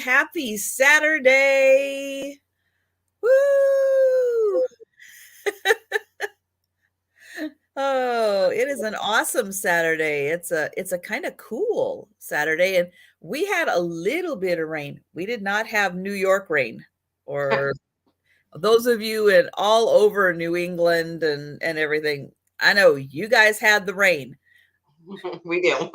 happy Saturday. Woo! Oh, it is an awesome Saturday. It's a kind of cool Saturday, and we had a little bit of rain. We did not have New York rain, or those of you in all over New England and everything. I know you guys had the rain. We do.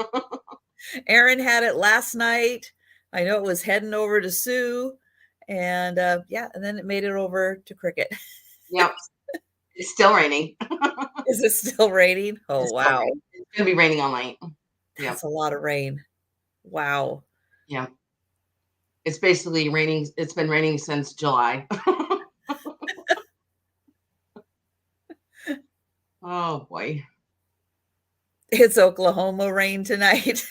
Aaron had it last night. I know it was heading over to Sue, and and then it made it over to Kricket. Yep. It's still raining. Is it still raining? Oh, wow. Raining. It's going to be raining all night. That's a lot of rain. Wow. Yeah. It's basically raining. It's been raining since July. Oh, boy. It's Oklahoma rain tonight.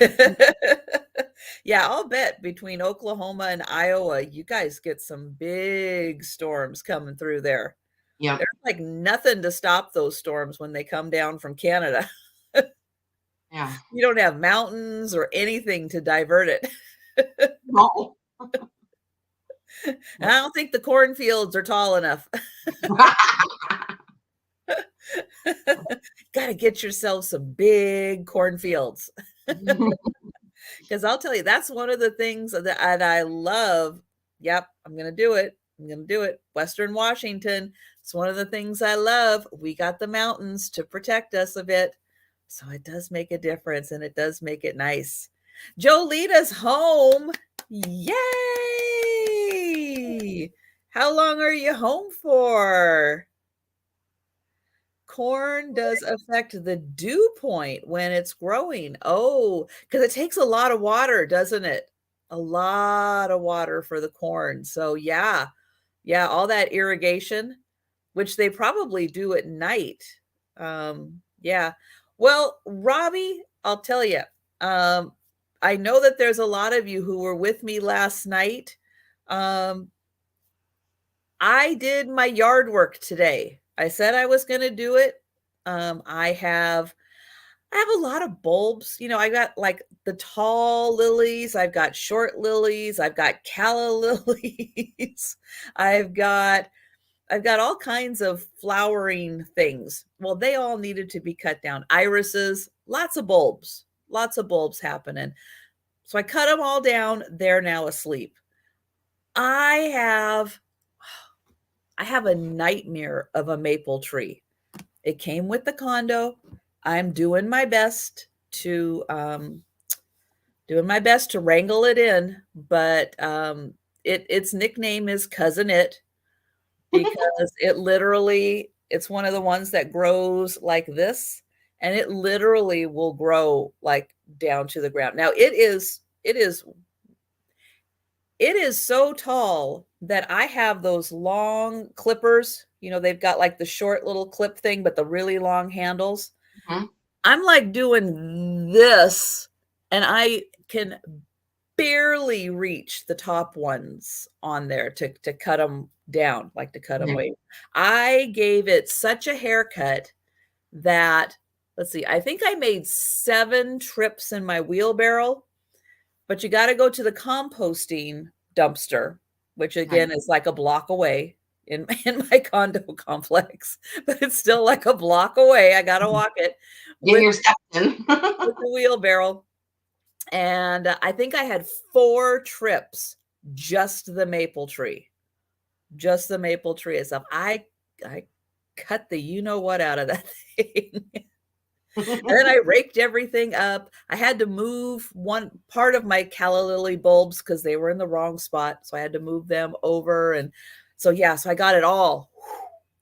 Yeah, I'll bet between Oklahoma and Iowa, you guys get some big storms coming through there. Yeah. There's like nothing to stop those storms when they come down from Canada. Yeah. You don't have mountains or anything to divert it. No. I don't think the cornfields are tall enough. Got to get yourself some big cornfields. Because I'll tell you, that's one of the things that I love. Yep, I'm going to do it. I'm going to do it. Western Washington. It's one of the things I love. We got the mountains to protect us a bit. So it does make a difference, and it does make it nice. Jolita's home. Yay! How long are you home for? Corn does affect the dew point when it's growing. Oh, because it takes a lot of water, doesn't it? A lot of water for the corn. So yeah, all that irrigation, which they probably do at night. Yeah. Well, Robbie, I'll tell you, I know that there's a lot of you who were with me last night. I did my yard work today. I said I was going to do it. I have a lot of bulbs. You know, I got like the tall lilies. I've got short lilies. I've got calla lilies. I've got all kinds of flowering things. Well, they all needed to be cut down. Irises, lots of bulbs happening. So I cut them all down. They're now asleep. I have a nightmare of a maple tree. It came with the condo. I'm doing my best to wrangle it in, but its nickname is Cousin It, because it's one of the ones that grows like this, and it literally will grow like down to the ground. Now it is so tall that I have those long clippers. You know, they've got like the short little clip thing, but the really long handles. Mm-hmm. I'm like doing this, and I can barely reach the top ones on there to cut them down, like to cut them away. I gave it such a haircut that, let's see, I think I made 7 trips in my wheelbarrow. But you got to go to the composting dumpster, which again is like a block away in my condo complex, but it's still like a block away. I got to walk it with the wheelbarrow. And I think I had 4 trips, just the maple tree itself. I cut the you-know-what out of that thing. And then I raked everything up. I had to move one part of my calla lily bulbs because they were in the wrong spot. So I had to move them over. And so I got it all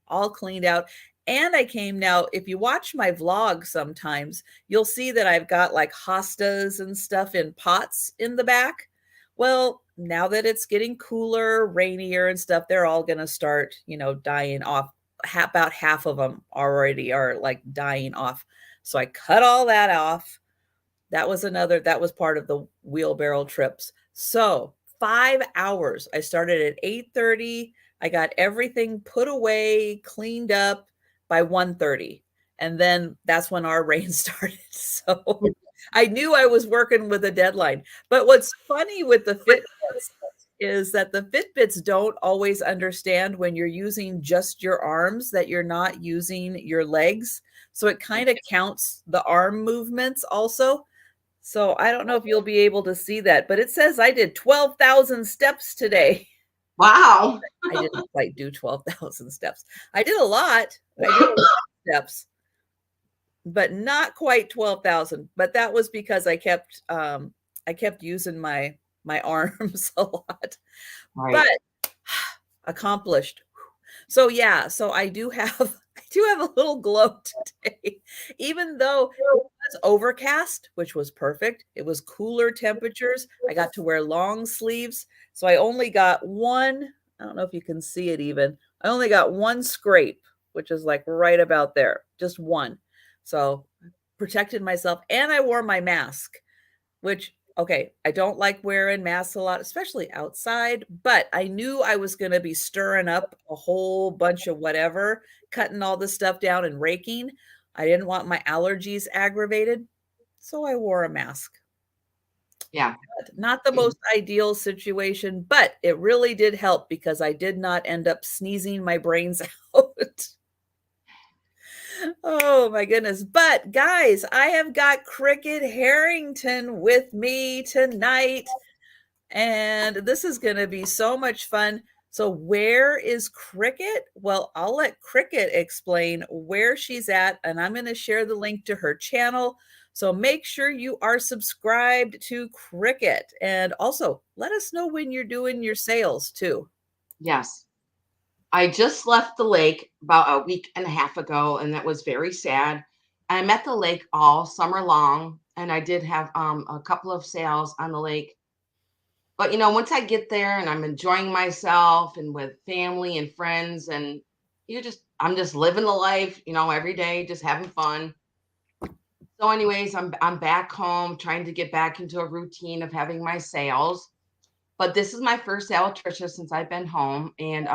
cleaned out. And I came now, if you watch my vlog sometimes, you'll see that I've got like hostas and stuff in pots in the back. Well, now that it's getting cooler, rainier and stuff, they're all going to start, dying off. About half of them already are like dying off. So I cut all that off. That was part of the wheelbarrow trips. So 5 hours. I started at 8:30. I got everything put away, cleaned up by 1:30. And then that's when our rain started. So I knew I was working with a deadline. But what's funny with the fit is that the Fitbits don't always understand when you're using just your arms that you're not using your legs. So it kind of counts the arm movements also. So I don't know if you'll be able to see that, but it says I did 12,000 steps today. Wow. I didn't quite do 12,000 steps. I did a lot. I did a lot of steps, but not quite 12,000. But that was because I kept using my arms a lot. Right. But accomplished. So yeah, so I do have a little glow today, even though it was overcast, which was perfect. It was cooler temperatures. I got to wear long sleeves. So I only got one, I don't know if you can see it even. I only got one scrape, which is like right about there, just one. So protected myself and I wore my mask, which okay, I don't like wearing masks a lot, especially outside, but I knew I was going to be stirring up a whole bunch of whatever, cutting all this stuff down and raking. I didn't want my allergies aggravated, so I wore a mask. Yeah. Not the most ideal situation, but it really did help because I did not end up sneezing my brains out. Oh my goodness. But guys, I have got Kricket Harrington with me tonight, and this is going to be so much fun. So where is Kricket? Well, I'll let Kricket explain where she's at, and I'm going to share the link to her channel. So make sure you are subscribed to Kricket, and also let us know when you're doing your sales too. Yes. I just left the lake about a week and a half ago, and that was very sad. I'm at the lake all summer long, and I did have a couple of sales on the lake. But once I get there and I'm enjoying myself and with family and friends, and I'm just living the life, every day, just having fun. So, anyways, I'm back home trying to get back into a routine of having my sales. But this is my first sale with Trisha since I've been home, and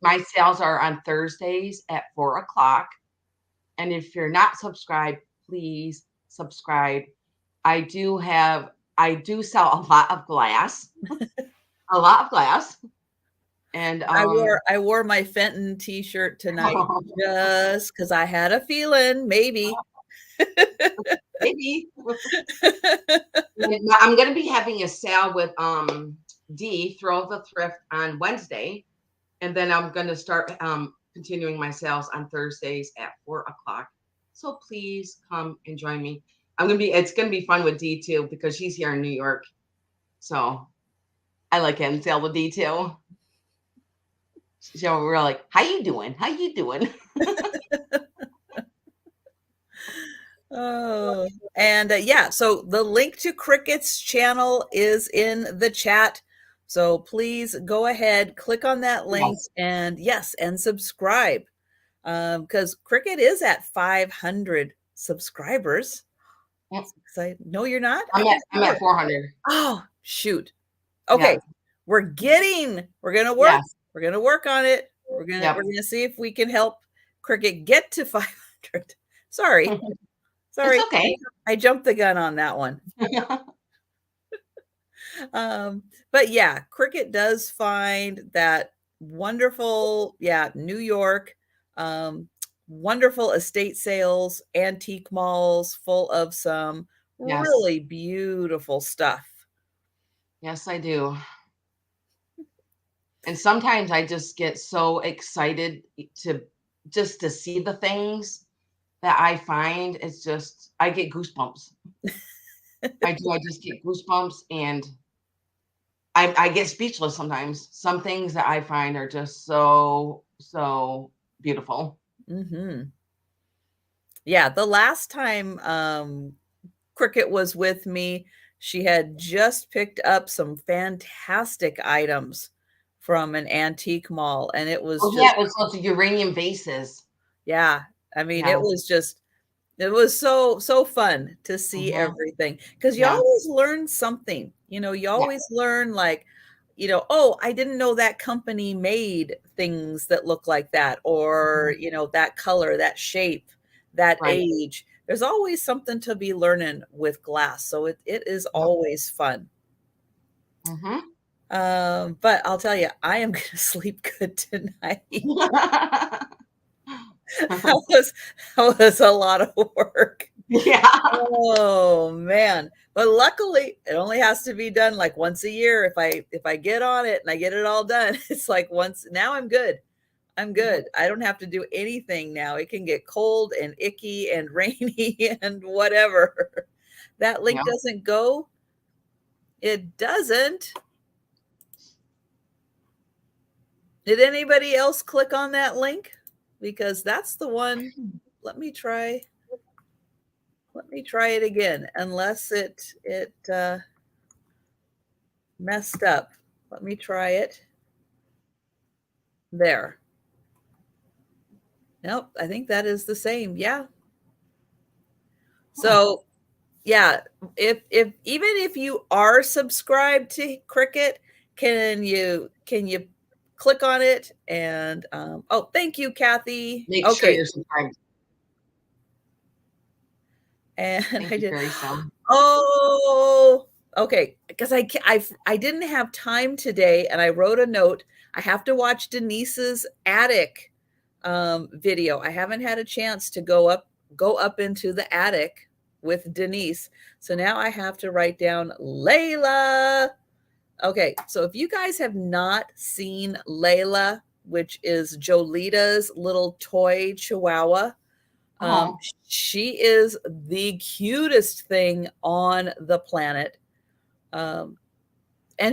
my sales are on Thursdays at 4 o'clock. And if you're not subscribed, please subscribe. I do sell a lot of glass, a lot of glass, and I wore my Fenton t-shirt tonight just because I had a feeling maybe. maybe I'm going to be having a sale with D Throw the Thrift on Wednesday, and then I'm going to start continuing my sales on Thursdays at 4 o'clock. So please come and join me. It's going to be fun with D too, because she's here in New York. So I like having sale with D too. So we're like, how you doing? How you doing? Oh, and yeah, so the link to Kricket's channel is in the chat. So please go ahead, click on that link, Yes. and subscribe. Because Kricket is at 500 subscribers. Yep. Excited. No, you're not? I'm at 400. Oh, shoot. Okay. Yes. We're gonna work. Yes. We're gonna work on it. We're Yep. gonna see if we can help Kricket get to 500. Sorry. Sorry. It's okay. I jumped the gun on that one. But yeah, Kricket does find that wonderful, New York, wonderful estate sales, antique malls full of some Yes. really beautiful stuff. Yes, I do. And sometimes I just get so excited to see the things that I find. It's just, I get goosebumps. I do. I just get goosebumps, and I get speechless sometimes. Some things that I find are just so, so beautiful. Mm-hmm. Yeah, the last time Kricket was with me, she had just picked up some fantastic items from an antique mall, and it was it was those uranium vases. Yeah, I mean, it was so fun to see everything, because you always learn something. You always learn, like, oh, I didn't know that company made things that look like that, or that color, that shape, that age. There's always something to be learning with glass, so it is always fun. But I'll tell you, I am going to sleep good tonight. That was a lot of work. Yeah. Oh man. But luckily it only has to be done like once a year. If I get on it and I get it all done, it's like once. Now I'm good. I'm good. I don't have to do anything now. It can get cold and icky and rainy and whatever. That link Yeah. doesn't go. It doesn't. Did anybody else click on that link? Because that's the one. Let me try it again, unless it messed up. Let me try it. There. Nope, I think that is the same. Yeah. So, yeah, if even if you are subscribed to Cricket, can you click on it and oh, thank you, Kathy. Make sure Okay. you're subscribed. And Thank I you, did. Very so. Oh, okay. Because I didn't have time today, and I wrote a note. I have to watch Denise's attic video. I haven't had a chance to go up into the attic with Denise. So now I have to write down Layla. Okay, so if you guys have not seen Layla, which is Jolita's little toy chihuahua, Oh, she is the cutest thing on the planet. And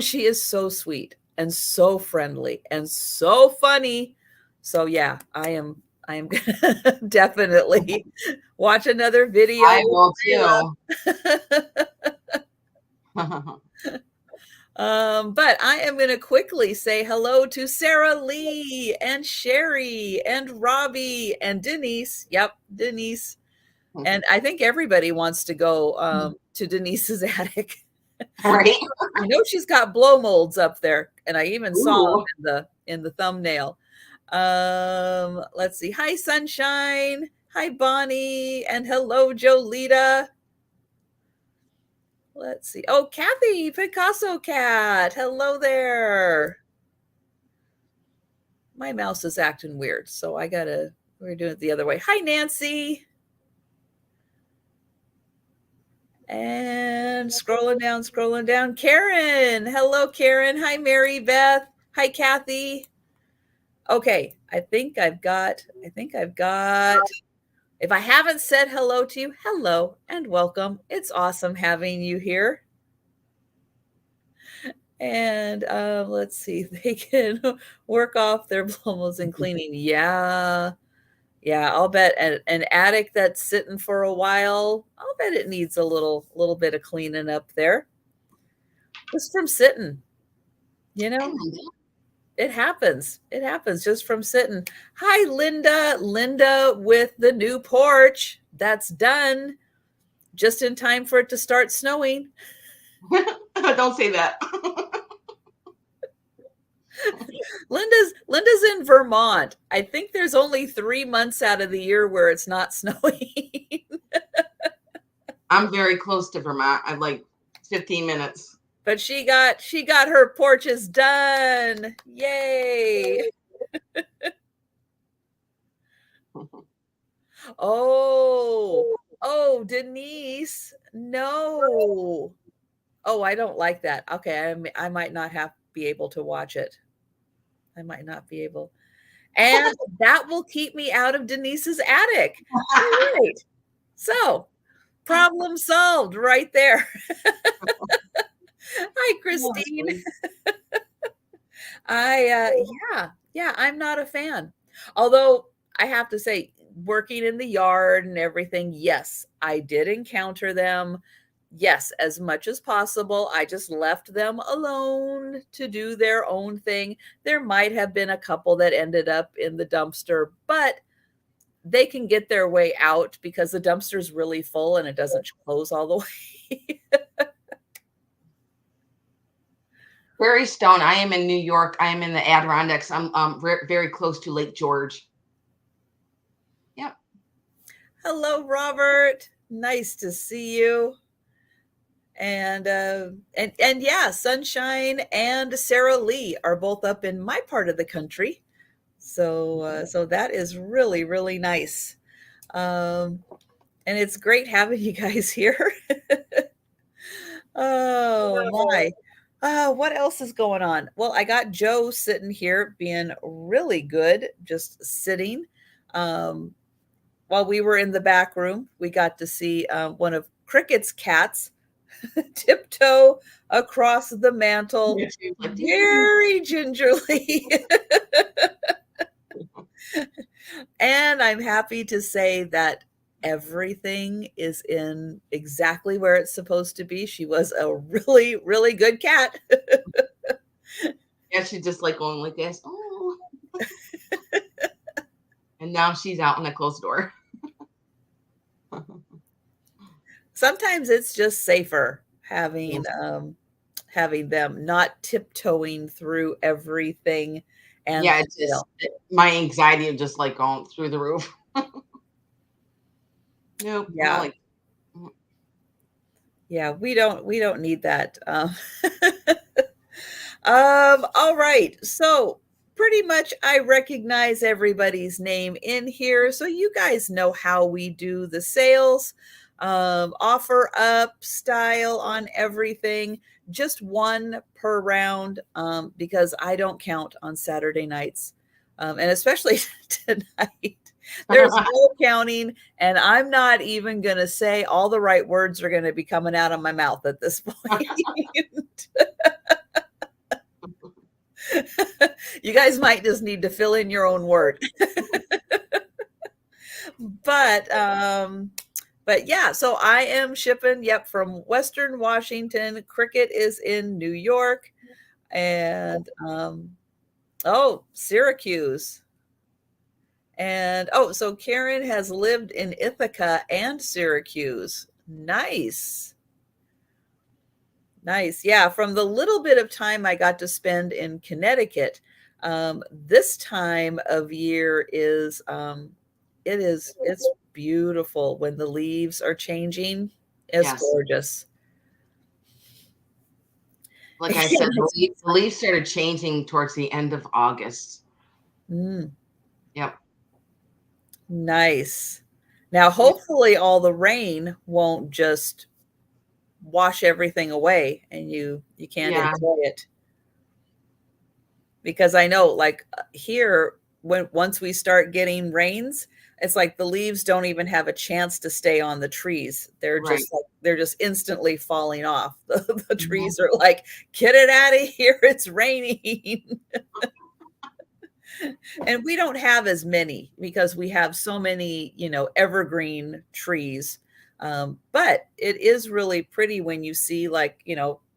she is so sweet and so friendly and so funny. So yeah, I am gonna definitely watch another video I with will Layla. too. But I am going to quickly say hello to Sarah Lee and Sherry and Robbie and Denise. Yep, Denise. And I think everybody wants to go to Denise's attic. Right. I know she's got blow molds up there, and I even saw Ooh. them in the thumbnail. Let's see. Hi, Sunshine. Hi, Bonnie, and hello, Jolita. Let's see. Oh, Kathy, Picasso Cat. Hello there. My mouse is acting weird, so we're doing it the other way. Hi, Nancy. And scrolling down. Karen. Hello, Karen. Hi, Mary Beth. Hi, Kathy. Okay, I think I've got, if I haven't said hello to you, hello and welcome. It's awesome having you here. And let's see, they can work off their blowmos and cleaning. Yeah. Yeah, I'll bet an attic that's sitting for a while, I'll bet it needs a little bit of cleaning up there. Just from sitting, you know? It happens. It happens just from sitting. Hi, Linda. Linda with the new porch. That's done. Just in time for it to start snowing. Don't say that. Linda's in Vermont. I think there's only 3 months out of the year where it's not snowing. I'm very close to Vermont. I'm like 15 minutes. But she got her porches done. Yay. Oh, Denise. No. Oh, I don't like that. Okay, I might not be able to watch it. I might not be able. And that will keep me out of Denise's attic. All right. So, problem solved right there. Hi, Christine. Yeah, I'm not a fan. Although I have to say, working in the yard and everything, yes, I did encounter them. Yes, as much as possible. I just left them alone to do their own thing. There might have been a couple that ended up in the dumpster, but they can get their way out because the dumpster's really full and it doesn't close all the way. Barry Stone. I am in New York. I am in the Adirondacks. I'm very close to Lake George. Yep. Hello, Robert. Nice to see you. And yeah, Sunshine and Sarah Lee are both up in my part of the country. So that is really, really nice. Um, and it's great having you guys here. Oh my. What else is going on? Well, I got Joe sitting here being really good, just sitting. Um, while we were in the back room, we got to see one of Cricket's cats tiptoe across the mantle Yeah, she was like, "Dee." very gingerly. And I'm happy to say that everything is in exactly where it's supposed to be. She was a really, really good cat. Yeah, she's just like going like this. Oh, and now she's out in a closed door. Sometimes it's just safer having them not tiptoeing through everything and Yeah, it's just my anxiety of just like going through the roof. Nope, not yeah. like Yeah, we don't need that. All right. So pretty much I recognize everybody's name in here. So you guys know how we do the sales, offer up style on everything, just one per round, because I don't count on Saturday nights. And especially tonight. There's no counting, and I'm not even going to say all the right words are going to be coming out of my mouth at this point. You guys might just need to fill in your own word. but but yeah, so I am shipping, yep, from Western Washington. Cricket is in New York, and oh, Syracuse. And oh, so Karen has lived in Ithaca and Syracuse. Nice. Nice. Yeah, from the little bit of time I got to spend in Connecticut, this time of year is it's beautiful when the leaves are changing. It's yes. gorgeous. Like I said, the leaves started changing towards the end of August. Mm, Yep. nice. Now, hopefully, all the rain won't just wash everything away, and you can't Yeah, enjoy it. Because I know, like here, when once we start getting rains, it's like the leaves don't even have a chance to stay on the trees. right. They're just instantly falling off. The Mhm. trees are like, get it out of here, it's raining. And we don't have as many because we have so many, evergreen trees. But it is really pretty when you see, like,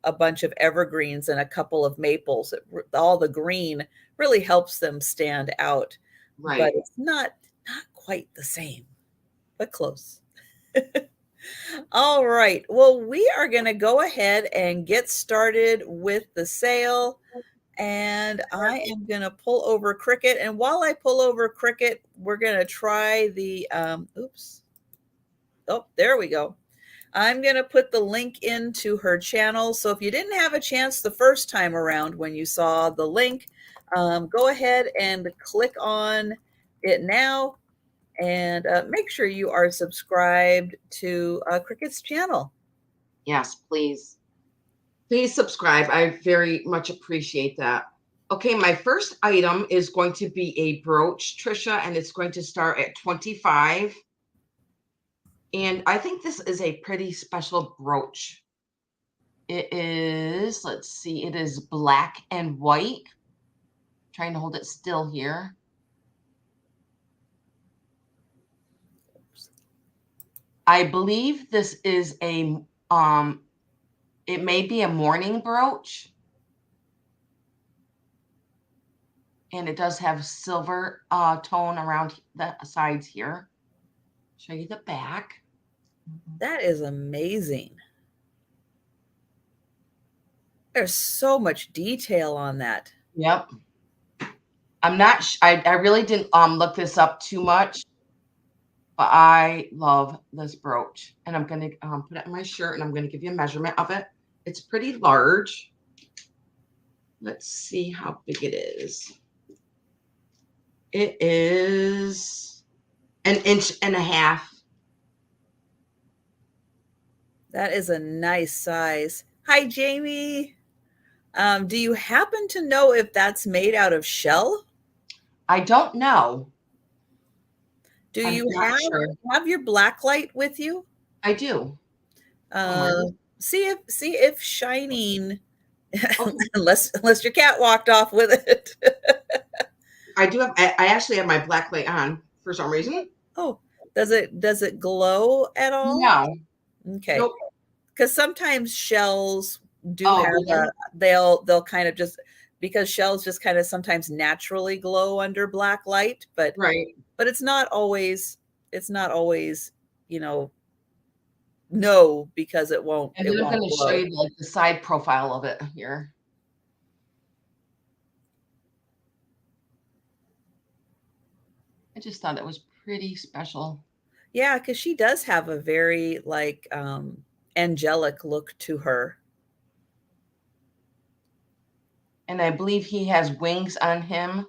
a bunch of evergreens and a couple of maples. All the green really helps them stand out, but Right. it's not quite the same, but close. All right. Well, we are going to go ahead and get started with the sale. And I am going to pull over Cricket. And while I pull over Cricket, we're going to try the, oops. Oh, there we go. I'm going to put the link into her channel. So if you didn't have a chance the first time around when you saw the link, go ahead and click on it now, and make sure you are subscribed to Cricket's channel. Yes, please. Please subscribe. I very much appreciate that. Okay, my first item is going to be a brooch, Trisha, and it's going to start at 25. And I think this is a pretty special brooch. It is, let's see, it is black and white. Trying to hold it still here. I believe this is it may be a morning brooch. And it does have silver tone around the sides here. Show you the back. That is amazing. There's so much detail on that. Yep. I'm not I really didn't look this up too much. but I love this brooch. And I'm going to put it in my shirt, and I'm going to give you a measurement of it. It's pretty large. Let's see how big it is. It is 1.5 inches. That is a nice size. Hi, Jamie. Do you happen to know if that's made out of shell? I don't know. Do I'm you not sure. have your black light with you? I do. See if shining, Okay. unless your cat walked off with it. I do have. I actually have my black light on for some reason. Oh, does it glow at all? No. Okay. Nope. Because sometimes shells do Oh, have do they? they'll kind of just, because shells just kind of sometimes naturally glow under black light, but Right. it's not always, you know, no, because it won't And then I'm going to show glow. you like the side profile of it here. I just thought it was pretty special. Yeah, because she does have a very like angelic look to her. And I believe he has wings on him.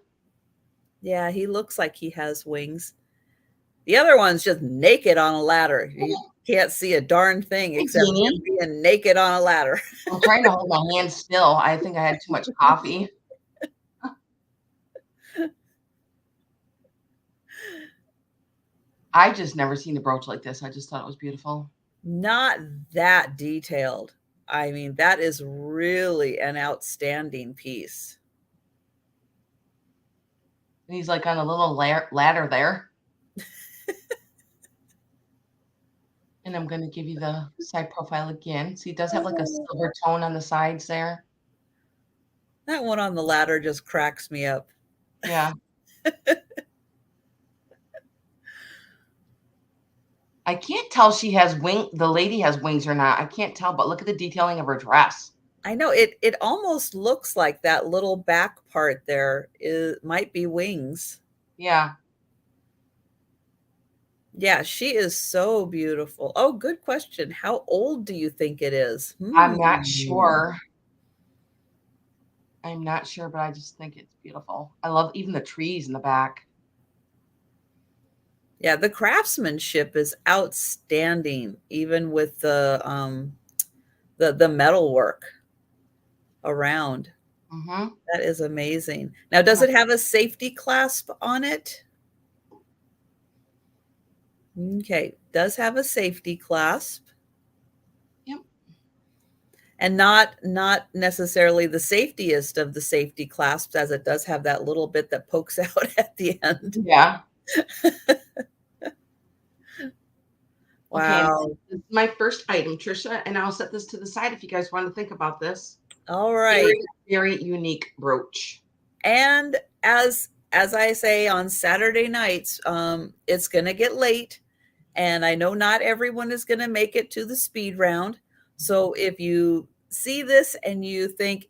Yeah, he looks like he has wings. The other one's just naked on a ladder. You can't see a darn thing except him being naked on a ladder. I'm trying to hold my hand still. I think I had too much coffee. I just never seen a brooch like this. I just thought it was beautiful. Not that detailed. I mean, that is really an outstanding piece. And he's like on a little ladder there. And I'm going to give you the side profile again. So he does have like a silver tone on the sides there. That one on the ladder just cracks me up. Yeah. I can't tell she has the lady has wings or not. I can't tell, but look at the detailing of her dress. I know it almost looks like that little back part there might be wings. Yeah. Yeah, she is so beautiful. Oh, good question. How old do you think it is? I'm not sure. I'm not sure, but I just think it's beautiful. I love even the trees in the back. Yeah, the craftsmanship is outstanding, even with the metal work around. Mm-hmm. That is amazing. Now, does it have a safety clasp on it? Okay, does have a safety clasp. Yep. And not necessarily the safetiest of the safety clasps, as it does have that little bit that pokes out at the end. Yeah. Wow. Okay, this is my first item, Trisha, and I'll set this to the side if you guys want to think about this. All right. Very, very unique brooch. And as I say on Saturday nights, it's going to get late, and I know not everyone is going to make it to the speed round. So if you see this and you think,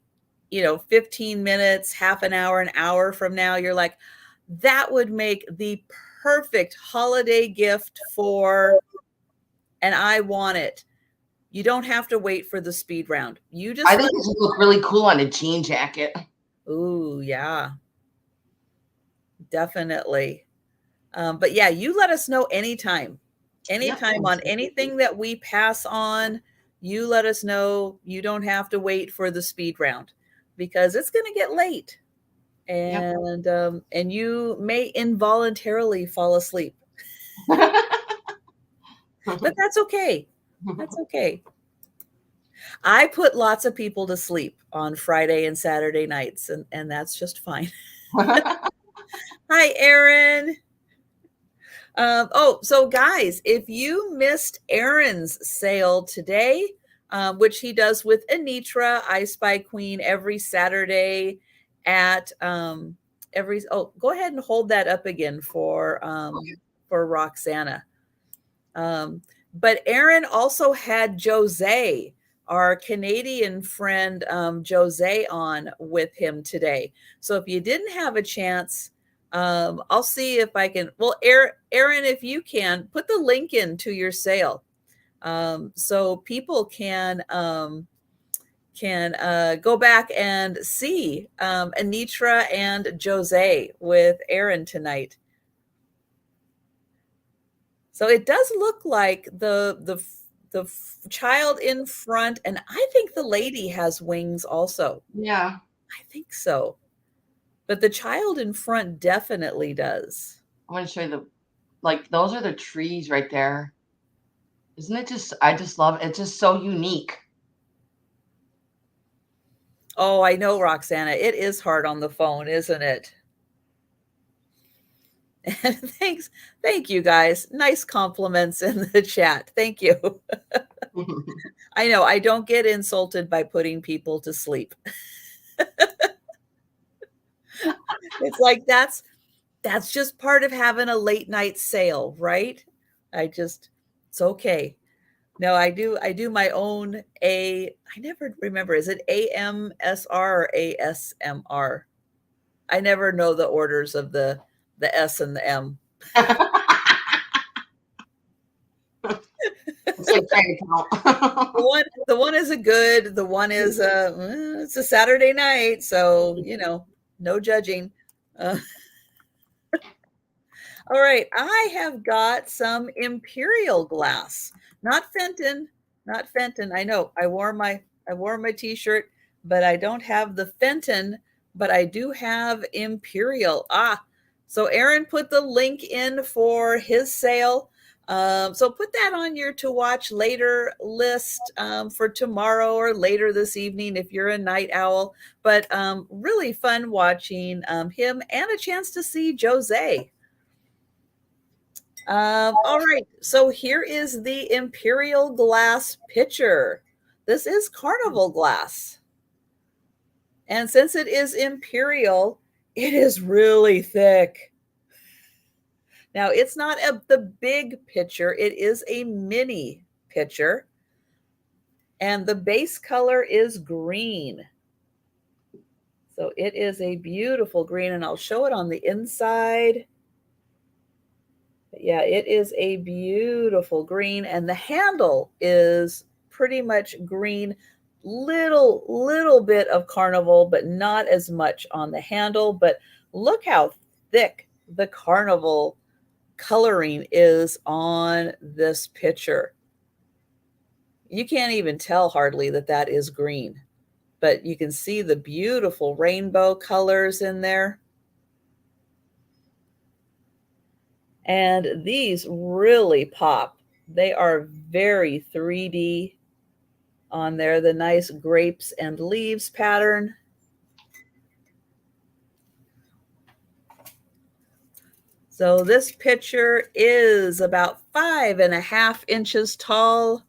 15 minutes, half an hour from now, you're like, that would make the perfect holiday gift for, and I want it. You don't have to wait for the speed round. I think this would look really cool on a jean jacket. Ooh, yeah. Definitely. But yeah, you let us know anytime on anything that we pass on. You let us know. You don't have to wait for the speed round, because it's going to get late, and and you may involuntarily fall asleep. But that's okay. That's okay. I put lots of people to sleep on Friday and Saturday nights, and that's just fine. Hi, Aaron. So guys, if you missed Aaron's sale today, which he does with Anitra, I Spy Queen, every Saturday at go ahead and hold that up again for Roxana. But Aaron also had Jose, our Canadian friend, Jose, on with him today. So if you didn't have a chance I'll see if I can. Well, Aaron, if you can, put the link in to your sale, so people can go back and see Anitra and Jose with Aaron tonight. So it does look like the child in front, and I think the lady has wings also. Yeah. I think so. But the child in front definitely does. I want to show you those are the trees right there. Isn't it just, I just love it. It's just so unique. Oh, I know, Roxana. It is hard on the phone, isn't it? And thank you guys. Nice compliments in the chat. Thank you. I know I don't get insulted by putting people to sleep. It's like that's just part of having a late night sale, right? It's okay. No, I do my own I never remember, is it AMSR or ASMR? I never know the orders of the S and the M. It's like trying to count. The one is a good, the one is it's a Saturday night, so no judging. All right, I have got some Imperial glass, not Fenton, not Fenton. I know I wore my T-shirt, but I don't have the Fenton, but I do have Imperial. So Aaron put the link in for his sale. So put that on your to watch later list for tomorrow or later this evening if you're a night owl. But really fun watching him and a chance to see Jose. All right, so here is the Imperial glass pitcher. This is carnival glass. And since it is Imperial, it is really thick. Now, it's not the big pitcher, it is a mini pitcher. And the base color is green. So it is a beautiful green, and I'll show it on the inside. Yeah, it is a beautiful green, and the handle is pretty much green. Little bit of carnival, but not as much on the handle. But look how thick the carnival coloring is on this picture. You can't even tell hardly that is green, but you can see the beautiful rainbow colors in there. And these really pop. They are very 3D on there, the nice grapes and leaves pattern. So this picture is about 5.5 inches tall,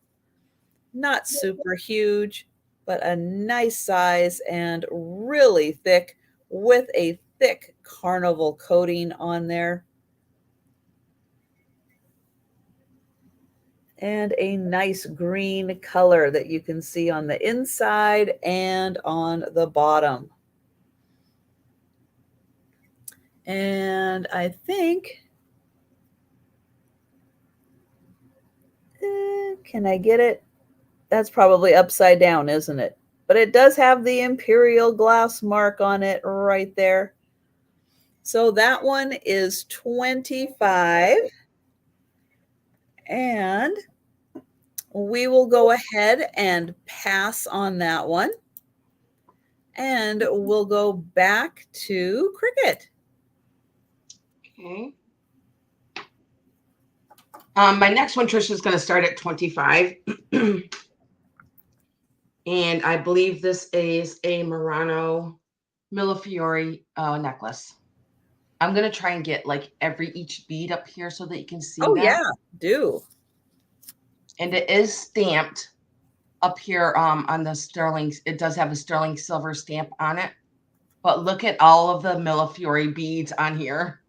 not super huge, but a nice size and really thick with a thick carnival coating on there. And a nice green color that you can see on the inside and on the bottom. And I think, can I get it? That's probably upside down, isn't it? But it does have the Imperial glass mark on it right there. So that one is $25. And we will go ahead and pass on that one. And we'll go back to Kricket. Okay. My next one, Trisha, is going to start at 25. And I believe this is a Murano Millefiori necklace. I'm going to try and get like each bead up here so that you can see that. Yeah, do. And it is stamped up here on the sterling. It does have a sterling silver stamp on it. But look at all of the Millefiori beads on here.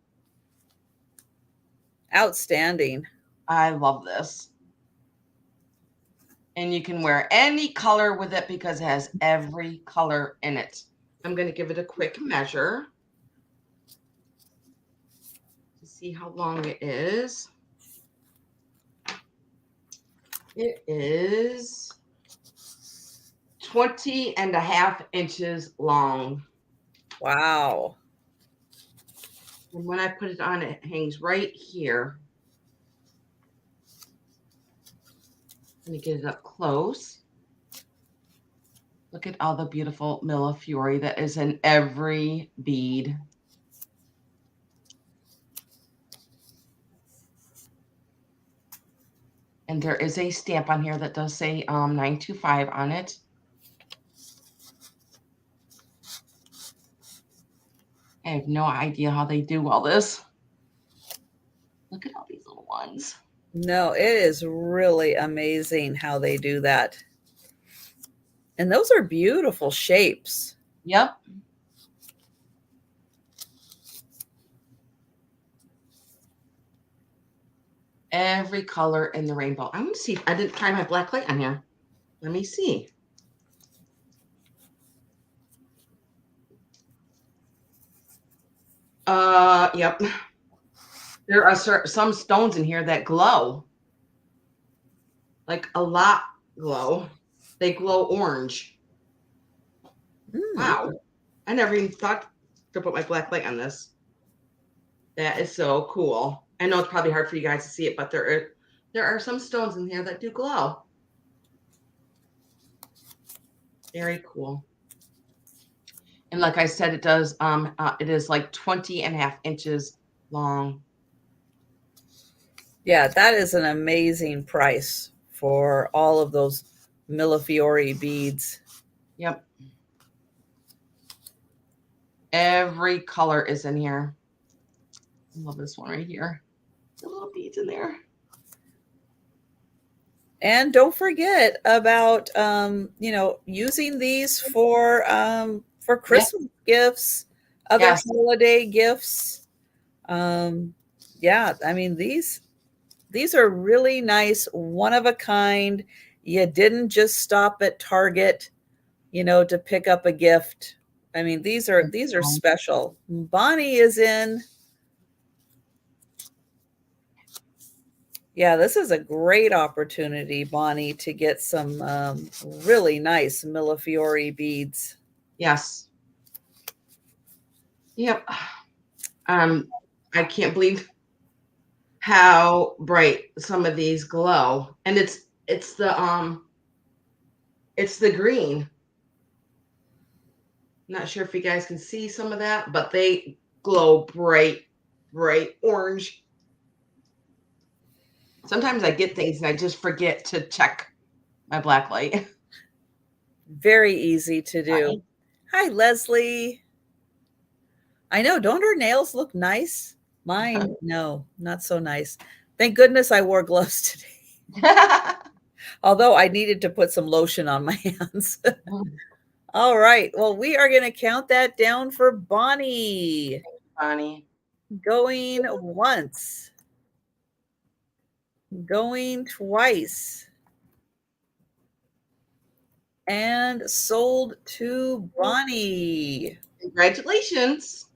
Outstanding. I love this. And you can wear any color with it because it has every color in it. I'm going to give it a quick measure. see how long it is. It is 20.5 inches long. Wow. And when I put it on, it hangs right here. Let me get it up close. Look at all the beautiful millefiori that is in every bead. And there is a stamp on here that does say 925 on it. I have no idea how they do all this. Look at all these little ones. No, it is really amazing how they do that. And those are beautiful shapes. Yep. Every color in the rainbow. I'm going to see. I didn't try my black light on here. Let me see. Yep. There are some stones in here that glow. Like a lot glow. They glow orange. Wow. I never even thought to put my black light on this. That is so cool. I know it's probably hard for you guys to see it, but there are some stones in here that do glow. Very cool. And like I said, it does, it is like 20.5 inches long. Yeah, that is an amazing price for all of those millefiori beads. Yep. Every color is in here. I love this one right here. The little beads in there. And don't forget about using these for Christmas gifts, other holiday gifts. Yeah, I mean these are really nice, one of a kind. You didn't just stop at Target, to pick up a gift. I mean, these are special. Bonnie is in. Yeah, this is a great opportunity, Bonnie, to get some really nice millefiori beads. Yes. Yep. I can't believe how bright some of these glow. And it's the green. I'm not sure if you guys can see some of that, but they glow bright orange. Sometimes I get things and I just forget to check my black light. Very easy to do. Hi, Leslie. I know, don't her nails look nice? Mine, no, not so nice. Thank goodness I wore gloves today. Although I needed to put some lotion on my hands. All right. Well, we are going to count that down for Bonnie. Bonnie. Going once. Going twice. And sold to Bonnie. Congratulations.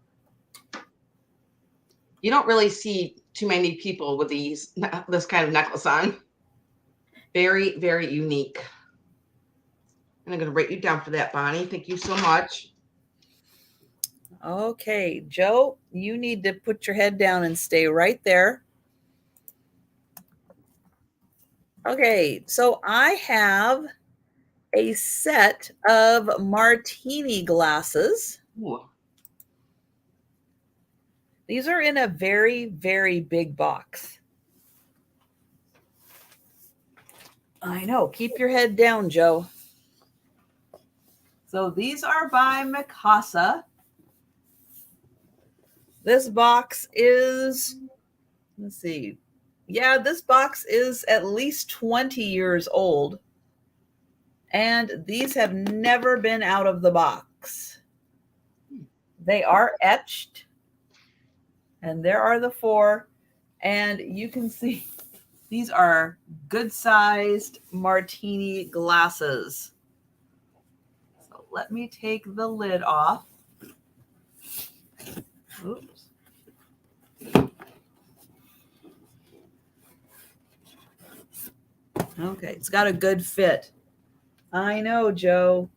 You don't really see too many people with this kind of necklace on. Very, very unique. And I'm going to write you down for that, Bonnie. Thank you so much. Okay, Joe, you need to put your head down and stay right there. Okay, so I have a set of martini glasses. Ooh. These are in a very, very big box. I know. Keep your head down, Joe. So these are by Mikasa. This box is, let's see. Yeah, this box is at least 20 years old. And these have never been out of the box. They are etched. And there are the 4. And you can see these are good-sized martini glasses. So let me take the lid off. Oops. Okay, it's got a good fit. I know, Joe.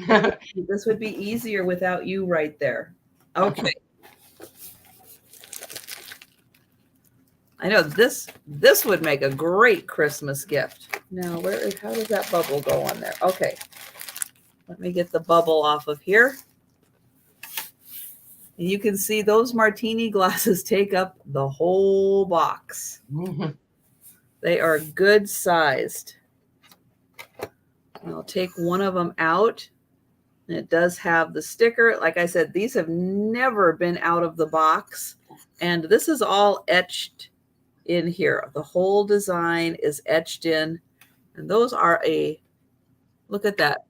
This would be easier without you right there. Okay. I know this would make a great Christmas gift. Now, how does that bubble go on there? Okay. Let me get the bubble off of here. And you can see those martini glasses take up the whole box. They are good sized. I'll take one of them out. And it does have the sticker. Like I said, these have never been out of the box. And this is all etched in here. The whole design is etched in. And those are look at that,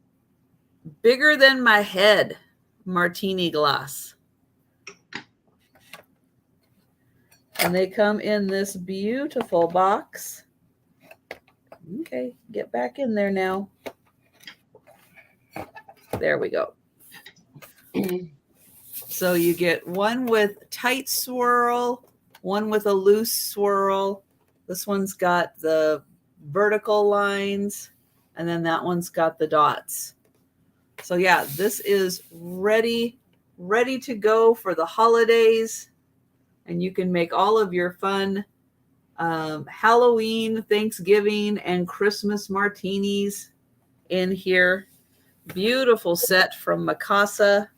bigger than my head martini glass. And they come in this beautiful box. Okay, get back in there now. There we go. So you get one with tight swirl, one with a loose swirl. This one's got the vertical lines, and then that one's got the dots. So yeah, this is ready to go for the holidays. And you can make all of your fun Halloween, Thanksgiving, and Christmas martinis in here. Beautiful set from Mikasa.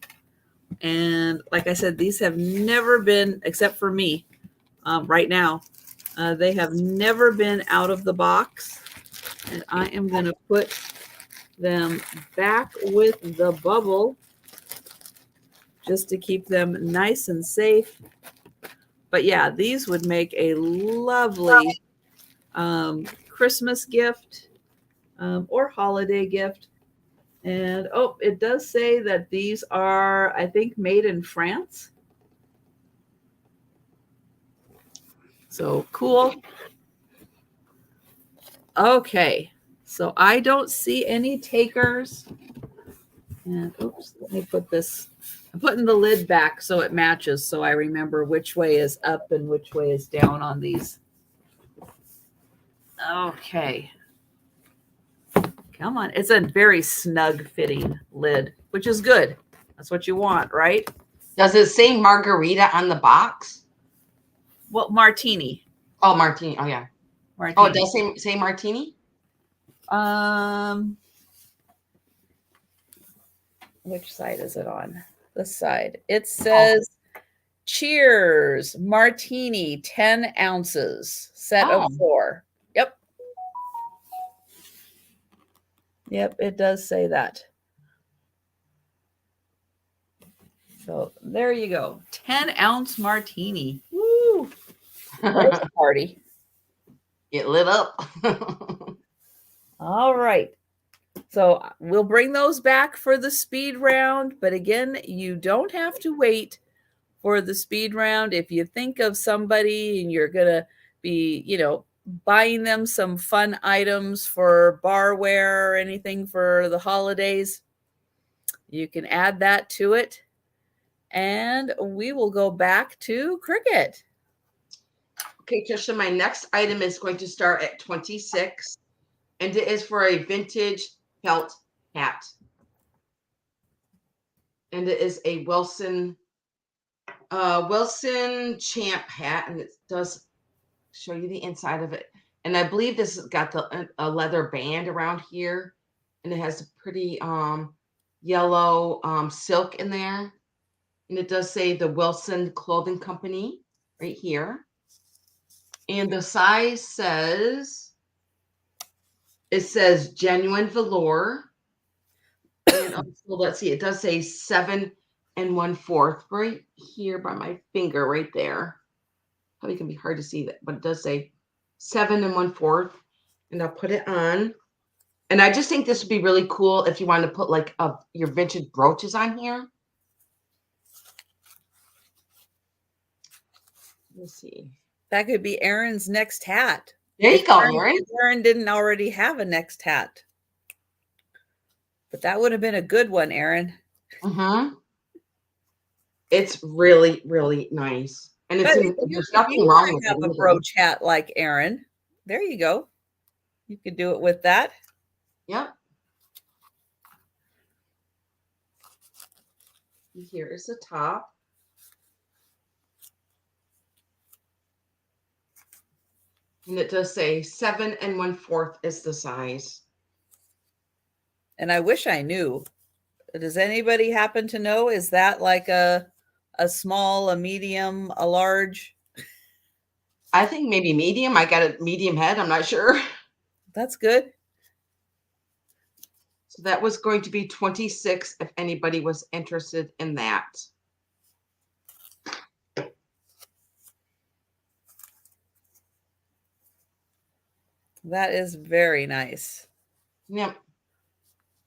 And like I said, these have never been, except for me right now, they have never been out of the box. And I am going to put them back with the bubble just to keep them nice and safe. But yeah, these would make a lovely Christmas gift or holiday gift. And oh, it does say that these are, I think, made in France. So cool. Okay, so I don't see any takers. And oops, let me put this. I'm putting the lid back so it matches, so I remember which way is up and which way is down on these. Okay. Come on. It's a very snug fitting lid, which is good. That's what you want, right? Does it say margarita on the box? Well, martini. Oh, martini. Oh, yeah. Martini. Oh, it does say martini? Which side is it on? This side. It says, cheers, martini, 10 ounces, set of 4. Yep. Yep, it does say that. So there you go. 10-ounce martini. Woo! There's a party. It lit up. All right. So we'll bring those back for the speed round. But again, you don't have to wait for the speed round. If you think of somebody and you're going to be, buying them some fun items for barware or anything for the holidays, you can add that to it. And we will go back to Kricket. Okay, Trisha, my next item is going to start at 26, and it is for a vintage felt hat. And it is a Wilson Champ hat, and it does show you the inside of it. And I believe this has got a leather band around here, and it has a pretty yellow silk in there. And it does say the Wilson Clothing Company right here. And the size says, genuine velour. And also, let's see, it does say 7 1/4 right here by my finger right there. Probably can be hard to see that, but it does say 7 1/4. And I'll put it on. And I just think this would be really cool if you wanted to put like your vintage brooches on here. Let's see. That could be Erin's next hat. There you go, Erin. Erin didn't already have a next hat. But that would have been a good one, Erin. Mm-hmm. It's really, really nice. And there's nothing wrong with it. Have a brooch hat like Erin. There you go. You could do it with that. Yep. Here is the top. And it does say 7 1/4 is the size. And I wish I knew. Does anybody happen to know? Is that like a small, a medium, a large? I think maybe medium. I got a medium head. I'm not sure. That's good. So that was going to be 26 if anybody was interested in that. That is very nice. Yep.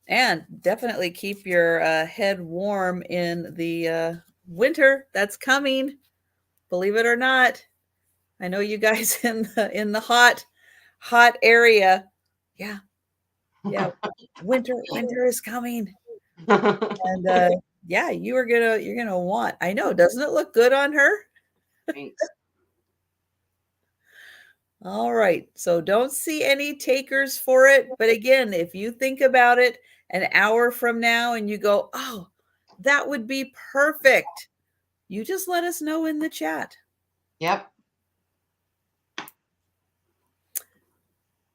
And definitely keep your head warm in the winter that's coming. Believe it or not. I know you guys in the hot area. Yeah. Yeah. Winter is coming. And yeah, you're gonna want. I know, doesn't it look good on her? Thanks. All right. So don't see any takers for it. But again, if you think about it an hour from now and you go, oh, that would be perfect, you just let us know in the chat. Yep.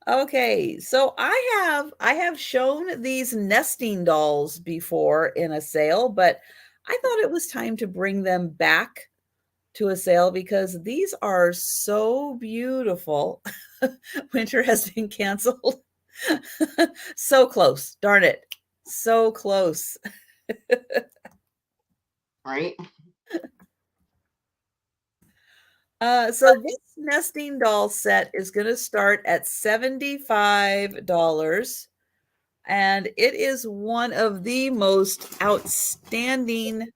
Okay, so I have shown these nesting dolls before in a sale, but I thought it was time to bring them back to a sale because these are so beautiful. Winter has been canceled. So close, darn it. So close. Right. So this nesting doll set is going to start at $75. And it is one of the most outstanding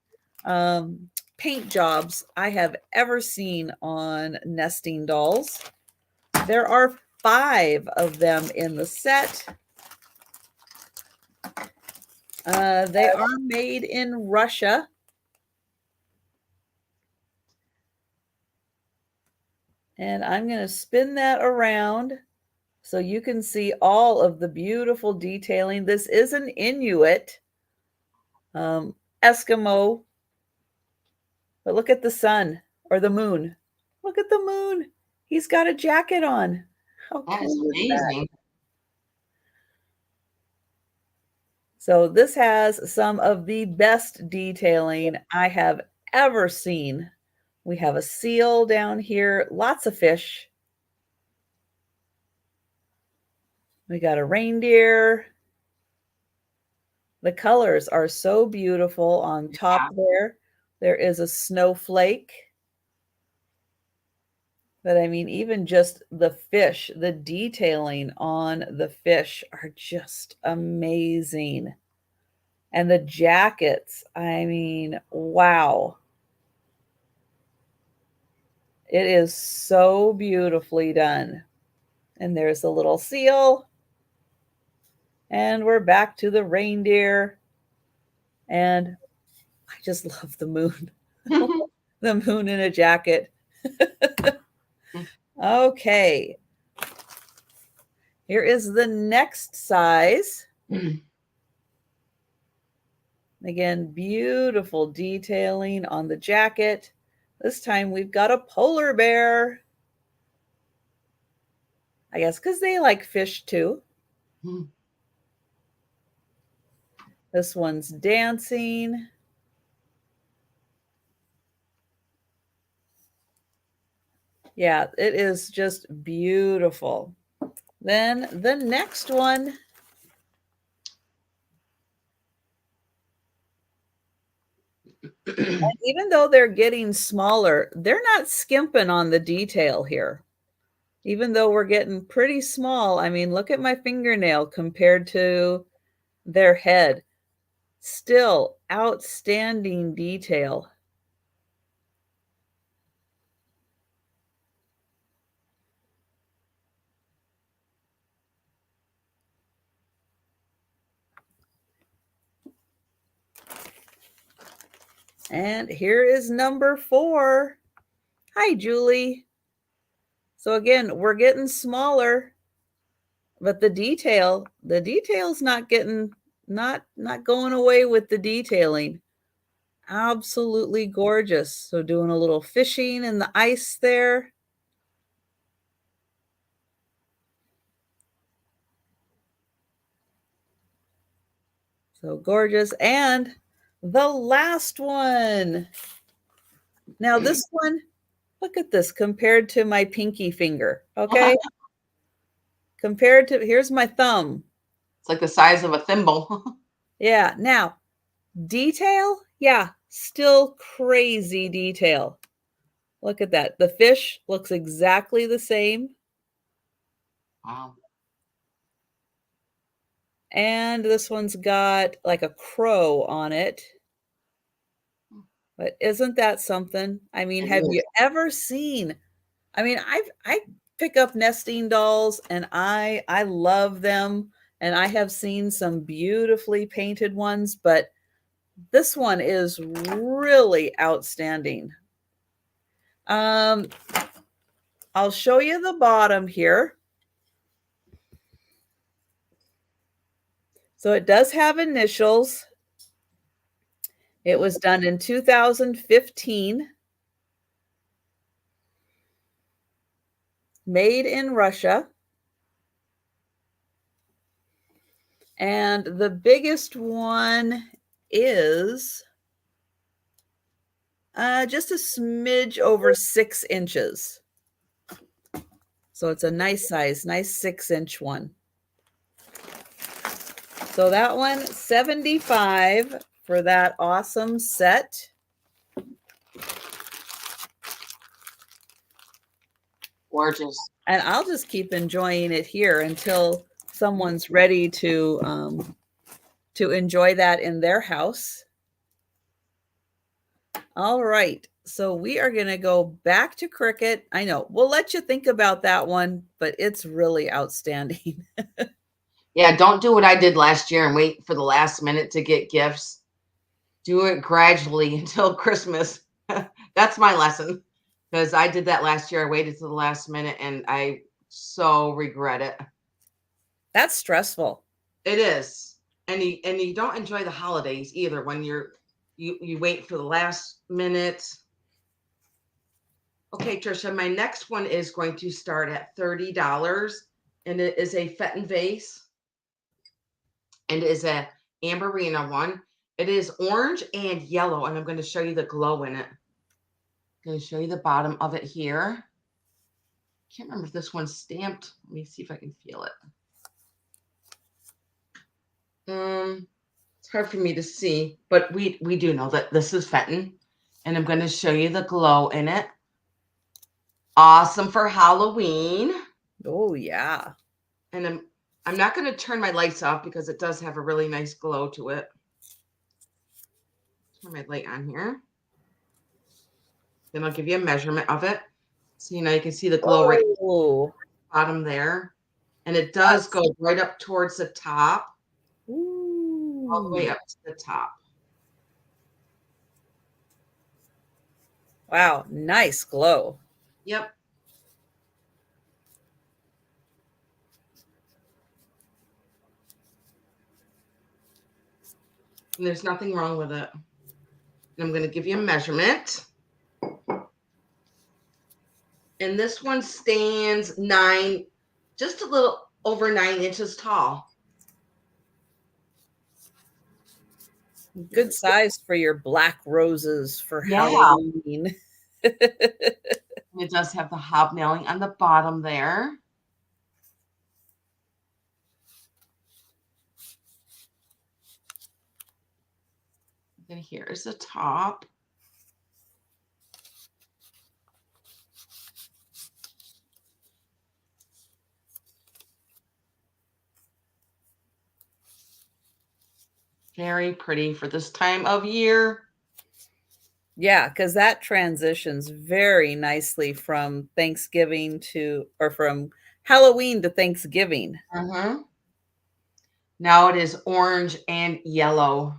paint jobs I have ever seen on nesting dolls. There are 5 of them in the set. They are made in Russia. And I'm going to spin that around so you can see all of the beautiful detailing. This is an Inuit, Eskimo. But look at the sun or the moon. Look at the moon. He's got a jacket on. How That is cool is that? amazing. So this has some of the best detailing I have ever seen. We have a seal down here, lots of fish. We got a reindeer. The colors are so beautiful on top there. There is a snowflake. But I mean, even just the fish, the detailing on the fish are just amazing. And the jackets, I mean, wow. It is so beautifully done. And there's the little seal. And we're back to the reindeer. And I just love the moon. The moon in a jacket. Okay. Here is the next size. Again, beautiful detailing on the jacket. This time we've got a polar bear. I guess because they like fish too. This one's dancing. Yeah, it is just beautiful. Then the next one. And even though they're getting smaller, they're not skimping on the detail here. Even though we're getting pretty small, I mean, look at my fingernail compared to their head. Still outstanding detail. And here is number 4. Hi, Julie. So again, we're getting smaller, But the detail's not going away with the detailing. Absolutely gorgeous. So doing a little fishing in the ice there. So gorgeous. And the last one. Now this one, look at this compared to my pinky finger. Okay. Compared to, here's my thumb. It's like the size of a thimble. Yeah. Now, detail. Yeah. Still crazy detail. Look at that. The fish looks exactly the same. Wow. And this one's got like a crow on it. But isn't that something? I mean, have you ever seen? I mean, I pick up nesting dolls and I love them, and I have seen some beautifully painted ones, but this one is really outstanding. I'll show you the bottom here. So it does have initials. It was done in 2015. Made in Russia. And the biggest one is just a smidge over 6 inches. So it's a nice size, nice 6-inch one. So that one, $75 for that awesome set. Gorgeous. And I'll just keep enjoying it here until someone's ready to enjoy that in their house. All right. So we are going to go back to Cricket. I know we'll let you think about that one, but it's really outstanding. Yeah, don't do what I did last year and wait for the last minute to get gifts. Do it gradually until Christmas. That's my lesson, because I did that last year. I waited to the last minute and I so regret it. That's stressful. It is. And you don't enjoy the holidays either when you wait for the last minute. Okay, Trisha, my next one is going to start at $30, and it is a Fenton vase. And it is a Amberina one. It is orange and yellow, and I'm going to show you the glow in it. I'm going to show you the bottom of it here. Can't remember if this one's stamped. Let me see if I can feel it. It's hard for me to see, but we do know that this is Fenton, and I'm going to show you the glow in it. Awesome for Halloween. Oh yeah. And I'm not going to turn my lights off because it does have a really nice glow to it. Turn my light on here. Then I'll give you a measurement of it. So, you can see the glow right bottom there. And it does go right up towards the top. Ooh. All the way up to the top. Wow, nice glow. Yep. And there's nothing wrong with it. And I'm going to give you a measurement. And this one stands just a little over 9 inches tall. Good size for your black roses for Halloween. It does have the hobnailing on the bottom there. Then here's the top. Very pretty for this time of year. Yeah, because that transitions very nicely from Thanksgiving from Halloween to Thanksgiving. Now it is orange and yellow.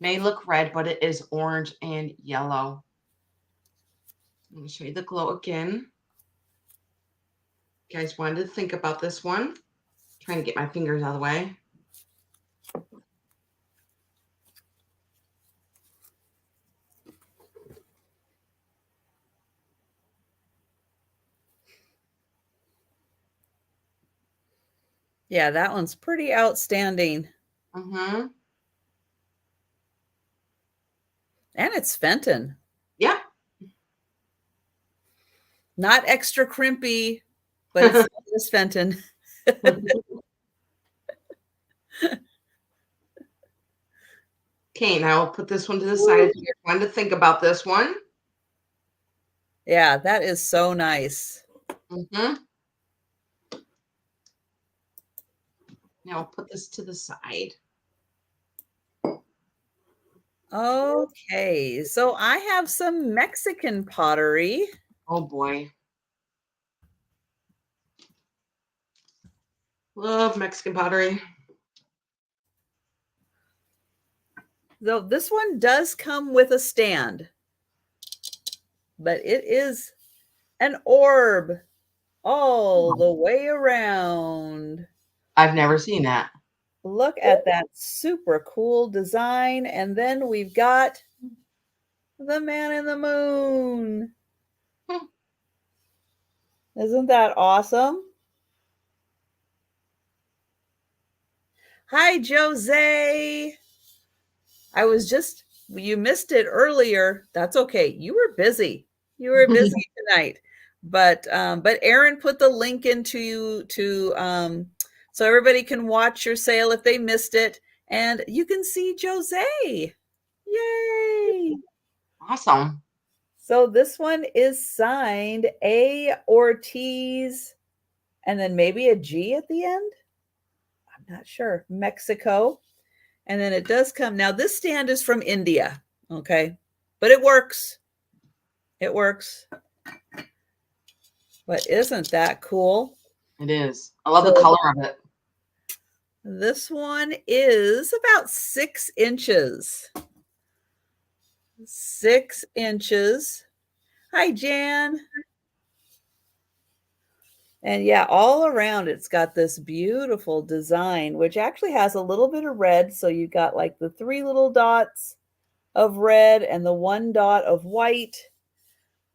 May look red, but it is orange and yellow. Let me show you the glow again. You guys wanted to think about this one. Trying to get my fingers out of the way. Yeah, that one's pretty outstanding. Mm-hmm. And it's Fenton. Yeah. Not extra crimpy, but it's this Fenton. Okay, now I'll put this one to the side if you wanted to think about this one. Yeah, that is so nice. Mm-hmm. Now I'll put this to the side. Okay, so I have some Mexican pottery. Oh boy. Love Mexican pottery. Though this one does come with a stand, but it is an orb all the way around. I've never seen that. Look at that super cool design. And then we've got the man in the moon. Isn't that awesome? Hi, Jose. You missed it earlier. That's okay. You were busy. You were busy tonight. But Aaron put the link into so everybody can watch your sale if they missed it. And you can see Jose. Yay. Awesome. So this one is signed A. Ortiz and then maybe a G at the end. I'm not sure. Mexico. And then it does come. Now, this stand is from India, okay? But it works. It works. But isn't that cool? It is. I love the color of it. This one is about 6 inches. 6 inches. Hi, Jan. And yeah, all around it's got this beautiful design, which actually has a little bit of red. So you got like the 3 little dots of red and the 1 dot of white.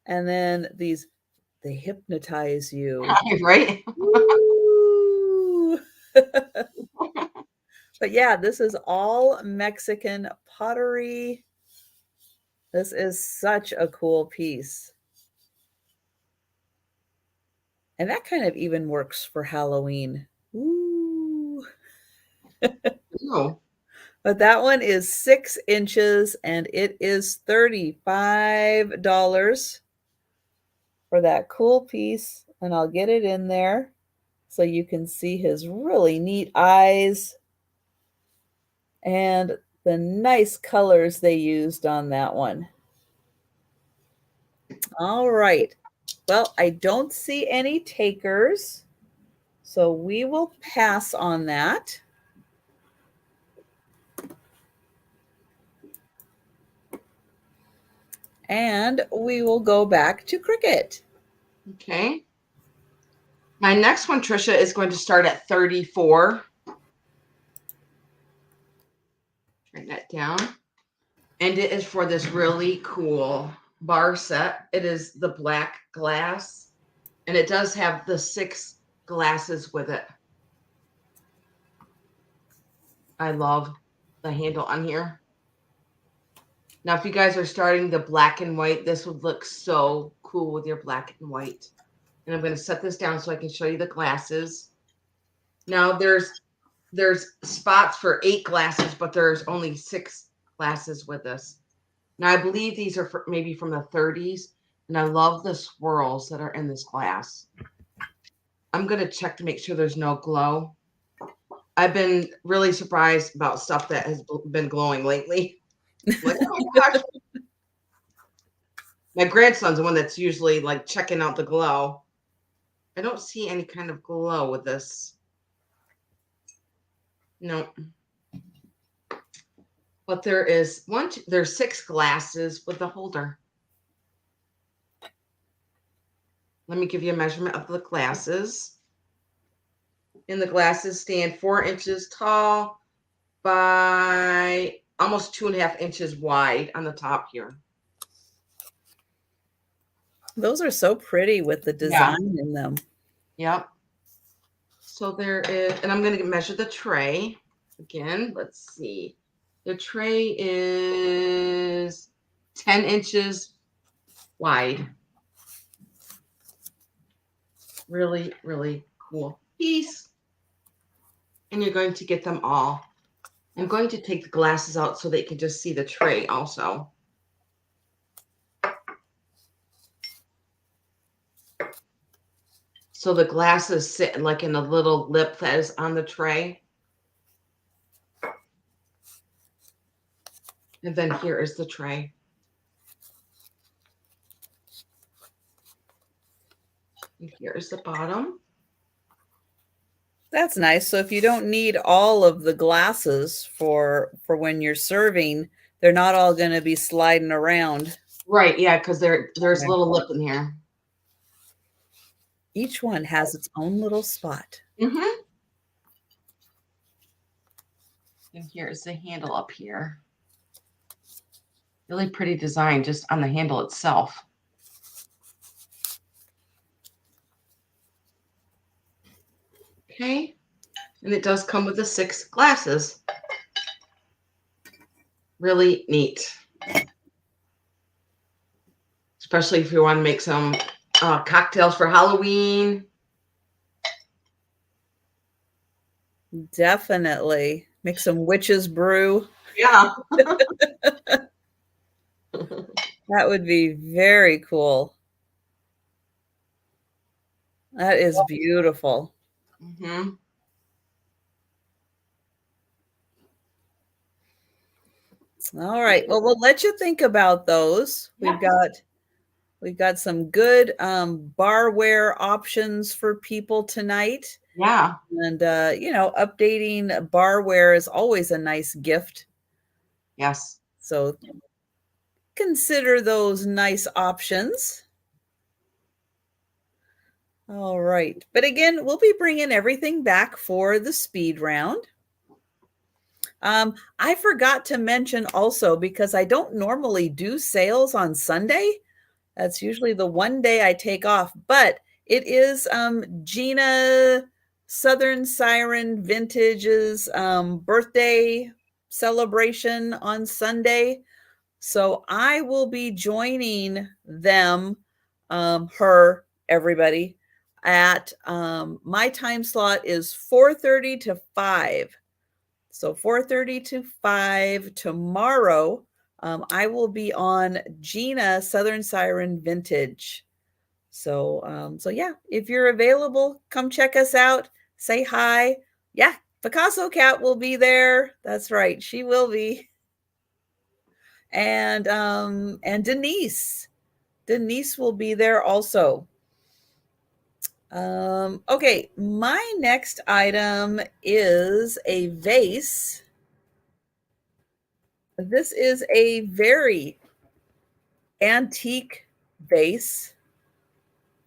And then these, they hypnotize you. Right? But yeah, this is all Mexican pottery. This is such a cool piece. And that kind of even works for Halloween. Ooh. No. But that one is 6 inches and it is $35 for that cool piece. And I'll get it in there so you can see his really neat eyes and the nice colors they used on that one. All right. Well, I don't see any takers, so we will pass on that. And we will go back to Kricket. Okay. My next one, Trisha, is going to start at 34. Write that down. And it is for this really cool bar set. It is the black glass, and it does have the 6 glasses with it. I love the handle on here. Now, if you guys are starting the black and white, this would look so cool with your black and white. And I'm going to set this down so I can show you the glasses. Now, there's spots for 8 glasses, but there's only 6 glasses with this. Now, I believe these are maybe from the 30s, and I love the swirls that are in this glass. I'm going to check to make sure there's no glow. I've been really surprised about stuff that has been glowing lately. Like, oh my gosh. My grandson's the one that's usually like checking out the glow. I don't see any kind of glow with this. No. But there's 6 glasses with the holder. Let me give you a measurement of the glasses. And the glasses stand 4 inches tall by almost 2.5 inches wide on the top here. Those are so pretty with the Yeah. design in them. Yep. So there is, and I'm going to measure the tray again. Let's see. The tray is 10 inches wide. Really, really cool piece. And you're going to get them all. I'm going to take the glasses out so that you can just see the tray also. So the glasses sit like in a little lip that is on the tray. And then here is the tray. And here is the bottom. That's nice. So if you don't need all of the glasses for when you're serving, they're not all going to be sliding around. Right, yeah, because there's Okay. a little lip in here. Each one has its own little spot. Mm-hmm. And here is the handle up here. Really pretty design just on the handle itself. Okay, and it does come with the 6 glasses. Really neat. Especially if you want to make some cocktails for Halloween. Definitely. Make some witch's brew. Yeah. That would be very cool. That is beautiful. Mm-hmm. All right. Well, we'll let you think about those. We've got some good barware options for people tonight. Yeah. And updating barware is always a nice gift. Yes. So consider those nice options. All right. But again, we'll be bringing everything back for the speed round. I forgot to mention also, because I don't normally do sales on Sunday. That's usually the one day I take off, but it is Gina Southern Siren Vintage's birthday celebration on Sunday. So I will be joining them, everybody, at my time slot is 4:30 to 5. So 4:30 to 5 tomorrow. I will be on Gina Southern Siren Vintage. So yeah, if you're available, come check us out. Say hi. Yeah, Picasso Cat will be there. That's right, she will be. And Denise will be there also. Okay, my next item is a vase. This is a very antique vase.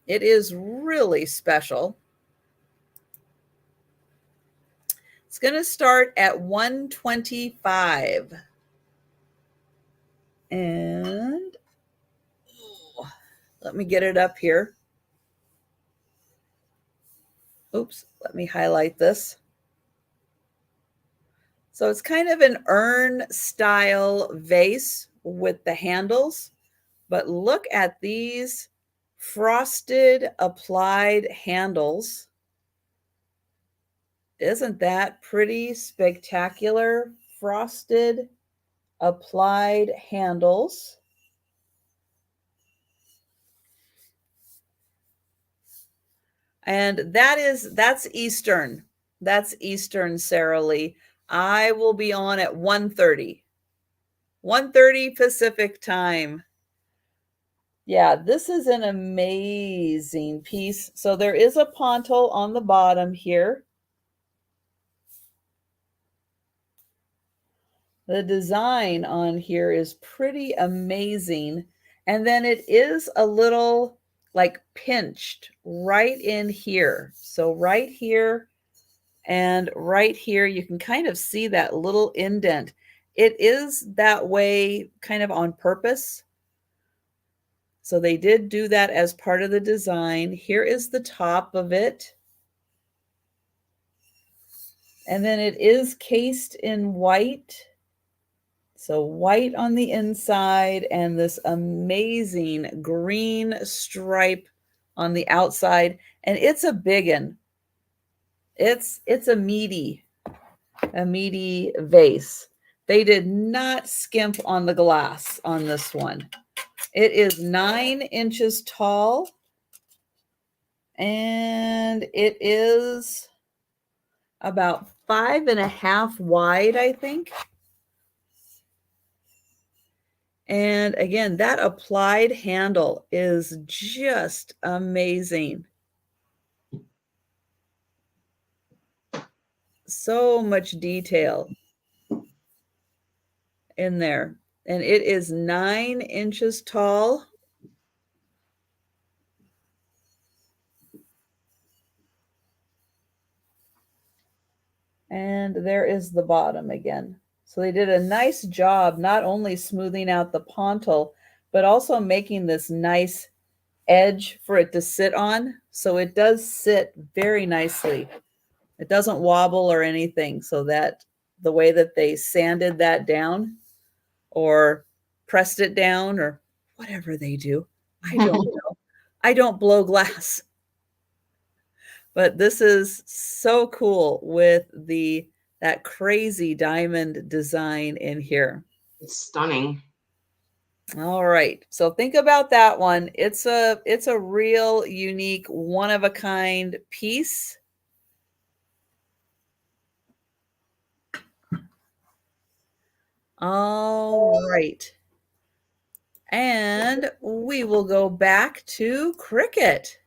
It is really special. It's going to start at $125. And let me get it up here. Oops, let me highlight this. So it's kind of an urn style vase with the handles, but look at these frosted applied handles. Isn't that pretty spectacular? Frosted applied handles. And that's Eastern. That's Eastern, Sarah Lee. I will be on at 1:30. 1:30 Pacific time. Yeah, this is an amazing piece. So there is a pontil on the bottom here. The design on here is pretty amazing. And then it is a little like pinched right in here. So right here and right here, you can kind of see that little indent. It is that way kind of on purpose. So they did do that as part of the design. Here is the top of it. And then it is cased in white. So white on the inside and this amazing green stripe on the outside. And it's a biggin. It's a meaty vase. They did not skimp on the glass on this one. It is 9 inches tall and it is about 5.5 wide, I think. And again, that applied handle is just amazing. So much detail in there. And it is 9 inches tall. And there is the bottom again. So they did a nice job not only smoothing out the pontil, but also making this nice edge for it to sit on. So it does sit very nicely. It doesn't wobble or anything, so that the way that they sanded that down or pressed it down or whatever they do, I don't know. I don't blow glass. But this is so cool with that crazy diamond design in here. It's stunning. All right. So think about that one. It's a real unique, one of a kind piece. All right. And we will go back to Cricket.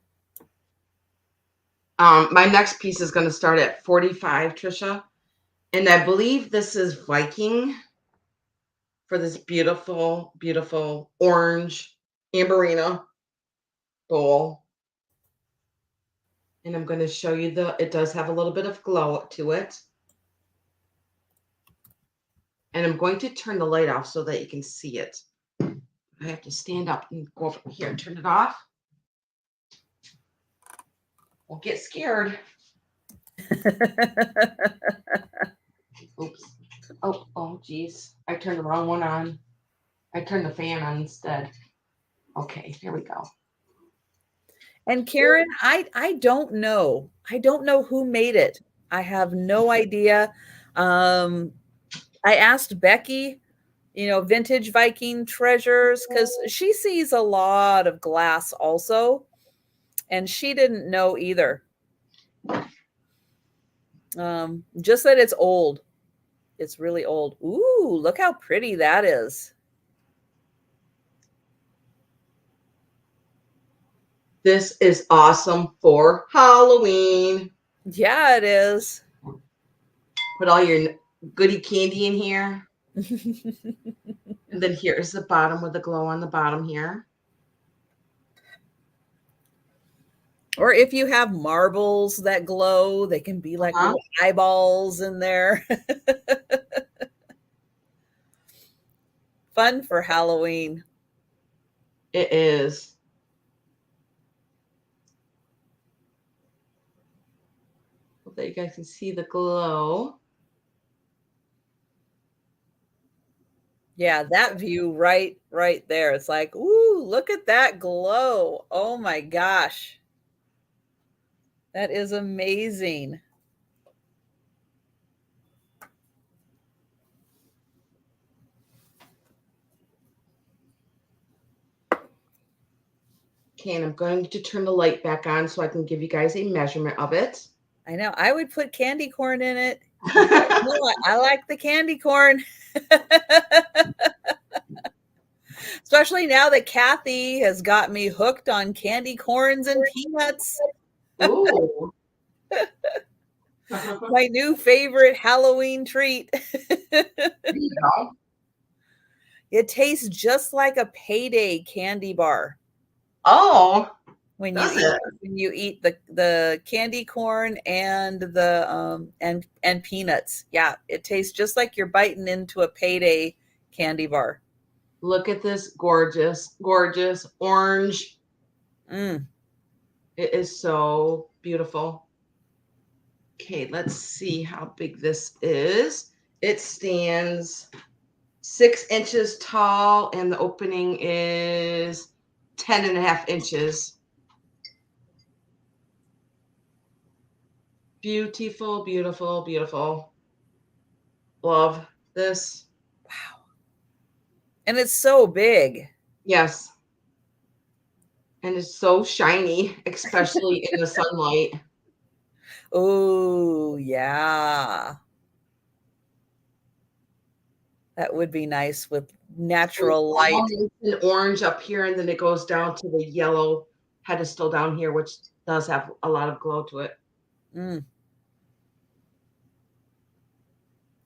My next piece is going to start at 45, Trisha. And I believe this is Viking for this beautiful, beautiful orange amberina bowl. And I'm going to show you it does have a little bit of glow to it. And I'm going to turn the light off so that you can see it. I have to stand up and go over here and turn it off. Don't get scared. Oops. Oh, geez. I turned the wrong one on. I turned the fan on instead. Okay, here we go. And Karen, I don't know. I don't know who made it. I have no idea. I asked Becky, Vintage Viking Treasures, because she sees a lot of glass also, and she didn't know either. Just that it's old. It's really old. Ooh, look how pretty that is. This is awesome for Halloween. Yeah, it is. Put all your goodie candy in here. And then here's the bottom with the glow on the bottom here. Or if you have marbles that glow, they can be like little eyeballs in there. Fun for Halloween. It is. Hope that you guys can see the glow. Yeah, that view right there. It's like, ooh, look at that glow. Oh my gosh. That is amazing. Okay, and I'm going to turn the light back on so I can give you guys a measurement of it. I know. I would put candy corn in it. I like the candy corn. Especially now that Kathy has got me hooked on candy corns and peanuts. Ooh. My new favorite Halloween treat. There you go. It tastes just like a Payday candy bar. Oh. when Does it? you eat the candy corn and the and peanuts. Yeah, it tastes just like you're biting into a payday candy bar. Look at this gorgeous, gorgeous orange. Mm. It is so beautiful. Okay, let's see how big this is. It stands 6 inches tall, and the opening is 10.5 inches. Beautiful, beautiful, beautiful. Love this. Wow. And it's so big. Yes. And it's so shiny, especially in the sunlight. Oh, yeah. That would be nice with And natural light. almost an orange up here, and then it goes down to the yellow pedestal down here, which does have a lot of glow to it. Mm,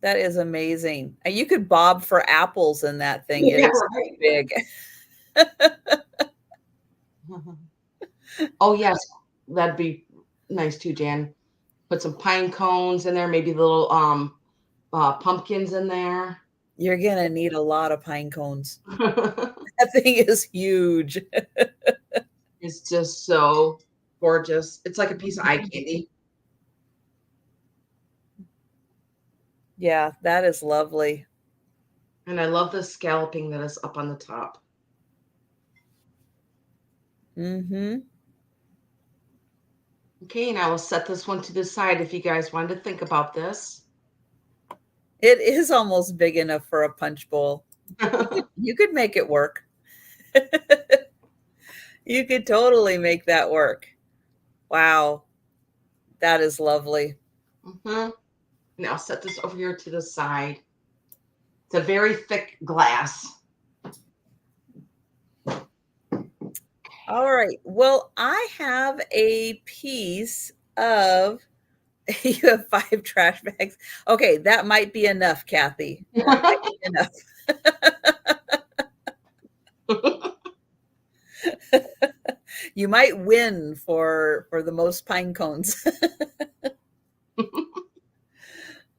that is amazing. And you could bob for apples in that thing. It Yeah, is so right. big. Oh, yes, that'd be nice too, Jan. Put some pine cones in there, maybe little pumpkins in there. You're gonna need a lot of pine cones. That thing is huge. It's just so gorgeous. It's like a piece of eye candy. Yeah, that is lovely. And I love the scalloping that is up on the top. Mhm. Okay, and I will set this one to the side if you guys wanted to think about this. It is almost big enough for a punch bowl. You could make it work. You could totally make that work. Wow, that is lovely. And I'll set this over here to the side. It's a very thick glass. All right. Well, I have a piece of you have 5 trash bags. Okay, that might be enough, Kathy. That might be enough. You might win for the most pine cones.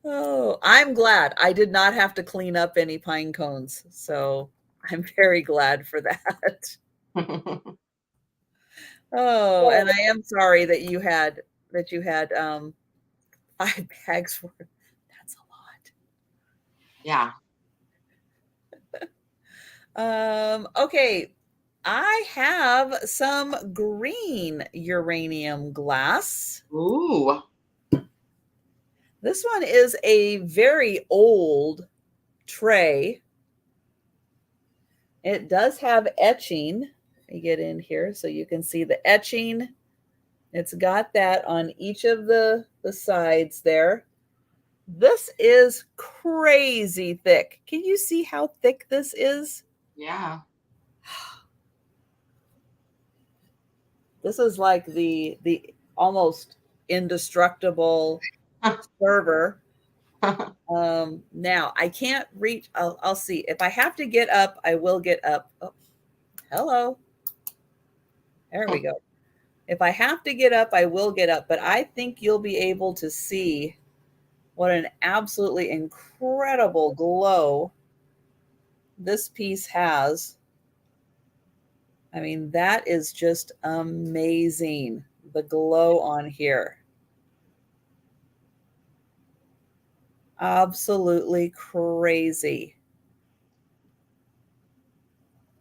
Oh, I'm glad I did not have to clean up any pine cones. So I'm very glad for that. Oh, and I am sorry that you had 5 bags worth. That's a Yeah. lot. Okay. I have some green uranium glass. Ooh. This one is a very old tray. It does have etching. Let me get in here so you can see the etching. It's got that on each of the sides there. This is crazy thick. Can you see how thick this is? Yeah. This is like the almost indestructible server. Now I can't reach. I'll see if I have to get up. I will get up. Oh, hello. There we go. If I have to get up, I will get up. But I think you'll be able to see what an absolutely incredible glow this piece has. I mean, that is just amazing. The glow on here. Absolutely crazy.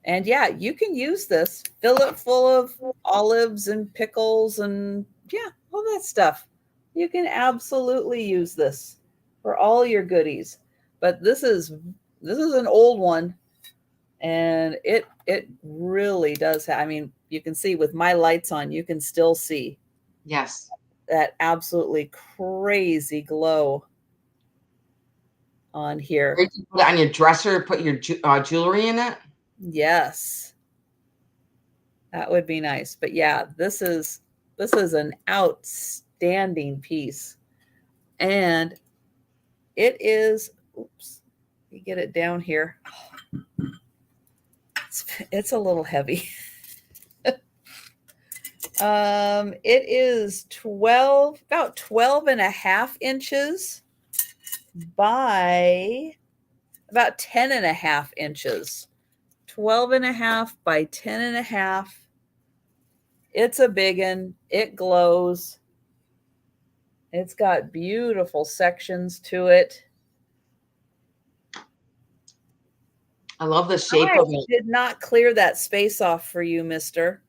And yeah, you can use this. Fill it full of olives and pickles and yeah, all that stuff. You can absolutely use this for all your goodies. But this is an old one and it really does I mean, you can see with my lights on, you can still see Yes. that absolutely crazy glow on here. Or you can put it on your dresser, put your jewelry in it. Yes. That would be nice. But yeah, this is an outstanding piece. And it is, oops, let me get it down here. It's a little heavy. It is about 12 and a half inches by about 10 and a half inches. 12 and a half by 10 and a half. It's a big one. It glows. It's got beautiful sections to it. I love the shape I of it. did not clear that space off for you, mister.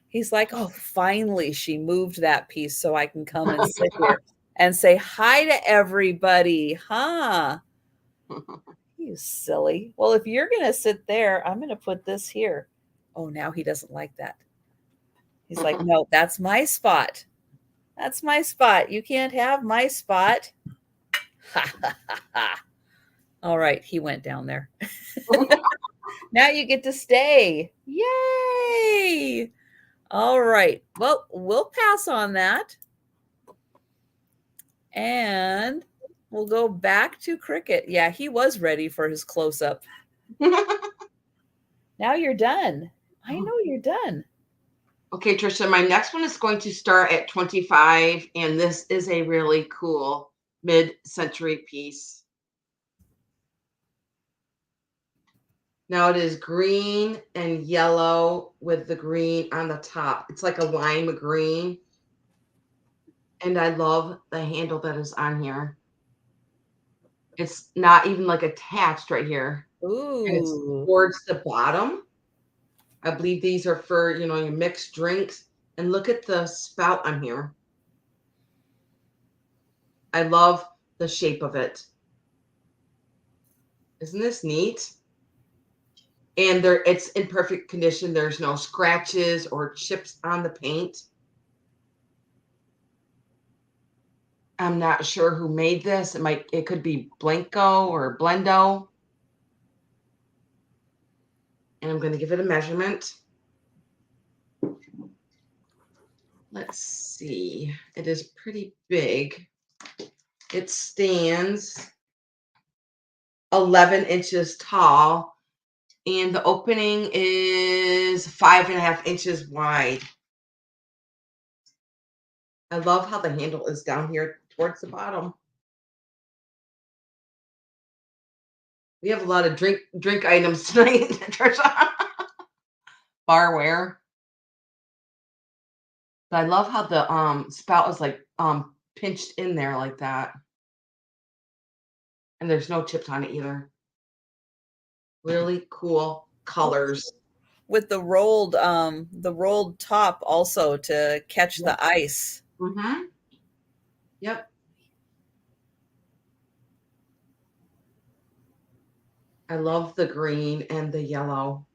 He's like, oh, finally she moved that piece so I can come and sit here and say hi to everybody, huh? You silly. Well, if you're going to sit there, I'm going to put this here. Oh, now he doesn't like that. He's like, no, that's my spot. That's my spot. You can't have my spot. Ha, ha, ha, ha. All right, he went down there. Now you get to stay. Yay! All right. Well, we'll pass on that. And we'll go back to Kricket. Yeah, he was ready for his close-up. Now you're done. I know you're done. Okay, Trisha, my next one is going to start at 25, and this is a really cool mid-century piece. Now it is green and yellow with the green on the top. It's like a lime green. And I love the handle that is on here. It's not even like attached right here. And it's Ooh. towards the bottom. I believe these are for, your mixed drinks. And look at the spout on here. I love the shape of it. Isn't this neat? And it's in perfect condition. There's no scratches or chips on the paint. I'm not sure who made this. It could be Blanco or Blendo. And I'm going to give it a measurement. Let's see. It is pretty big. It stands 11 inches tall, and the opening is 5.5 inches wide. I love how the handle is down here towards the bottom. We have a lot of drink items tonight, Trisha. Barware. But I love how the spout is like pinched in there like that. And there's no chips on it either. Really cool colors. With the rolled top also to catch the ice. Mm-hmm. Yep. I love the green and the yellow.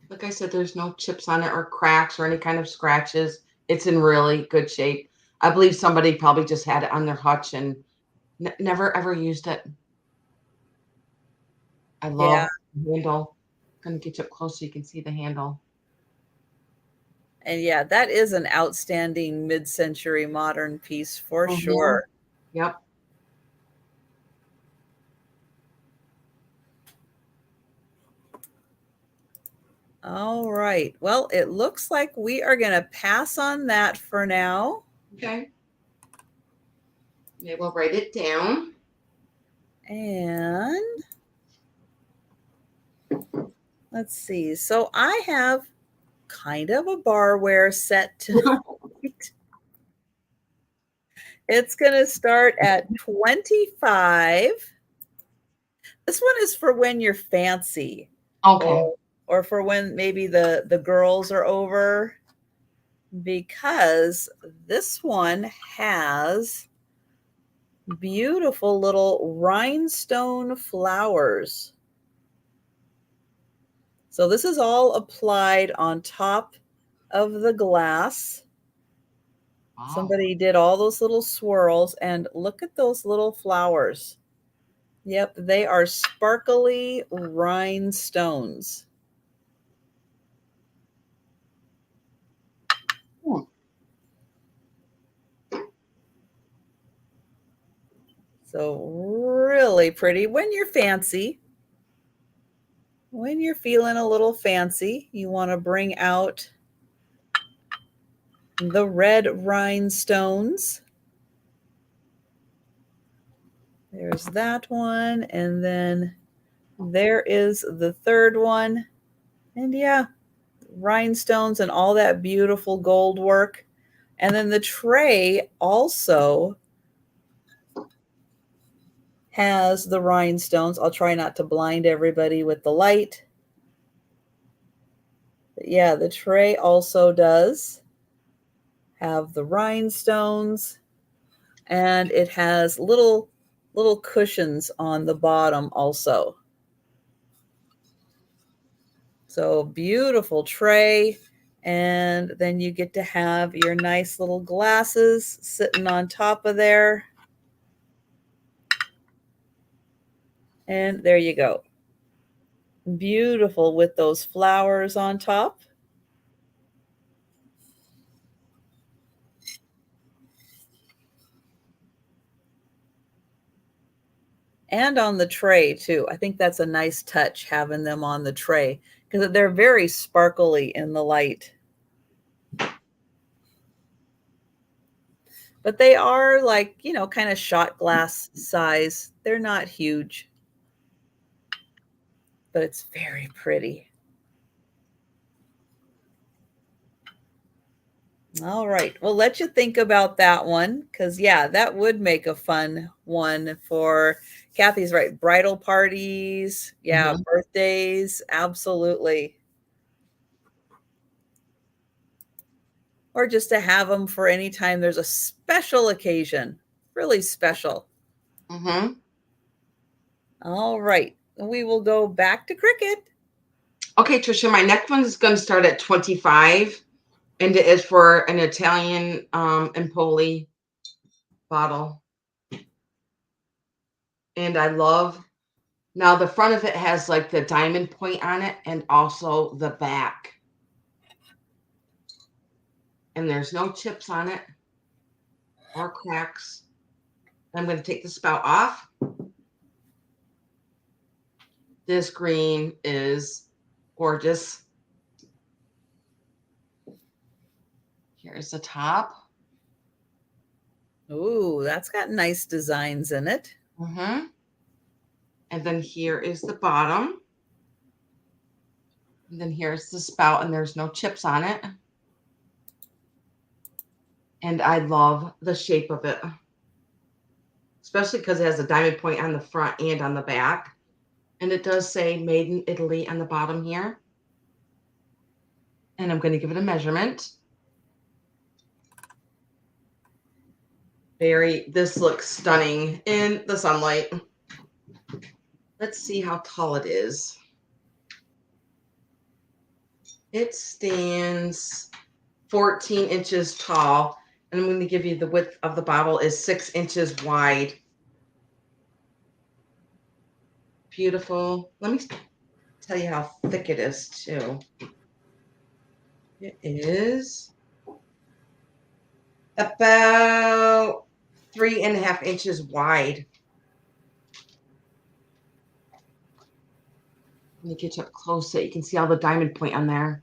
Like I said, there's no chips on it or cracks or any kind of scratches. It's in really good shape. I believe somebody probably just had it on their hutch and never ever used it. I Yeah. love the handle. I'm going to get you up close so you can see the handle. And yeah, that is an outstanding mid-century modern piece for sure. Yep. All right. Well, it looks like we are going to pass on that for now. Okay. Maybe we'll write it down. And let's see. So I have kind of a barware set tonight. It's going to start at 25. This one is for when you're fancy. Okay. Or for when maybe the girls are over, because this one has beautiful little rhinestone flowers. So this is all applied on top of the glass. Wow. Somebody did all those little swirls, and look at those little flowers. Yep, they are sparkly rhinestones. So really pretty when you're fancy. When you're feeling a little fancy, you want to bring out the red rhinestones. There's that one, and then there is the third one. And yeah, rhinestones and all that beautiful gold work. And then the tray also has the rhinestones. I'll try not to blind everybody with the light. But yeah, the tray also does have the rhinestones, and it has little cushions on the bottom also. So beautiful tray. And then you get to have your nice little glasses sitting on top of there. And there you go. Beautiful with those flowers on top. And on the tray too. I think that's a nice touch having them on the tray because they're very sparkly in the light. But they are like, you know, kind of shot glass size. They're not huge, but it's very pretty. All right. Well, let you think about that one because, yeah, that would make a fun one for Kathy's right. Bridal parties. Yeah. Mhm. Birthdays. Absolutely. Or just to have them for any time there's a special occasion. Really special. Mhm. All right. We will go back to Kricket. Okay, Trisha, my next one is going to start at 25, and it is for an Italian Empoli bottle. And I love, now the front of it has like the diamond point on it and also the back. And there's no chips on it or cracks. I'm going to take the spout off. This green is gorgeous. Here's the top. Ooh, that's got nice designs in it. Mm-hmm. And then here is the bottom. And then here's the spout, and there's no chips on it. And I love the shape of it, especially because it has a diamond point on the front and on the back. And it does say made in Italy on the bottom here. And I'm going to give it a measurement. This looks stunning in the sunlight. Let's see how tall it is. It stands 14 inches tall. And I'm going to give you the width of the bottle is 6 inches wide. Beautiful. Let me tell you how thick it is too. It is about 3.5 inches wide. Let me get you up close so you can see all the diamond point on there.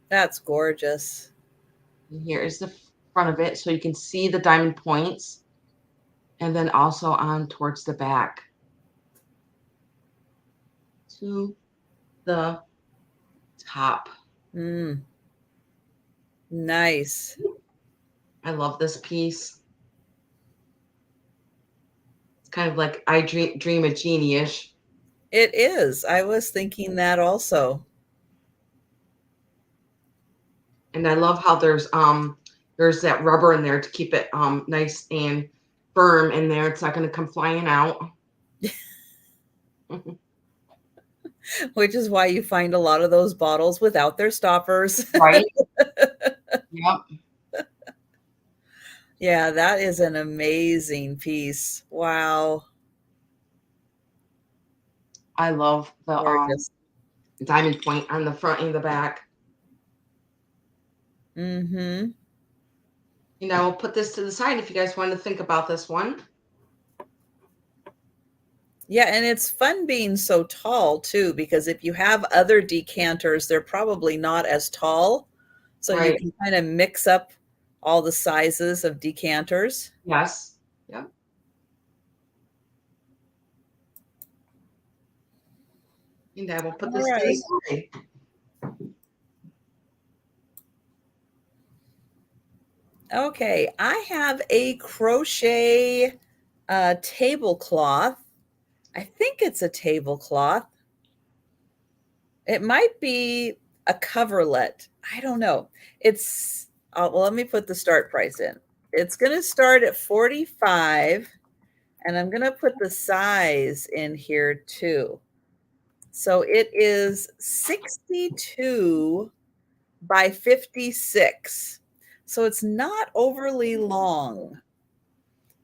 That's gorgeous. And here is the front of it so you can see the diamond points, and then also on towards the back to the top. Nice. I love this piece. It's kind of like I dream a genie-ish. It is. I was thinking that also. And I love how there's that rubber in there to keep it nice and firm in there. It's not going to come flying out. Which is why you find a lot of those bottles without their stoppers. Right? Yep. Yeah, that is an amazing piece. Wow. I love the Gorgeous. diamond point on the front and the back. Mm-hmm. You know, we'll put this to the side if you guys want to think about this one. Yeah, and it's fun being so tall too, because if you have other decanters, they're probably not as tall. So you Right. can kind of mix up all the sizes of decanters. Yes. Yep. And I will put All this to the right. side. Okay, I have a crochet tablecloth. I think it's a tablecloth. It might be a coverlet. I don't know. It's well, let me put the start price in. It's going to start at 45, and I'm going to put the size in here too. So it is 62 by 56. So it's not overly long,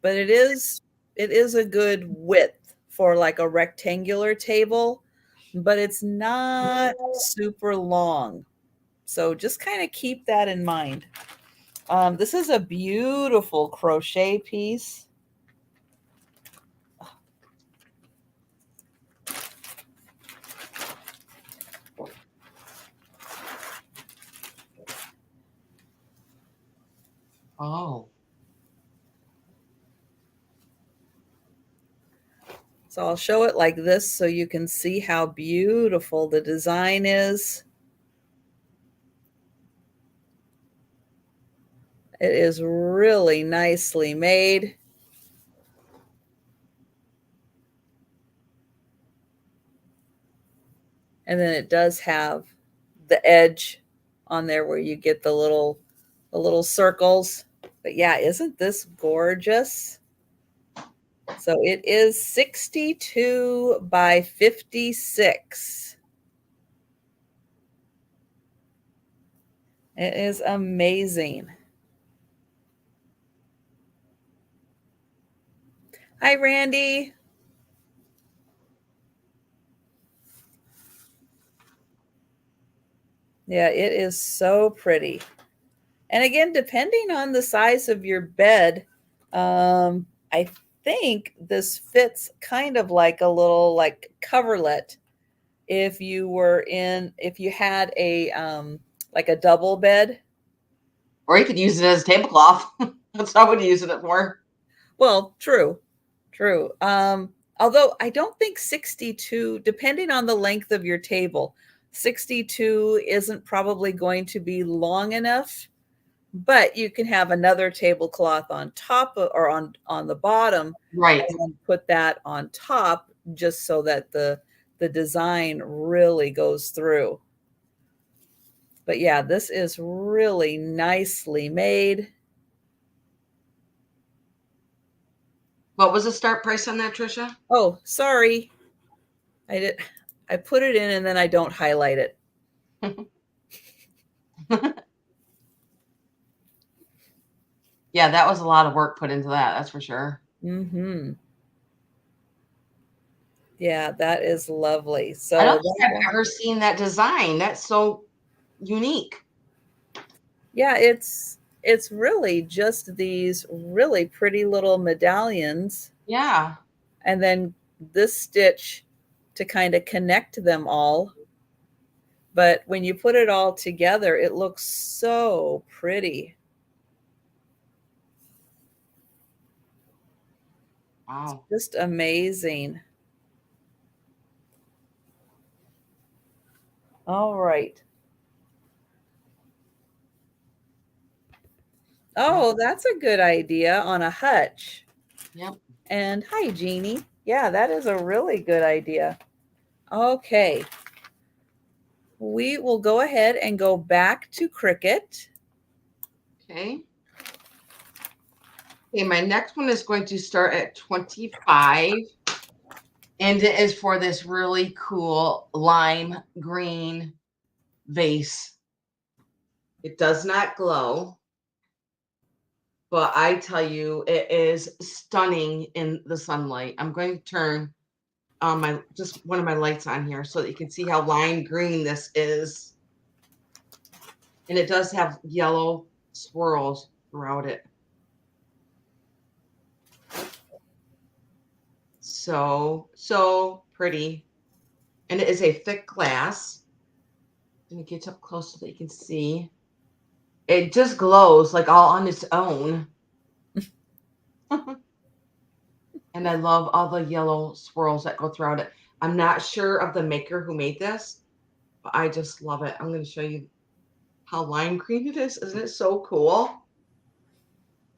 but it is a good width for like a rectangular table, but it's not super long. So just kind of keep that in mind. This is a beautiful crochet piece. Oh. So I'll show it like this so you can see how beautiful the design is. It is really nicely made. And then it does have the edge on there where you get the little circles. But yeah, isn't this gorgeous? So it is 62 by 56. It is amazing. Hi, Randy. Yeah, it is so pretty. And again, depending on the size of your bed, I think this fits kind of like a little like coverlet. If you had a like a double bed. Or you could use it as a tablecloth. That's what I would use it for. Well, true, true. Although I don't think 62, depending on the length of your table, 62 isn't probably going to be long enough. But you can have another tablecloth on top of, or on the bottom, Right. and then put that on top just so that the design really goes through. But yeah, this is really nicely made. What was the start price on that, Trisha? Oh, sorry. I put it in and then I don't highlight it. Yeah, that was a lot of work put into that. That's for sure. Mhm. Yeah, that is lovely. I So don't think that I've one, ever seen that design. That's so unique. yeah, it's really just these really pretty little medallions, Yeah. and then this stitch to kind of connect them all. But when you put it all together, it looks so pretty. Wow. Just amazing. All right. Yep. Oh, that's a good idea on a hutch. Yep. And hi, Jeannie. Yeah, that is a really good idea. Okay. We will go ahead and go back to Cricket. Okay. Okay, my next one is going to start at 25. And it is for this really cool lime green vase. It does not glow, but I tell you, it is stunning in the sunlight. I'm going to turn my just one of my lights on here so that you can see how lime green this is. And it does have yellow swirls throughout it. so pretty. And it is a thick glass. Let me get up close so that you can see. It just glows like all on its own. And I love all the yellow swirls that go throughout it. I'm not sure of the maker who made this, but I just love it. I'm going to show you how lime green it is. Isn't it so cool?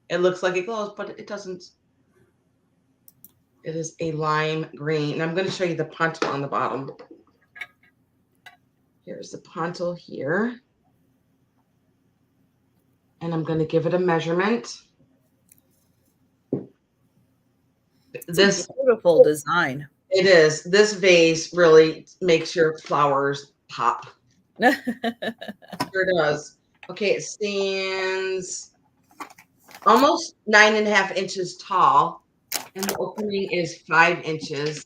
It looks like it glows, but it doesn't. It is a lime green. And I'm going to show you the punto on the bottom. Here's the punto here. And I'm going to give it a measurement. It's a beautiful design. It is. This vase really makes your flowers pop. Sure does. Okay, it stands almost 9.5 inches tall, and the opening is 5 inches.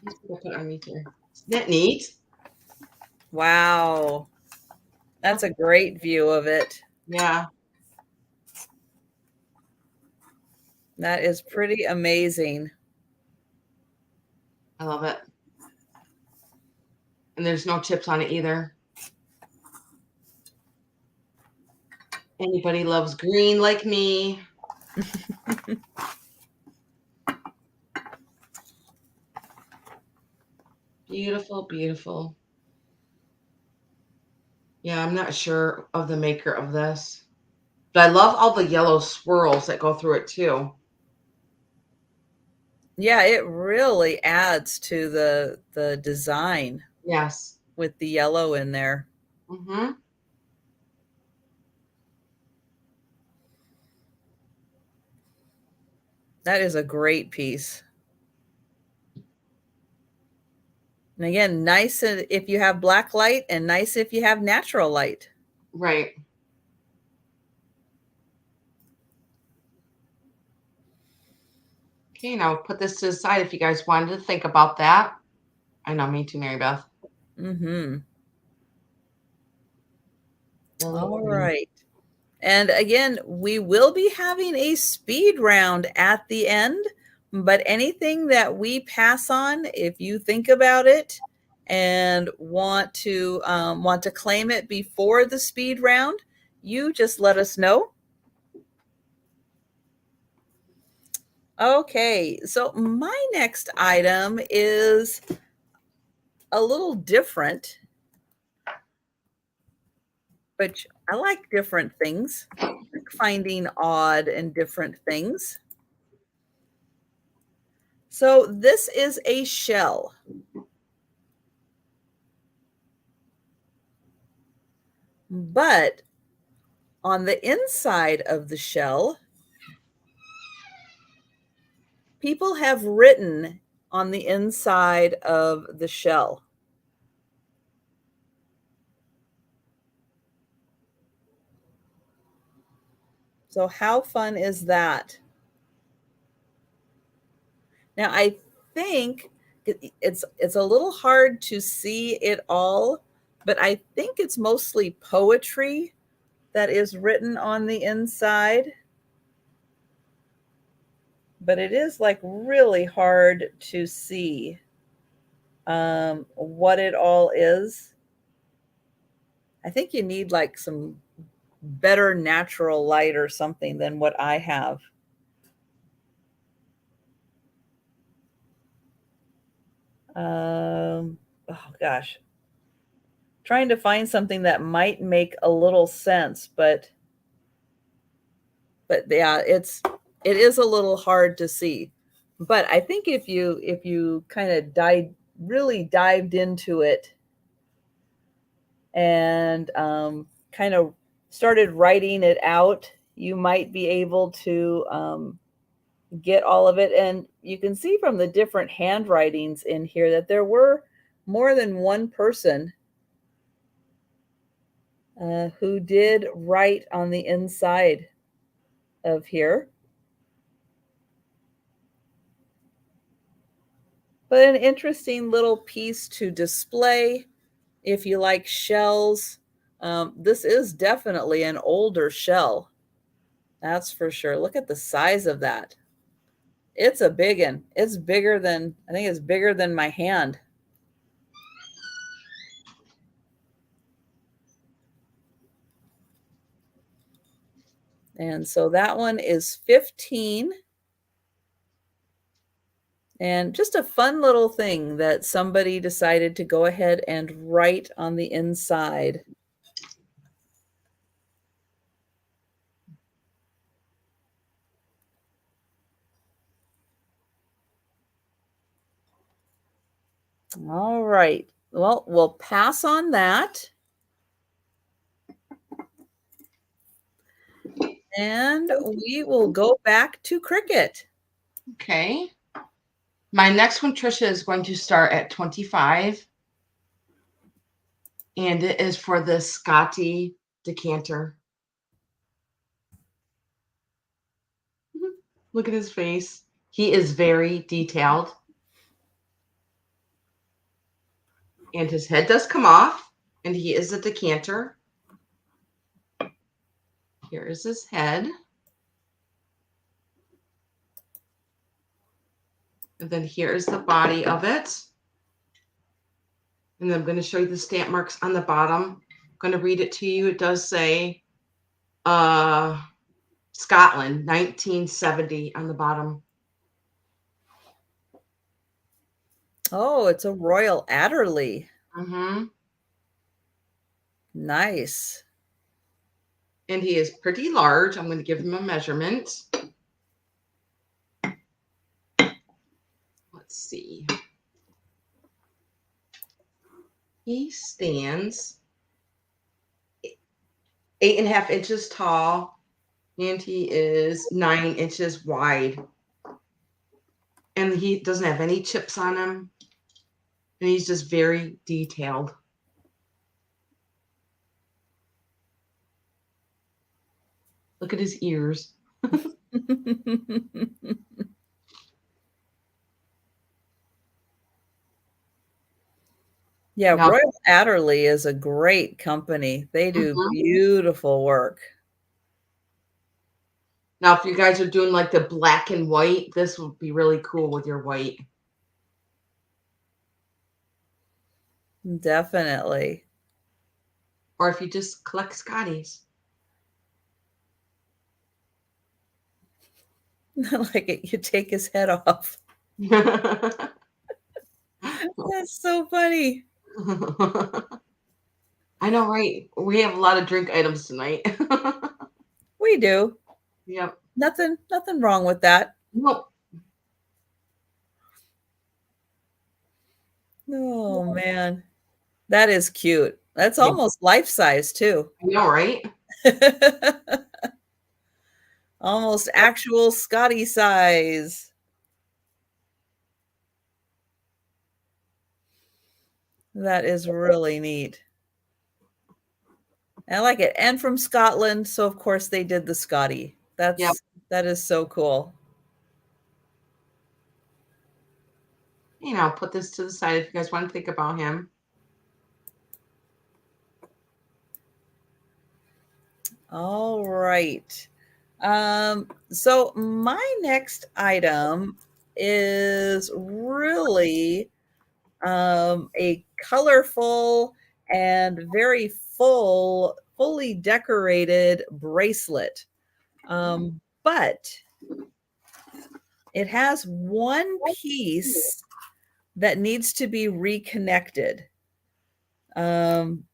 Let's put it underneath here. Isn't that neat? Wow. That's a great view of it. Yeah. That is pretty amazing. I love it. And there's no chips on it either. Anybody loves green like me. Beautiful, beautiful. Yeah, I'm not sure of the maker of this, but I love all the yellow swirls that go through it too. Yeah, it really adds to the design. Yes. With the yellow in there. Mm-hmm. That is a great piece. And again, nice if you have black light and nice if you have natural light. Right. Okay, now put this to the side if you guys wanted to think about that. I know, me too, Mary Beth. Mm-hmm. All right. And again, we will be having a speed round at the end, but anything that we pass on, if you think about it and want to claim it before the speed round, you just let us know. Okay, so my next item is a little different, but I like different things. I like finding odd and different things. So this is a shell. But on the inside of the shell, people have written on the inside of the shell. So how fun is that? Now, I think it's a little hard to see it all, but I think it's mostly poetry that is written on the inside. But it is like really hard to see what it all is. I think you need like some better natural light or something than what I have. Oh gosh. Trying to find something that might make a little sense, but yeah, it is a little hard to see. But I think if you kind of really dived into it and kind of started writing it out, you might be able to get all of it. And you can see from the different handwritings in here that there were more than one person who did write on the inside of here. But an interesting little piece to display if you like shells. This is definitely an older shell. That's for sure. Look at the size of that. It's a big one. It's bigger than, I think it's bigger than my hand. And so that one is 15. And just a fun little thing that somebody decided to go ahead and write on the inside. All right. Well, we'll pass on that. And we will go back to Kricket. Okay. My next one, Trisha, is going to start at 25. And it is for the Scotty decanter. Look at his face. He is very detailed. And his head does come off. And he is a decanter. Here is his head. And then here is the body of it. And then I'm going to show you the stamp marks on the bottom. I'm going to read it to you. It does say Scotland, 1970 on the bottom. Oh, it's a Royal Adderley. Mm-hmm. Nice. And he is pretty large. I'm going to give him a measurement. Let's see. He stands 8.5 inches tall, and he is 9 inches wide. And he doesn't have any chips on him. And he's just very detailed. Look at his ears. Yeah, Now, Royal Adderley is a great company. They do beautiful work. now, if you guys are doing like the black and white, this would be really cool with your white. Definitely. Or if you just collect Scotties. Like it, you take his head off. That's so funny. I know, right? We have a lot of drink items tonight. We do. Yep. Nothing wrong with that. Nope. Oh man. That is cute. That's almost life size too. I know, right? Almost actual Scotty size. That is really neat. I like it. And from Scotland, so of course they did the Scotty. That is so cool. You know, put this to the side if you guys want to think about him. All right. So my next item is really a colorful and very fully decorated bracelet. But it has one piece that needs to be reconnected. I'm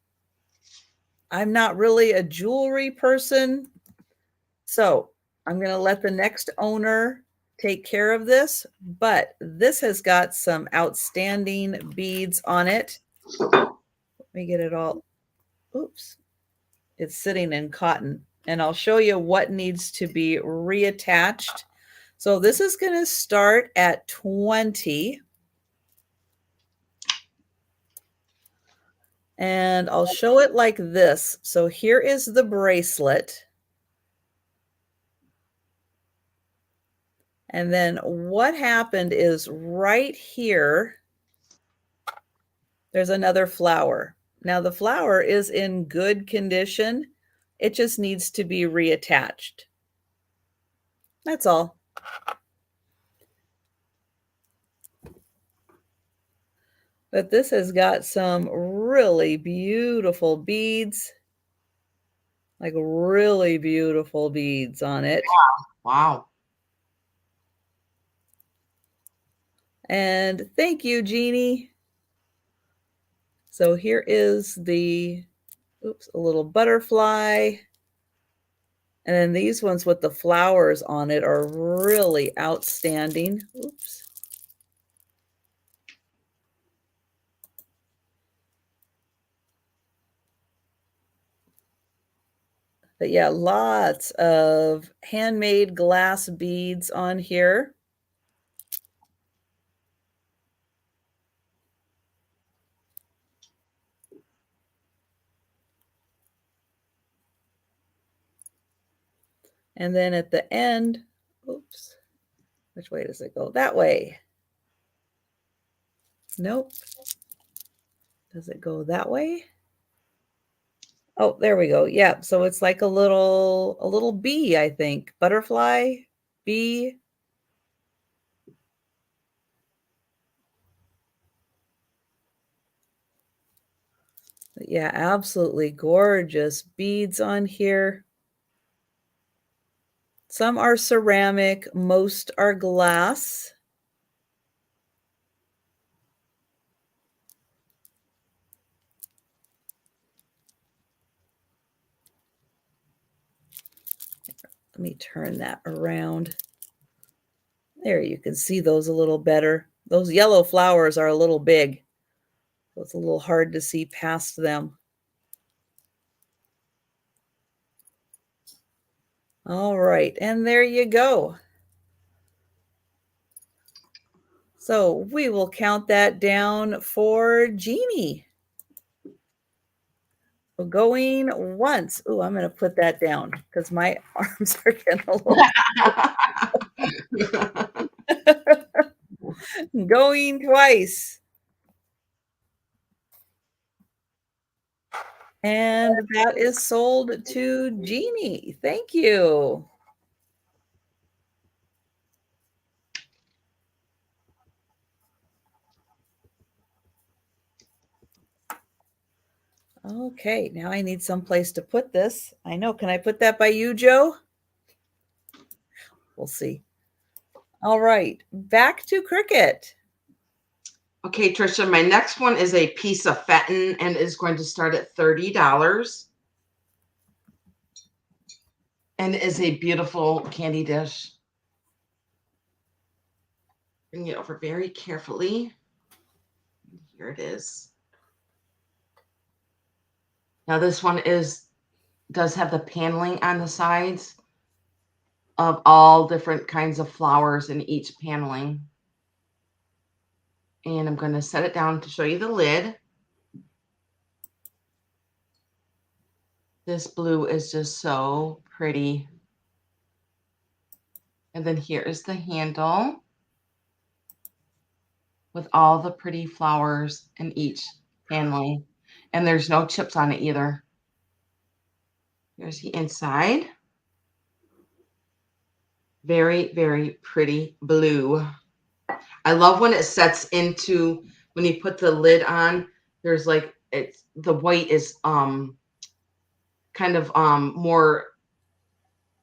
not really a jewelry person, so I'm going to let the next owner take care of this, but this has got some outstanding beads on it. Let me get it all. Oops. It's sitting in cotton, and I'll show you what needs to be reattached. So this is going to start at 20. And I'll show it like this. So here is the bracelet. And then what happened is right here, there's another flower. Now the flower is in good condition. It just needs to be reattached. That's all. But this has got some really beautiful beads, like really beautiful beads on it. Wow. And thank you, Jeannie. So here is the, oops, a little butterfly. And then these ones with the flowers on it are really outstanding. Oops. But yeah, lots of handmade glass beads on here. And then at the end, oops, which way does it go? That way. Nope. Does it go that way? Oh, there we go. Yeah, so it's like a little bee, I think. Butterfly, bee. Yeah, absolutely gorgeous beads on here. Some are ceramic, most are glass. Let me turn that around. There, you can see those a little better. Those yellow flowers are a little big, so it's a little hard to see past them. All right, and there you go. So we will count that down for Jeannie. So going once. Oh, I'm going to put that down because my arms are getting a little. Going twice. And that is sold to Jeannie. Thank you. Okay, now I need some place to put this. I know. Can I put that by you, Joe? We'll see. All right, back to Kricket. Okay, Trisha, my next one is a piece of fettin and is going to start at $30 and is a beautiful candy dish. Bring it over very carefully. Here it is. Now this one does have the paneling on the sides of all different kinds of flowers in each paneling. And I'm going to set it down to show you the lid. This blue is just so pretty. And then here is the handle with all the pretty flowers in each paneling. And there's no chips on it either. Here's the inside. Very, very pretty blue. I love when it sets into, when you put the lid on, there's like, it's the white is kind of more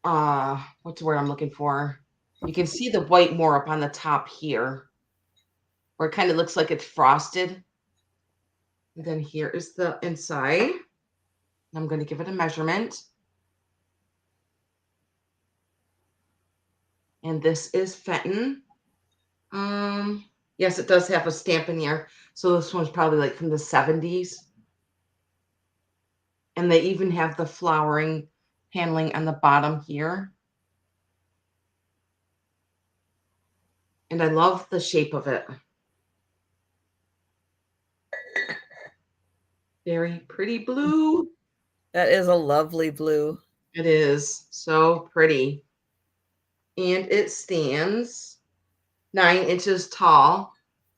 what's the word I'm looking for? You can see the white more up on the top here, where it kind of looks like it's frosted. And then here is the inside. I'm going to give it a measurement. And this is Fenton. Yes, it does have a stamp in here. So this one's probably like from the 70s. And they even have the flowering paneling on the bottom here. And I love the shape of it. Very pretty blue. That is a lovely blue. It is so pretty. And it stands 9 inches tall.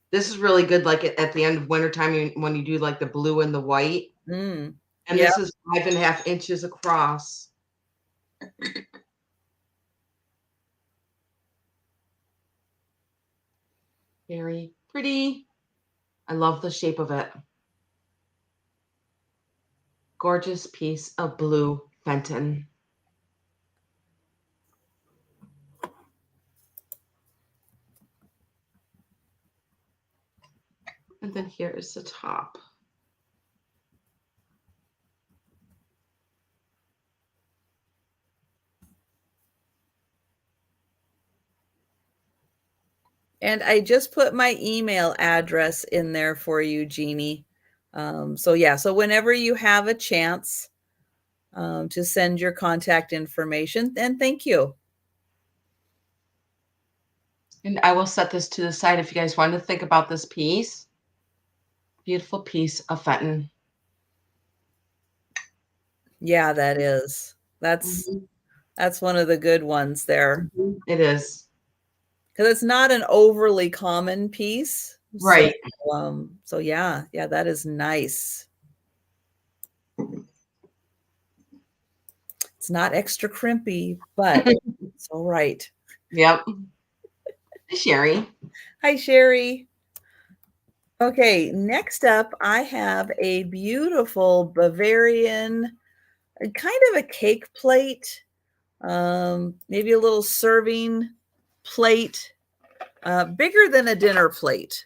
This is really good, like at the end of wintertime when you do like the blue and the white. Mm, And yeah. this is 5.5 inches across. Very pretty. I love the shape of it. Gorgeous piece of blue Fenton. And then here is the top. And I just put my email address in there for you, Jeannie. So yeah, so whenever you have a chance to send your contact information, then thank you. And I will set this to the side if you guys want to think about this piece. Beautiful piece of Fenton. Yeah, that is. That's one of the good ones there. It is. Because it's not an overly common piece. Right. So yeah, that is nice. It's not extra crimpy, but it's all right. Yep. Sherry. Hi, Sherry. Okay, next up, I have a beautiful Bavarian, kind of a cake plate, maybe a little serving plate, bigger than a dinner plate.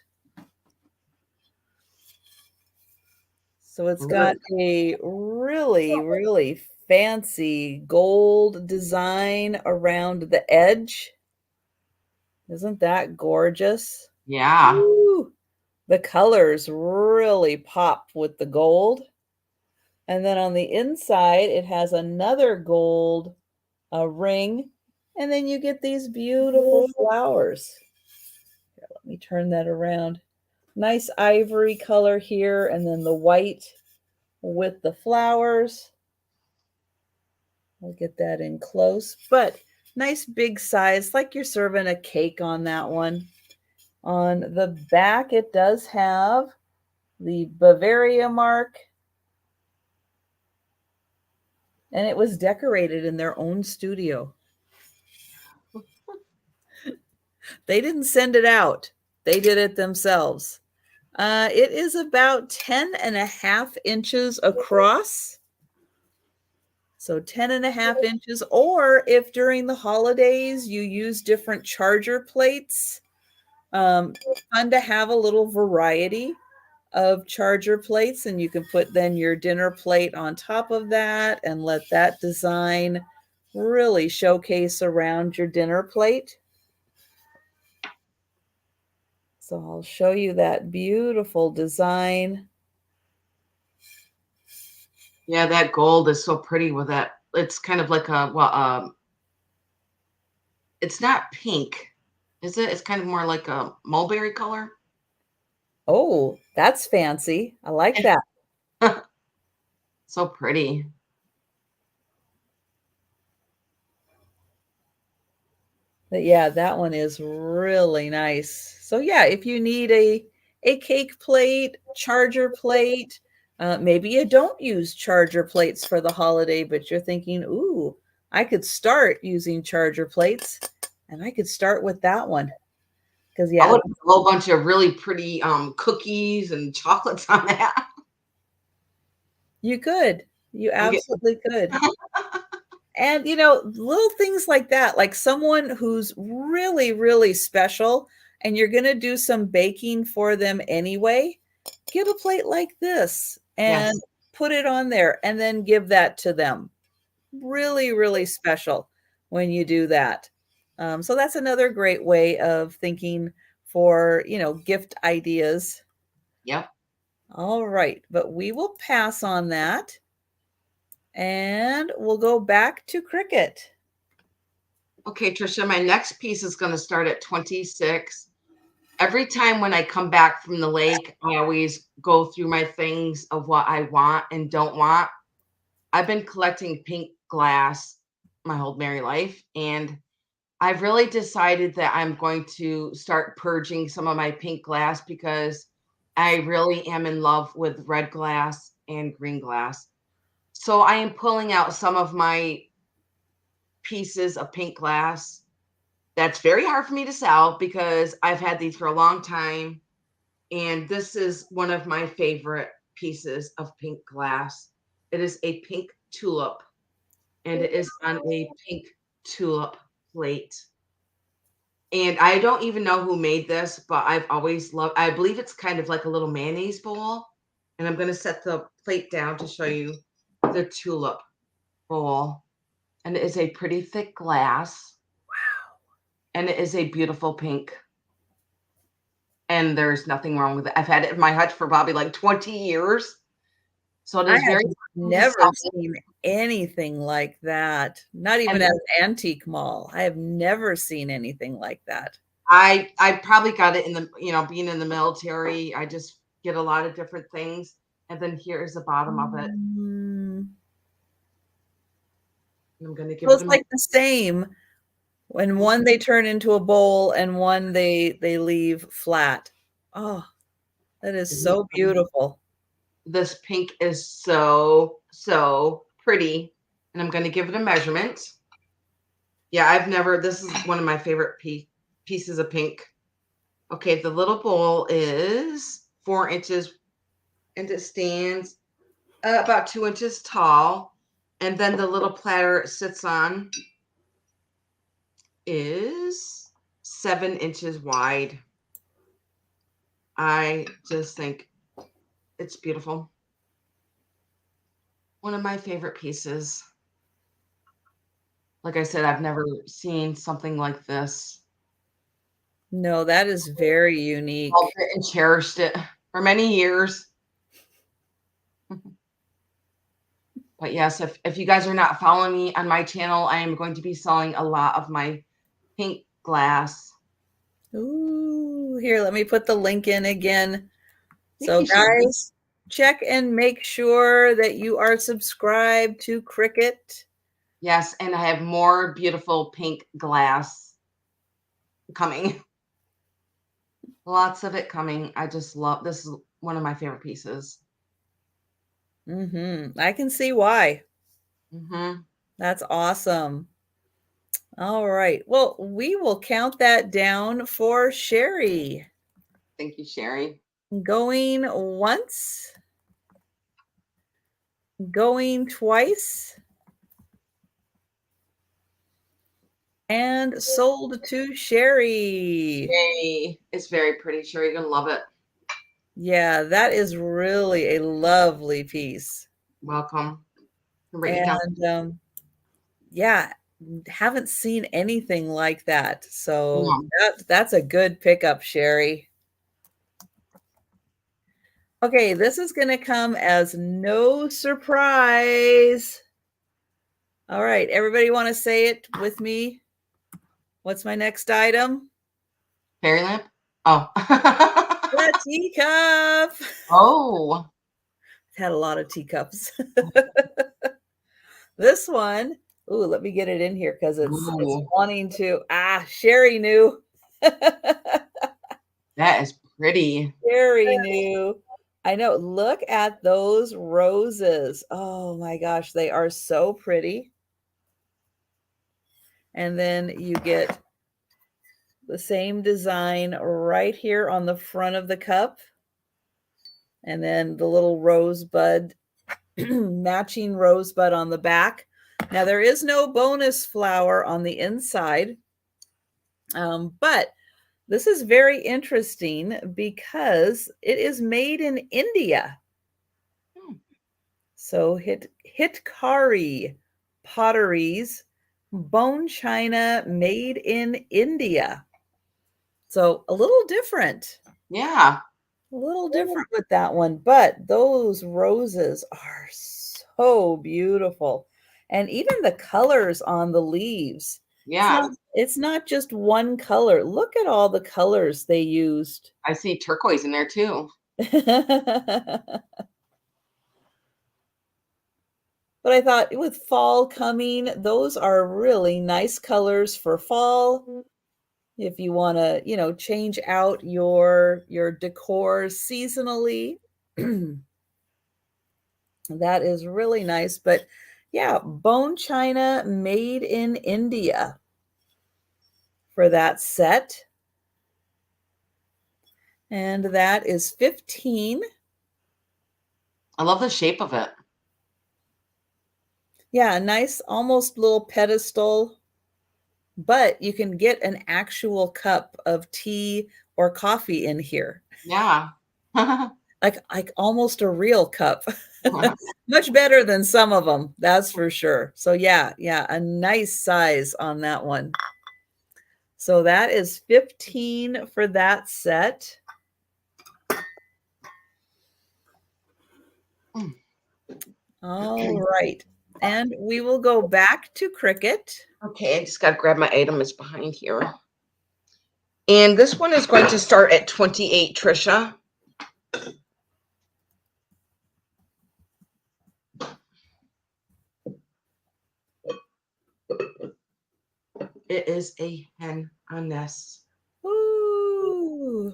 So it's got a really, really fancy gold design around the edge. Isn't that gorgeous? Yeah. Woo! The colors really pop with the gold. And then on the inside, it has another gold ring. And then you get these beautiful flowers. Here, let me turn that around. Nice ivory color here, and then the white with the flowers. We'll get that in close, but nice big size, like you're serving a cake on that one. On the back, it does have the Bavaria mark, and it was decorated in their own studio. They didn't send it out. They did it themselves. It is about 10.5 inches across. So 10.5 inches, or if during the holidays you use different charger plates, fun to have a little variety of charger plates, and you can put then your dinner plate on top of that and let that design really showcase around your dinner plate. So I'll show you that beautiful design. Yeah, that gold is so pretty with that. It's kind of like it's not pink, is it? It's kind of more like a mulberry color. Oh, that's fancy. I like that. So pretty. But yeah, that one is really nice. So yeah, if you need a cake plate, charger plate, maybe you don't use charger plates for the holiday, but you're thinking, ooh, I could start using charger plates, and I could start with that one. Because I yeah, would put a whole bunch of really pretty cookies and chocolates on that. you could. You I'm getting absolutely could. And, little things like that, like someone who's really, really special, and you're going to do some baking for them anyway, get a plate like this yes. and put it on there and then give that to them. Really, really special when you do that. So that's another great way of thinking for, gift ideas. Yep. All right, but we will pass on that and we'll go back to Cricket. Okay, Trisha, my next piece is going to start at 26. Every time when I come back from the lake, I always go through my things of what I want and don't want. I've been collecting pink glass my whole merry life, and I've really decided that I'm going to start purging some of my pink glass because I really am in love with red glass and green glass. So I am pulling out some of my pieces of pink glass That's very hard for me to sell because I've had these for a long time. And this is one of my favorite pieces of pink glass. It is a pink tulip, and it is on a pink tulip plate. And I don't even know who made this, but I've always loved, I believe it's kind of like a little mayonnaise bowl. And I'm going to set the plate down to show you the tulip bowl. And it is a pretty thick glass. Wow. And it is a beautiful pink. And there's nothing wrong with it. I've had it in my hutch for probably like 20 years. So it I is have very never seen anything like that. Not even and at an antique mall. I have never seen anything like that. I probably got it in the, being in the military, I just get a lot of different things. And then here is the bottom of it. Mm. I'm going to give So it it's a like the same when one they turn into a bowl and one they leave flat. Oh, that is so beautiful. This pink is so, so pretty. And I'm going to give it a measurement. Yeah, this is one of my favorite pieces of pink. Okay, the little bowl is 4 inches and it stands about 2 inches tall. And then the little platter it sits on is 7 inches wide. I just think it's beautiful. One of my favorite pieces. Like I said, I've never seen something like this. No, that is very unique. Loved it and cherished it for many years. But yes, if you guys are not following me on my channel, I am going to be selling a lot of my pink glass. Ooh, here, let me put the link in again. So Thank you, Sherry. guys, check and make sure that you are subscribed to Kricket. Yes, and I have more beautiful pink glass coming. Lots of it coming. I just love this is one of my favorite pieces. I can see why. That's awesome. All right. Well, we will count that down for Sherry. Thank you, Sherry. Going once, going twice, and sold to Sherry. Yay. It's very pretty. Sherry, you're gonna love it. Yeah, that is really a lovely piece. Welcome. Write it down. And yeah, haven't seen anything like that. So that's a good pickup, Sherry. Okay, this is going to come as no surprise. All right, everybody want to say it with me? What's my next item? Fairy lamp? Oh. The teacup. Oh. Had a lot of teacups. This one, ooh, let me get it in here because it's wanting to. Sherry knew. That is pretty. Sherry knew. I know. Look at those roses. Oh my gosh, they are so pretty. And then you get the same design right here on the front of the cup. And then the little rosebud, matching rosebud on the back. Now, there is no bonus flower on the inside, but this is very interesting because it is made in India. So Hitkari Potteries, bone china made in India. So a little different. Yeah. A little different with that one, but those roses are so beautiful. And even the colors on the leaves. Yeah. It's not just one color. Look at all the colors they used. I see turquoise in there too. But I thought with fall coming, those are really nice colors for fall. If you want to, change out your decor seasonally, that is really nice. But yeah, bone china made in India. for that set. And that is 15. I love the shape of it. Yeah, a nice almost little pedestal, but you can get an actual cup of tea or coffee in here. Yeah. Like almost a real cup. Much better than some of them, that's for sure. So yeah, a nice size on that one. So that is 15 for that set. All right. And we will go back to Cricket. Okay, I just got to grab my item. It's behind here. And this one is going to start at 28, Trisha. It is a hen on nest. Ooh.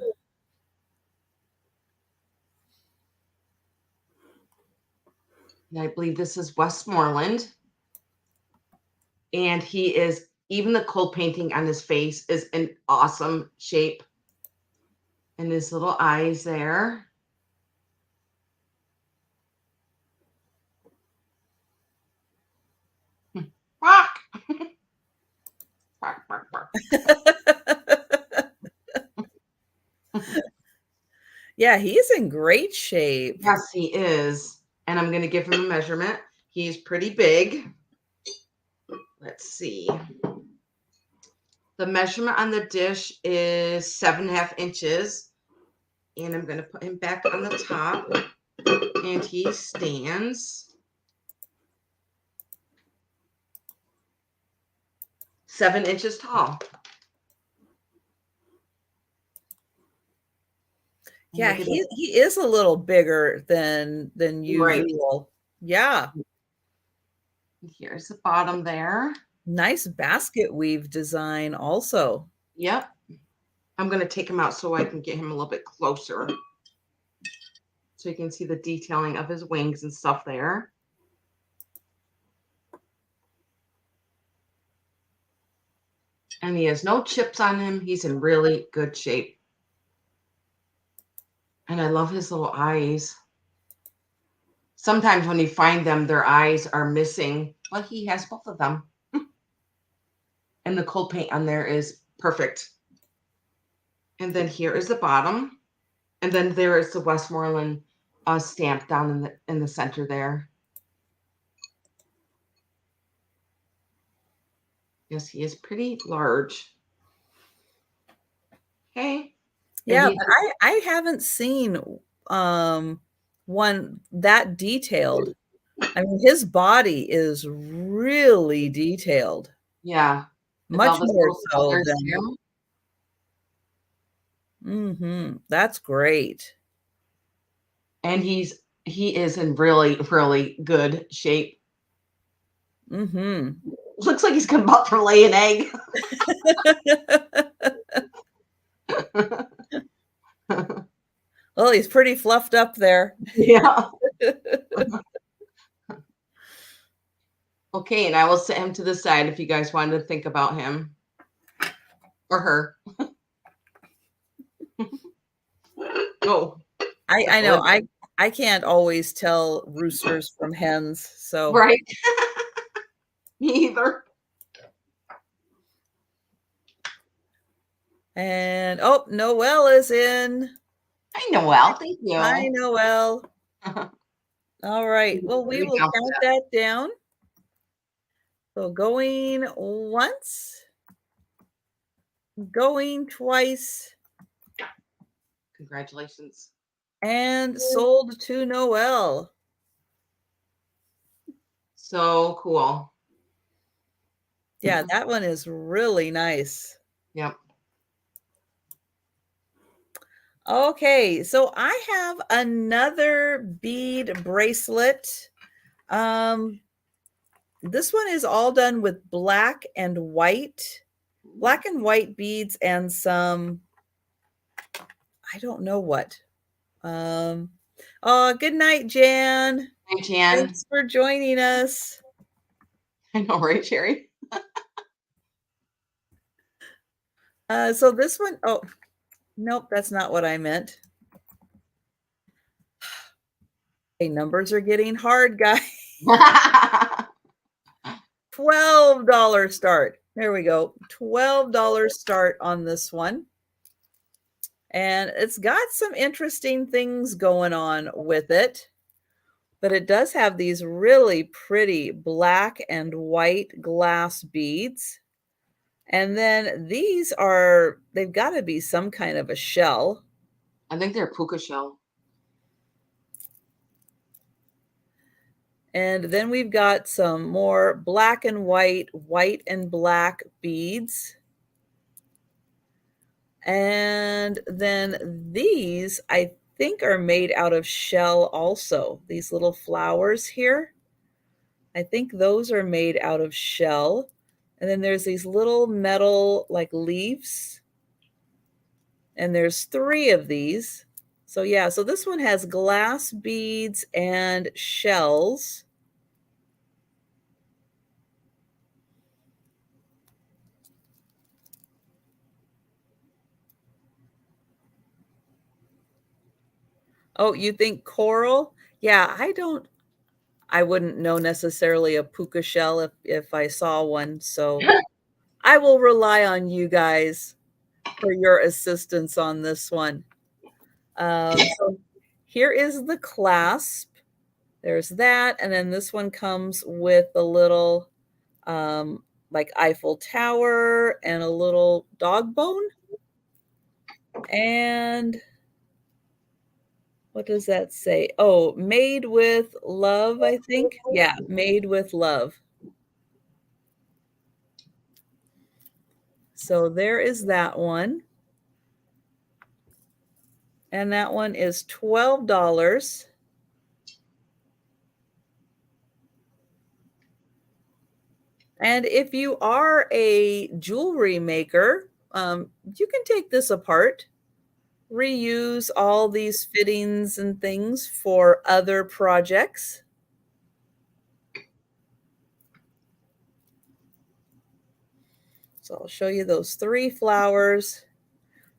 And I believe this is Westmoreland. And he is, even the cold painting on his face is an awesome shape. And his little eyes there. Rock. Bark, bark, bark. Yeah, he's in great shape. Yes, he is. And I'm going to give him a measurement. He's pretty big. Let's see. The measurement on the dish is 7.5 inches. And I'm going to put him back on the top. And he stands 7 inches tall. Yeah, he is a little bigger than usual. Right. Yeah. Here's the bottom there. Nice basket weave design also. Yep. I'm going to take him out so I can get him a little bit closer. So you can see the detailing of his wings and stuff there. And he has no chips on him. He's in really good shape. And I love his little eyes. Sometimes when you find them, their eyes are missing. But he has both of them. And the cold paint on there is perfect. And then here is the bottom. And then there is the Westmoreland stamp down in the center there. Yes, he is pretty large. Okay. Yeah, but I haven't seen one that detailed. I mean, his body is really detailed. Yeah. Much more so than. That's great. And he is in really, really good shape. Looks like he's about to lay an egg. Well, he's pretty fluffed up there. Yeah. Okay, and I will set him to the side if you guys wanted to think about him or her. Oh, I know. I can't always tell roosters from hens, so right. Me either. And oh, Noelle is in. Hi, Noelle. Thank you. Hi, Noelle. All right. Well, we will count that down. So going once, going twice. Congratulations. And sold to Noelle. So cool. Yeah, that one is really nice. Yep. Okay, so I have another bead bracelet. This one is all done with black and white beads and some, I don't know what. Oh, good night, Jan. Hi, Jan. Thanks for joining us. I know, right, Sherry? So this one, oh, nope, that's not what I meant. Hey, numbers are getting hard, guys. $12 start. There we go. $12 start on this one. And it's got some interesting things going on with it. But it does have these really pretty black and white glass beads. And then these are, they've got to be some kind of a shell. I think they're puka shell. And then we've got some more black and white, white and black beads. And then these, I think, are made out of shell also. These little flowers here, I think those are made out of shell. And then there's these little metal like leaves. And there's 3 of these. So yeah, so this one has glass beads and shells. Oh, you think coral? Yeah, I wouldn't know necessarily a puka shell if I saw one. So I will rely on you guys for your assistance on this one. So here is the clasp. There's that. And then this one comes with a little like Eiffel Tower and a little dog bone. And what does that say? Oh, made with love, I think. Yeah, made with love. So there is that one. And that one is $12. And if you are a jewelry maker, you can take this apart, reuse all these fittings and things for other projects. So I'll show you those 3 flowers.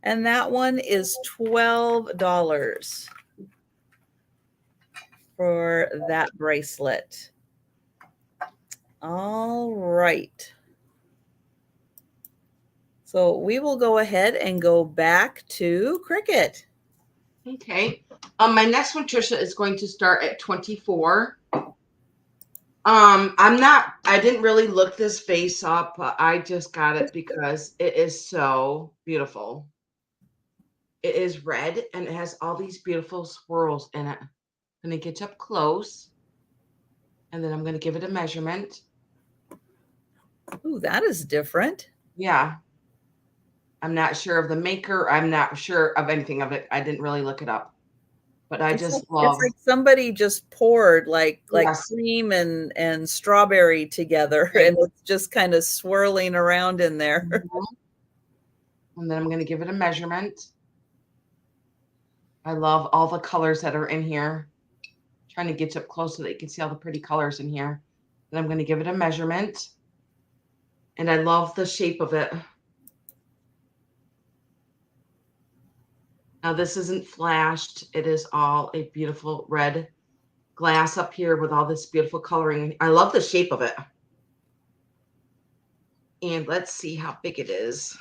And that one is $12 for that bracelet. All right. So we will go ahead and go back to Cricket. Okay. My next one, Trisha, is going to start at 24. I didn't really look this vase up, but I just got it because it is so beautiful. It is red and it has all these beautiful swirls in it. I'm going to get up close and then I'm going to give it a measurement. Ooh, that is different. Yeah. I'm not sure of the maker. I'm not sure of anything of it. I didn't really look it up. But I just love. It's like somebody just poured like Yes. cream and strawberry together, Right. and it's just kind of swirling around in there. And then I'm going to give it a measurement. I love all the colors that are in here. Trying to get up close so that you can see all the pretty colors in here. Then I'm going to give it a measurement. And I love the shape of it. Now this isn't flashed. It is all a beautiful red glass up here with all this beautiful coloring. I love the shape of it. And let's see how big it is.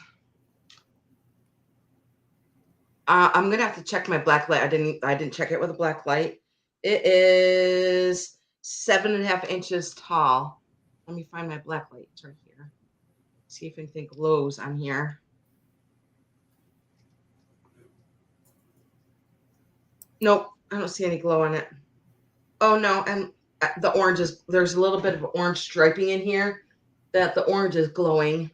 I'm going to have to check my black light. I didn't check it with a black light. It is 7.5 inches tall. Let me find my black light. It's right here. See if anything glows on here. Nope, I don't see any glow on it. Oh no, and the orange is, there's a little bit of orange striping in here that the orange is glowing.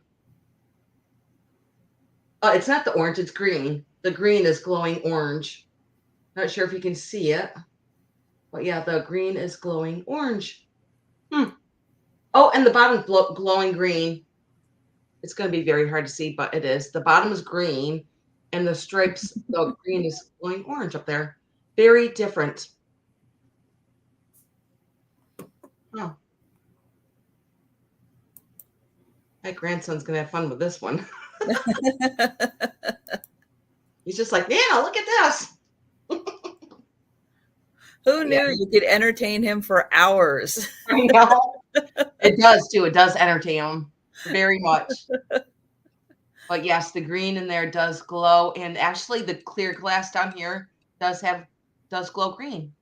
It's not the orange, it's green. The green is glowing orange. Not sure if you can see it. But yeah, the green is glowing orange. Oh, and the bottom glowing green. It's going to be very hard to see, but it is. The bottom is green, and the stripes, the green is glowing orange up there. Very different. Oh. My grandson's going to have fun with this one. He's just like, Nana, look at this. Who Yeah, knew you could entertain him for hours? I know. It does too. It does entertain him very much. But yes, the green in there does glow, and actually the clear glass down here does glow green.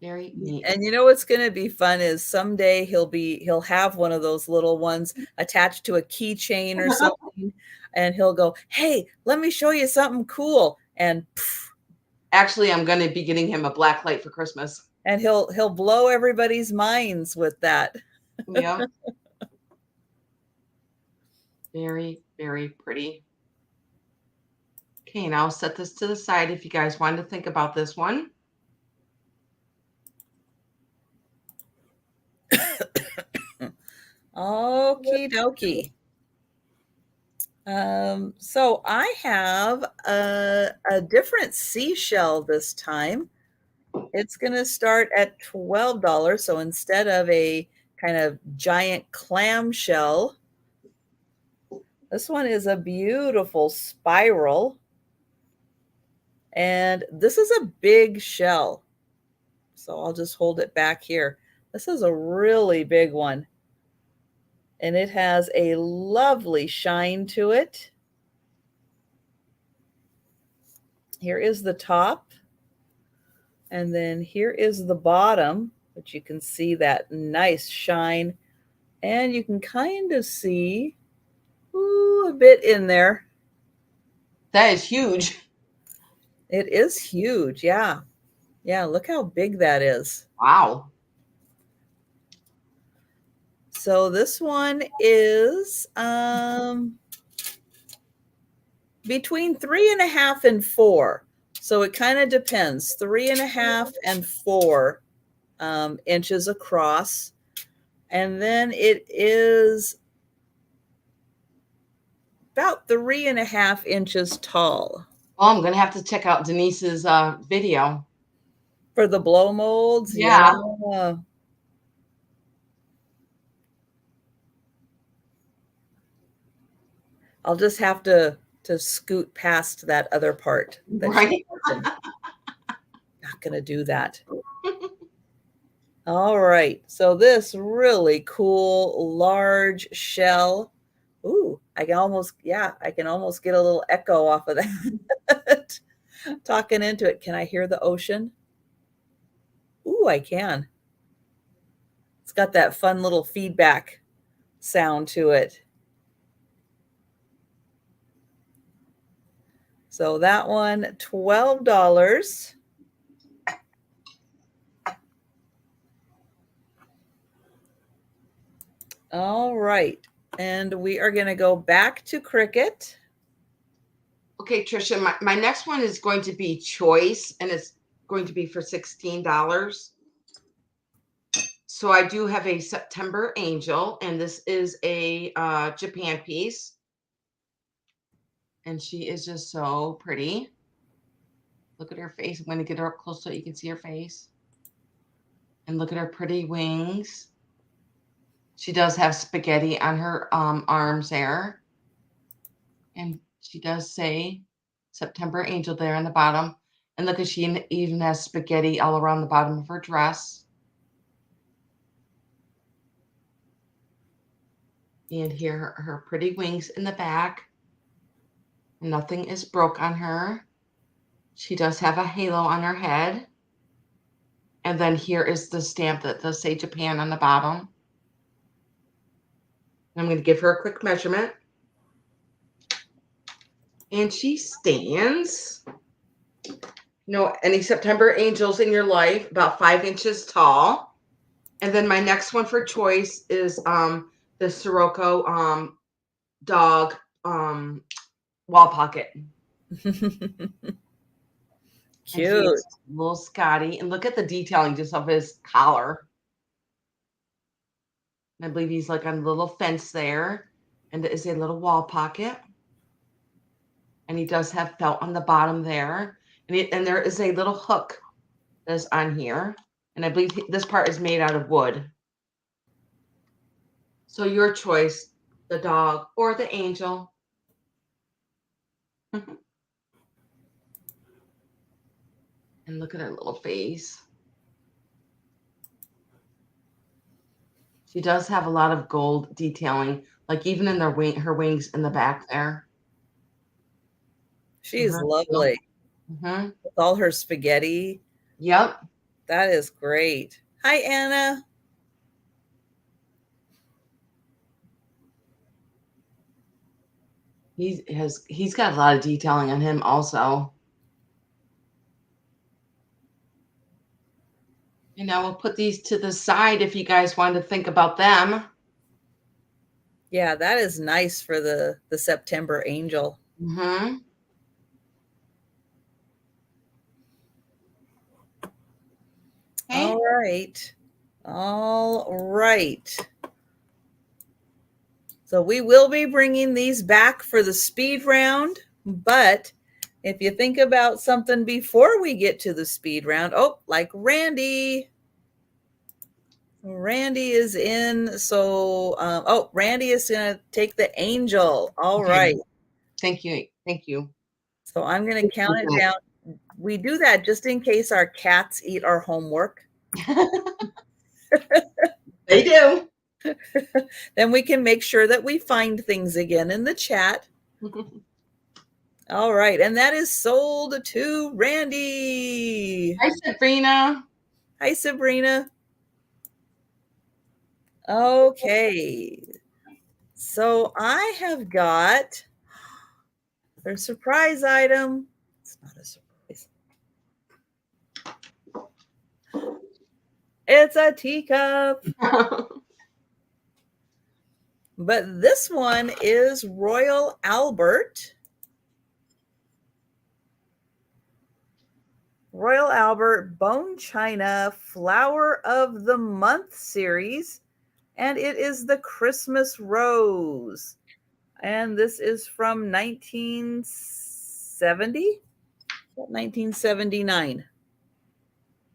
Very neat. And you know what's going to be fun is someday he'll have one of those little ones attached to a keychain or something, and he'll go, "Hey, let me show you something cool," and Actually, I'm going to be getting him a black light for Christmas. and he'll blow everybody's minds with that. Yeah. Very, very pretty. Okay, now I'll set this to the side if you guys wanted to think about this one. Okie dokie. So I have a different seashell this time. It's going to start at $12. So instead of a kind of giant clam shell, this one is a beautiful spiral. And this is a big shell. So I'll just hold it back here. This is a really big one. And it has a lovely shine to it. Here is the top. And then here is the bottom, which you can see that nice shine. And you can kind of see a bit in there. That is huge. It is huge. Yeah. Yeah. Look how big that is. Wow. So this one is between 3.5 and 4. So it kind of depends. 3.5 and 4 inches across. And then it is about 3.5 inches tall. Well, I'm going to have to check out Denise's video. For the blow molds? Yeah. I'll just have to scoot past that other part. Right. Not going to do that. All right. So this really cool large shell. Ooh, I can almost get a little echo off of that. Talking into it. Can I hear the ocean? Ooh, I can. It's got that fun little feedback sound to it. So that one, $12. All right. And we are going to go back to Cricket. Okay, Trisha, my next one is going to be choice, and it's going to be for $16. So I do have a September Angel, and this is a Japan piece. And she is just so pretty. Look at her face. I'm going to get her up close so you can see her face. And look at her pretty wings. She does have spaghetti on her arms there. And she does say September Angel there on the bottom. And look at she even has spaghetti all around the bottom of her dress. And here her pretty wings in the back. Nothing is broke on her. She does have a halo on her head. And then here is the stamp that does say Japan on the bottom. I'm going to give her a quick measurement. And she stands, any September Angels in your life, about 5 inches tall. And then my next one for choice is the Sirocco dog wall pocket. Cute. Little Scotty. And look at the detailing just of his collar. And I believe he's like on a little fence there. And there is a little wall pocket. And he does have felt on the bottom there. And there is a little hook that's on here. And I believe this part is made out of wood. So your choice, the dog, or the angel. And look at her little face. She does have a lot of gold detailing, like even in her wings in the back there. She's lovely. Mm-hmm. With all her spaghetti. Yep. That is great. Hi, Anna. He's got a lot of detailing on him also. You know, we'll put these to the side if you guys want to think about them. Yeah, that is nice for the September angel. Mm-hmm. Okay. All right. All right. So we will be bringing these back for the speed round, but if you think about something before we get to the speed round, oh, like Randy. Randy is in. So, oh, Randy is going to take the angel. All Okay. right. Thank you. Thank you. So I'm going to count it down. We do that just in case our cats eat our homework. They do. Then we can make sure that we find things again in the chat. All right. And that is sold to Randy. Hi, Sabrina. Hi, Sabrina. Okay. So I have got a surprise item. It's not a surprise. It's a teacup. But this one is Royal Albert. Royal Albert Bone China Flower of the Month series. And it is the Christmas Rose. And this is from 1970? 1979.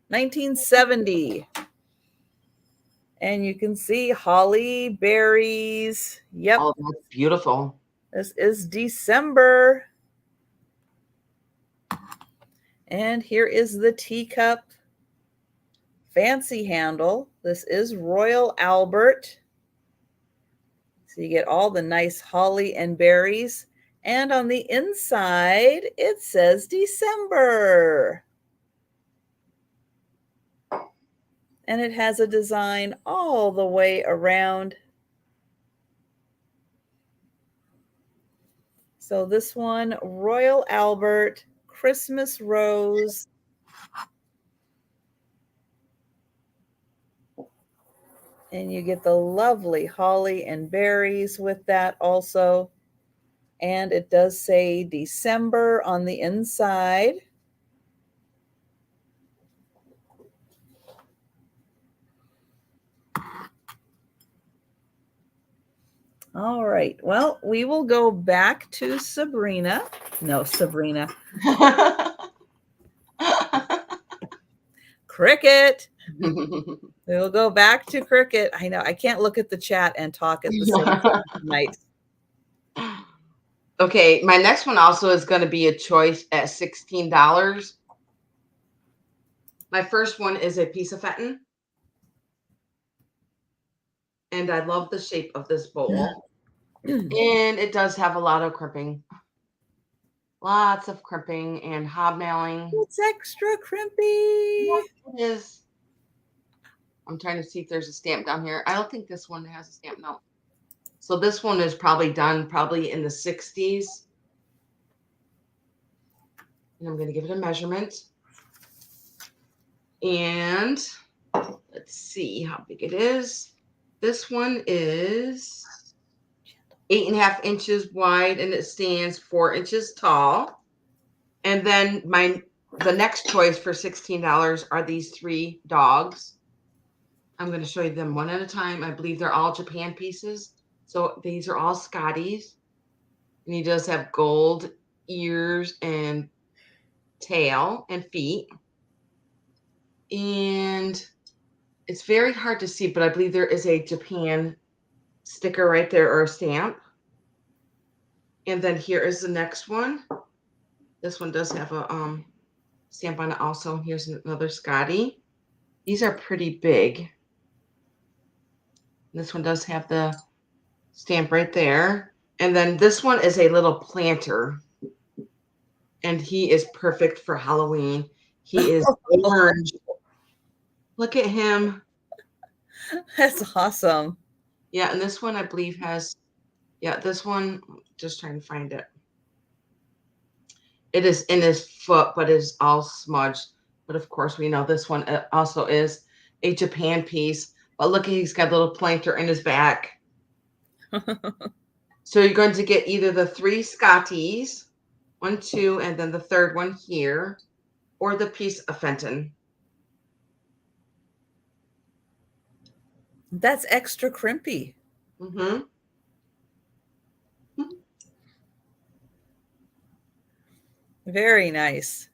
1970. And you can see holly, berries. Yep. Oh, that's beautiful. This is December. And here is the teacup. Fancy handle. This is Royal Albert. So you get all the nice holly and berries. And on the inside, it says December. And it has a design all the way around. So this one, Royal Albert Christmas Rose. And you get the lovely holly and berries with that also. And it does say December on the inside. All right. Well, we will go back to Sabrina. No, Sabrina. Cricket. We'll go back to Cricket. I know I can't look at the chat and talk at the same time tonight. Okay, my next one also is going to be a choice at $16. My first one is a piece of fenton. And I love the shape of this bowl. And it does have a lot of crimping. Lots of crimping and hobnailing. It's extra crimpy. Yes, it is. I'm trying to see if there's a stamp down here. I don't think this one has a stamp. No. So this one is probably done in the 60s. And I'm going to give it a measurement. And let's see how big it is. This one is 8.5 inches wide and it stands 4 inches tall. And then the next choice for $16 are these 3 dogs. I'm going to show you them one at a time. I believe they're all Japan pieces. So these are all Scotties. And he does have gold ears and tail and feet. And it's very hard to see, but I believe there is a Japan sticker right there or a stamp. And then here is the next one. This one does have a stamp on it also. Here's another Scotty. These are pretty big. This one does have the stamp right there. And then this one is a little planter. And he is perfect for Halloween. He is orange. Look at him. That's awesome. Yeah, and this one I believe has, yeah, this one, just trying to find it. It is in his foot, but it's all smudged. But of course, we know this one also is a Japan piece. But look, he's got a little planter in his back. So you're going to get either the 3 Scotties, 1, 2, and then the third one here, or the piece of Fenton. That's extra crimpy. Mm-hmm. Very nice.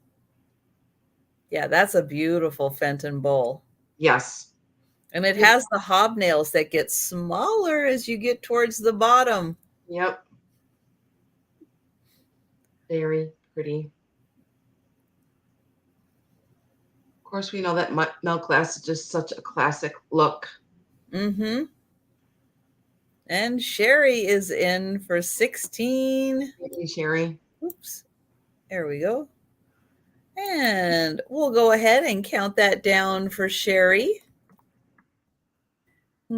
Yeah, that's a beautiful Fenton bowl. Yes. And it has the hobnails that get smaller as you get towards the bottom. Yep. Very pretty. Of course, we know that milk glass is just such a classic look. Mm-hmm. And Sherry is in for 16. Thank you, Sherry. Oops. There we go. And we'll go ahead and count that down for Sherry.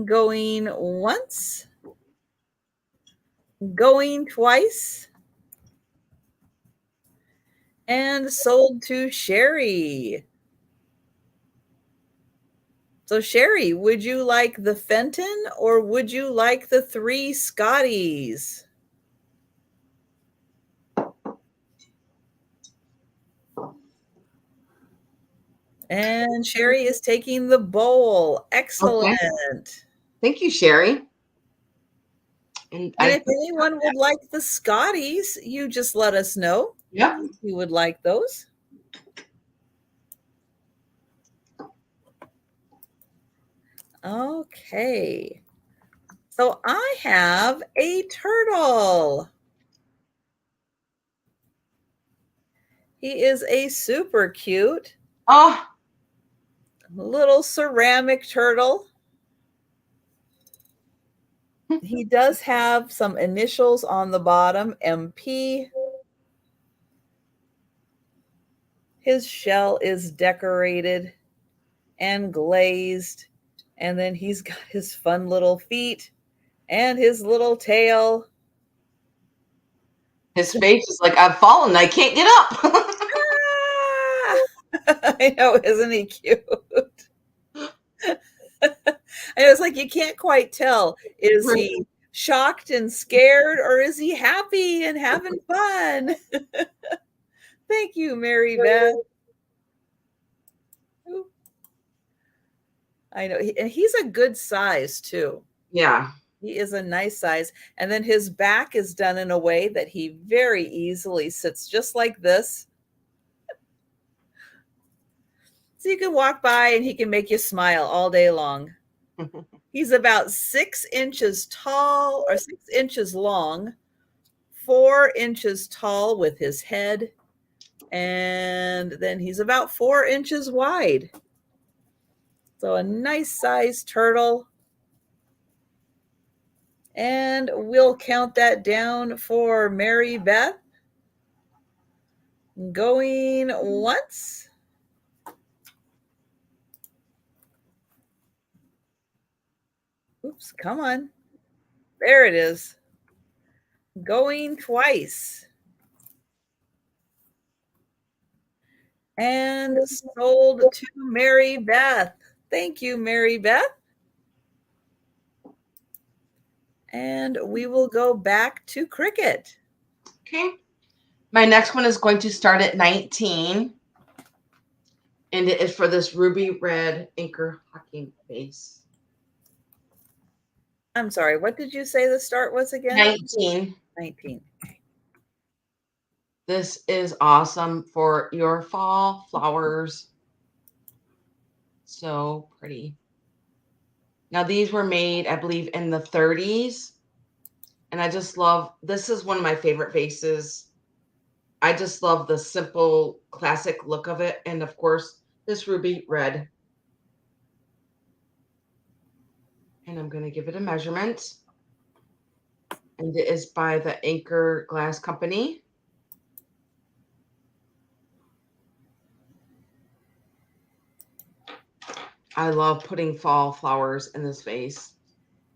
Going once. Going twice. And sold to Sherry. So Sherry, would you like the Fenton or would you like the 3 Scotties? And Sherry is taking the bowl. Excellent. Okay. Thank you, Sherry. And if anyone would like the Scotties, you just let us know. Yeah. If you would like those. Okay. So I have a turtle. He is a super cute little ceramic turtle. He does have some initials on the bottom, MP. His shell is decorated and glazed. And then he's got his fun little feet and his little tail. His face is like, I've fallen. I can't get up. I know, isn't he cute? And it was like, you can't quite tell. Is he shocked and scared, or is he happy and having fun? Thank you, Mary Beth. I know. And he's a good size, too. Yeah. He is a nice size. And then his back is done in a way that he very easily sits just like this. So you can walk by and he can make you smile all day long. He's about 6 inches tall or 6 inches long, 4 inches tall with his head, and then he's about 4 inches wide. So a nice sized turtle. And we'll count that down for Mary Beth. Going once. Oops, come on. There it is. Going twice. And sold to Mary Beth. Thank you, Mary Beth. And we will go back to Kricket. Okay. My next one is going to start at 19. And it is for this ruby red Anchor Hocking base. I'm sorry, what did you say the start was again? 19. 19. This is awesome for your fall flowers. So pretty. Now these were made, I believe, in the 30s. And I just love, this is one of my favorite vases. I just love the simple classic look of it. And of course, this ruby red. And I'm going to give it a measurement. And it is by the Anchor Glass Company. I love putting fall flowers in this vase.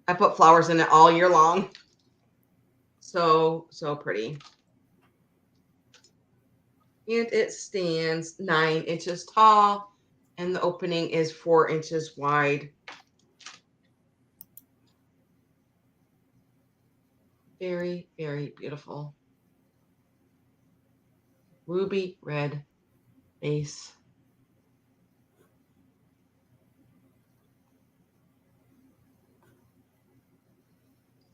I put flowers in it all year long. So, so pretty. And it stands 9 inches tall, and the opening is 4 inches wide. Very, very beautiful. Ruby red base.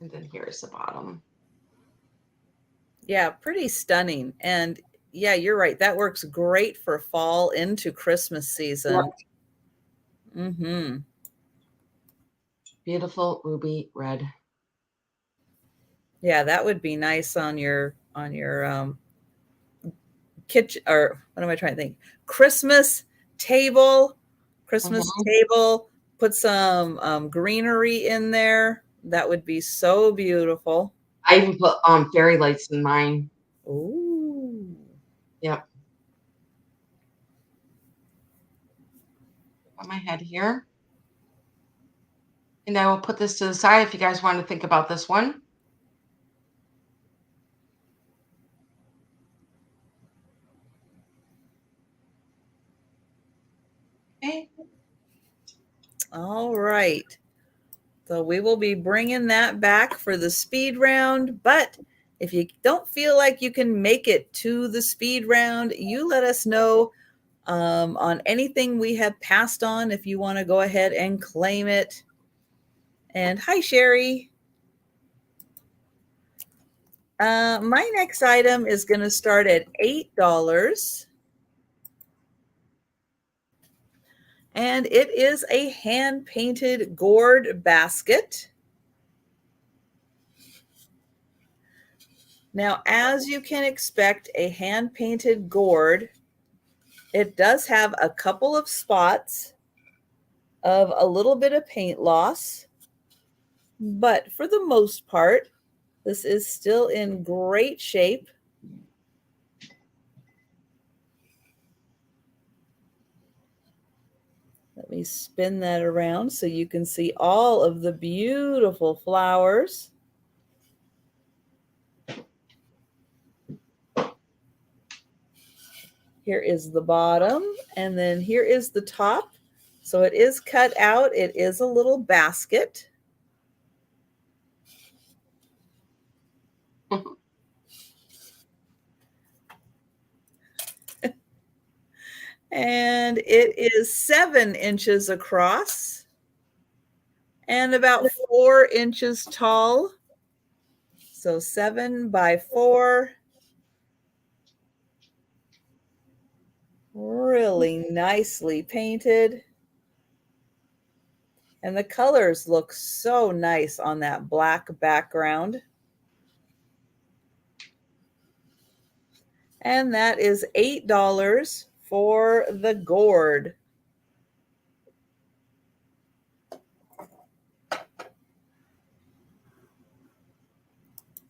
And then here's the bottom. Yeah, pretty stunning. And yeah, you're right. That works great for fall into Christmas season. Yep. Mm-hmm. Beautiful ruby red. Yeah, that would be nice on your kitchen, or what am I trying to think? Christmas table. Christmas table. Put some greenery in there. That would be so beautiful. I even put fairy lights in mine. Ooh. Yep. On my head here. And I will put this to the side if you guys want to think about this one. Okay. All right. So we will be bringing that back for the speed round. But if you don't feel like you can make it to the speed round, you let us know on anything we have passed on if you want to go ahead and claim it. And hi, Sherry. My next item is going to start at $8. And it is a hand-painted gourd basket. Now, as you can expect, a hand-painted gourd, it does have a couple of spots of a little bit of paint loss, but for the most part, this is still in great shape. Let me spin that around so you can see all of the beautiful flowers. Here is the bottom, and then here is the top. So it is cut out. It is a little basket. And it is 7 inches across and about 4 inches tall. So 7 by 4. Really nicely painted. And the colors look so nice on that black background. And that is $8 for the gourd.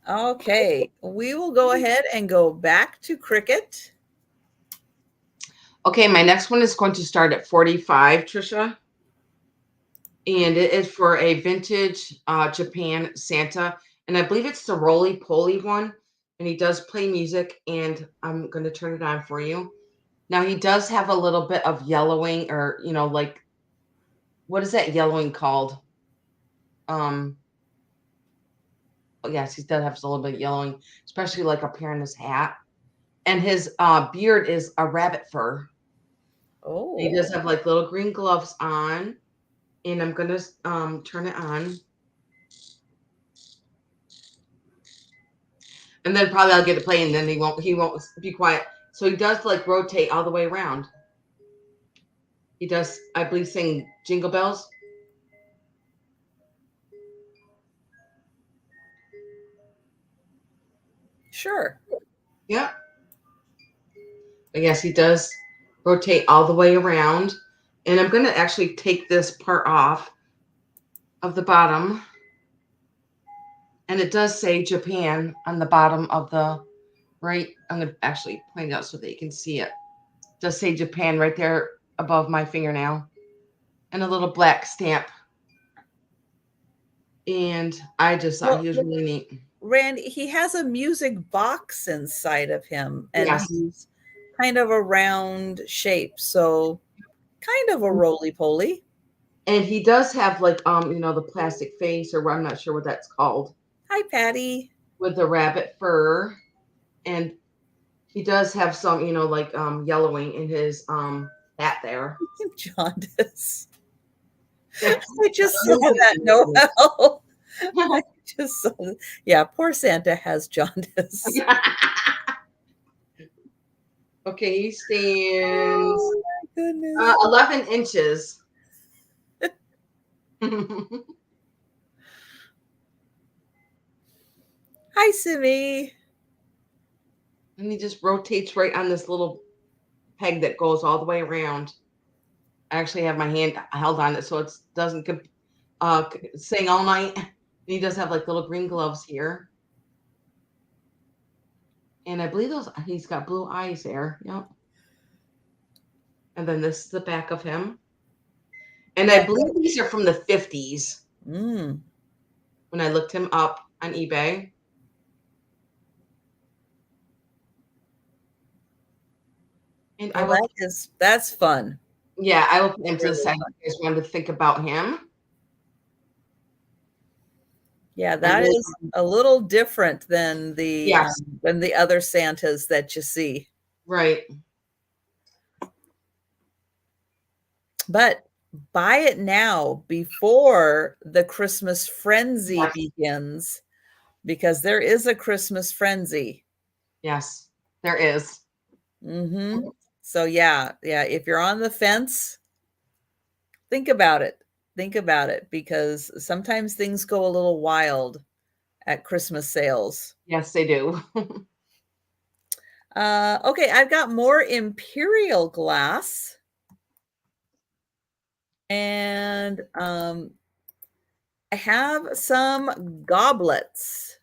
Okay, we will go ahead and go back to Kricket. Okay, my next one is going to start at 45, Trisha. And it is for a vintage Japan Santa. And I believe it's the roly-poly one. And he does play music, and I'm going to turn it on for you. Now, he does have a little bit of yellowing, or, like, what is that yellowing called? Oh, yes, he does have a little bit of yellowing, especially like up here in his hat. And his beard is a rabbit fur. Oh. He does have like little green gloves on. And I'm going to turn it on. And then probably I'll get it playing, and then he won't be quiet. So he does like rotate all the way around. He does, I believe, sing Jingle Bells. Sure. Yep. But yes, he does rotate all the way around. And I'm going to actually take this part off of the bottom. And it does say Japan on the bottom of the right. I'm going to actually point it out so that you can see it. It does say Japan right there above my fingernail. And a little black stamp. And I just thought he was really neat. Randy, he has a music box inside of him, and Yes. he's kind of a round shape, so kind of a roly-poly. And he does have like the plastic face, or I'm not sure what that's called, Hi, Patty. with the rabbit fur. And he does have some, like yellowing in his hat there. Jaundice. I just saw that, Noel. I just saw that. Yeah, poor Santa has jaundice. Okay, he stands Oh my goodness. 11 inches. Hi, Simi. And he just rotates right on this little peg that goes all the way around. I actually have my hand held on it so it doesn't sing all night. And he does have like little green gloves here. And I believe he's got blue eyes there. Yep. And then this is the back of him. And I believe these are from the 50s. Mm. When I looked him up on eBay. And that's fun. Yeah, I will put him to the side. I just wanted to think about him. Yeah, that is a little different than the other Santas that you see. Right. But buy it now before the Christmas frenzy begins, because there is a Christmas frenzy. Yes, there is. Mm-hmm. So yeah, if you're on the fence, think about it. Think about it, because sometimes things go a little wild at Christmas sales. Yes, they do. Okay, I've got more imperial glass. And I have some goblets.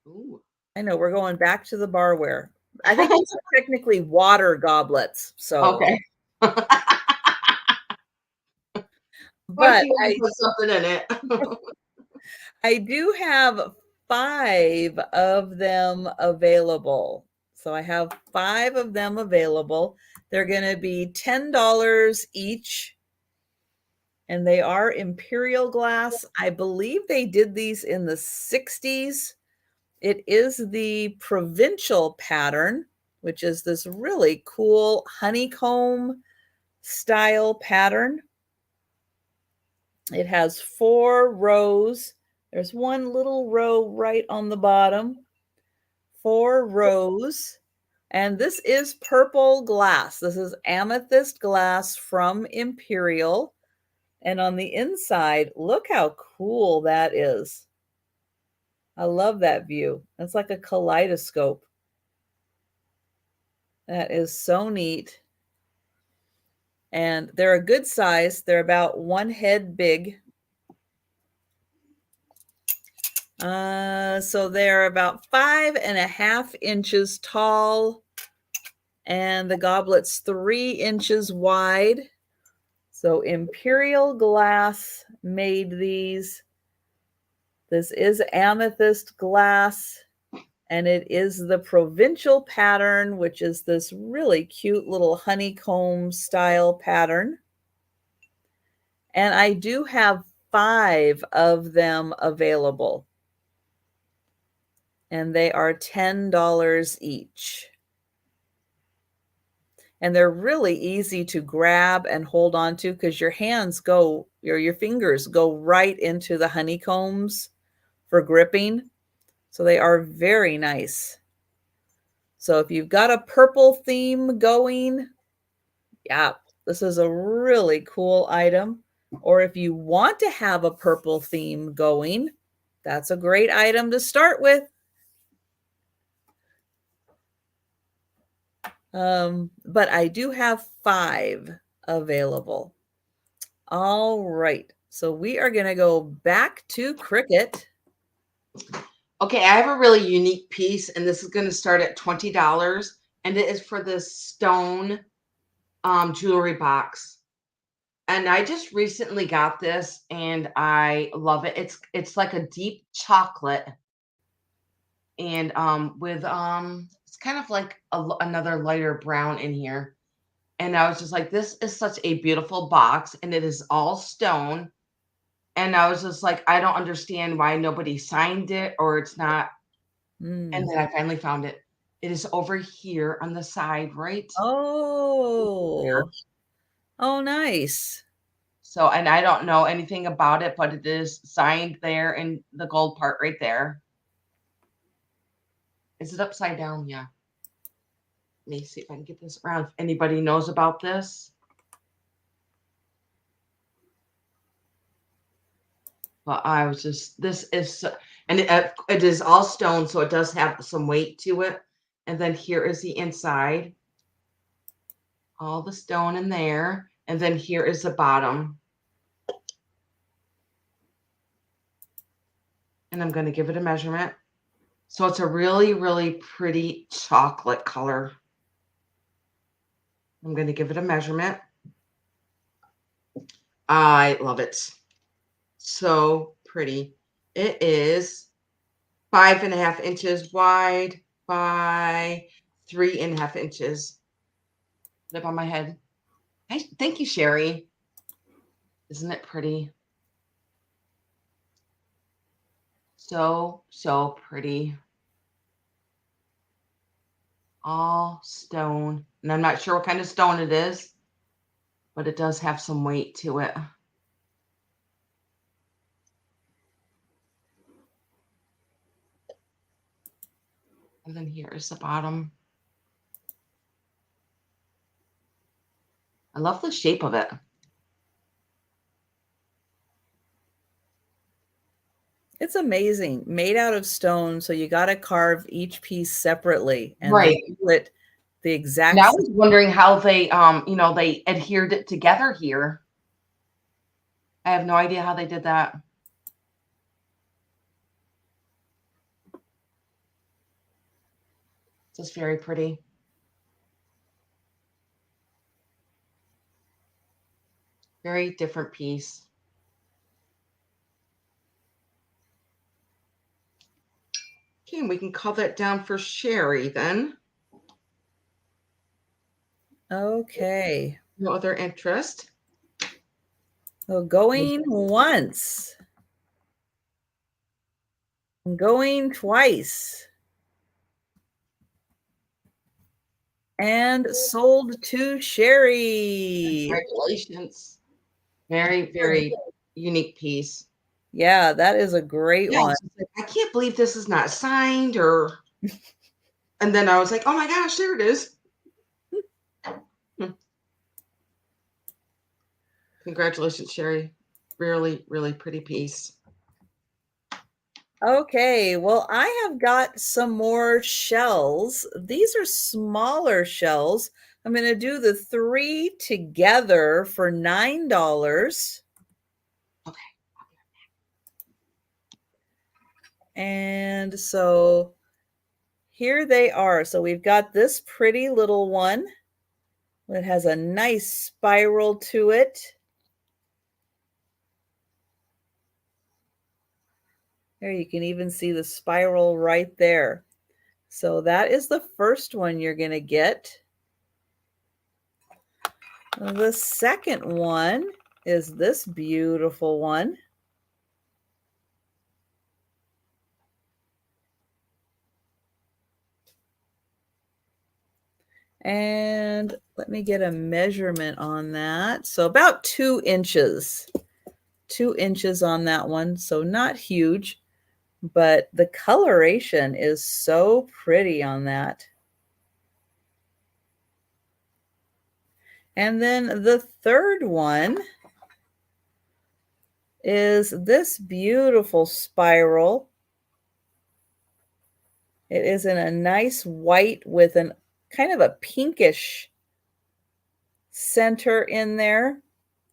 Ooh. I know we're going back to the barware. I think these are technically water goblets. So okay. But I put something in it. I do have 5 of them available. So I have 5 of them available. They're going to be $10 each. And they are imperial glass. I believe they did these in the 60s. It is the provincial pattern, which is this really cool honeycomb style pattern. It has 4 rows. There's one little row right on the bottom. 4 rows. And this is purple glass. This is amethyst glass from Imperial. And on the inside, look how cool that is. I love that view. It's like a kaleidoscope. That is so neat. And they're a good size. They're about 1 head big. So they're about 5.5 inches tall. And the goblet's 3 inches wide. So Imperial Glass made these. This is amethyst glass, and it is the provincial pattern, which is this really cute little honeycomb style pattern. And I do have 5 of them available. And they are $10 each. And they're really easy to grab and hold on to, because your hands go, your fingers go right into the honeycombs for gripping. So they are very nice. So if you've got a purple theme going, yeah, this is a really cool item. Or if you want to have a purple theme going, that's a great item to start with. But I do have 5 available. All right. So we are going to go back to Cricket. Okay, I have a really unique piece, and this is going to start at $20, and it is for this stone jewelry box. And I just recently got this, and I love it. It's like a deep chocolate, and with it's kind of like another lighter brown in here. And I was just like, this is such a beautiful box, and it is all stone. And I was just like, I don't understand why nobody signed it or it's not. And Mm. then I finally found it. It is over here on the side, right there. Oh. Oh, nice. So, and I don't know anything about it, but it is signed there in the gold part right there. Is it upside down? Yeah. Let me see if I can get this around. If anybody knows about this. But I was just, this is, and it is all stone, so it does have some weight to it. And then here is the inside, all the stone in there. And then here is the bottom. And I'm going to give it a measurement. So it's a really, really pretty chocolate color. I'm going to give it a measurement. I love it. So pretty. It is 5.5 inches wide by 3.5 inches. Lip on my head. Hey, thank you, Sherry. Isn't it pretty? So, so pretty. All stone. And I'm not sure what kind of stone it is, but it does have some weight to it. And then here is the bottom. I love the shape of it. It's amazing. Made out of stone, so you gotta carve each piece separately, and they Right. do it the And exact I same. was wondering how they, they adhered it together here. I have no idea how they did that. Just very pretty. Very different piece. Okay, and we can call that down for Sherry then. Okay. No other interest. So going once. Going twice. And sold to Sherry. Congratulations. Very, very unique piece. Yeah, that is a great Yeah, I one. was just like, I can't believe this is not signed or and then I was like, oh my gosh, there it is. Hmm. Congratulations, Sherry. Really, really pretty piece. Okay, well, I have got some more shells. These are smaller shells. I'm going to do the 3 together for $9. Okay. And so here they are. So we've got this pretty little one that has a nice spiral to it. There, you can even see the spiral right there. So that is the first one you're going to get. The second one is this beautiful one. And let me get a measurement on that. So about 2 inches. 2 inches on that one. So not huge, but the coloration is so pretty on that. And then the third one is this beautiful spiral. It is in a nice white with an kind of a pinkish center in there.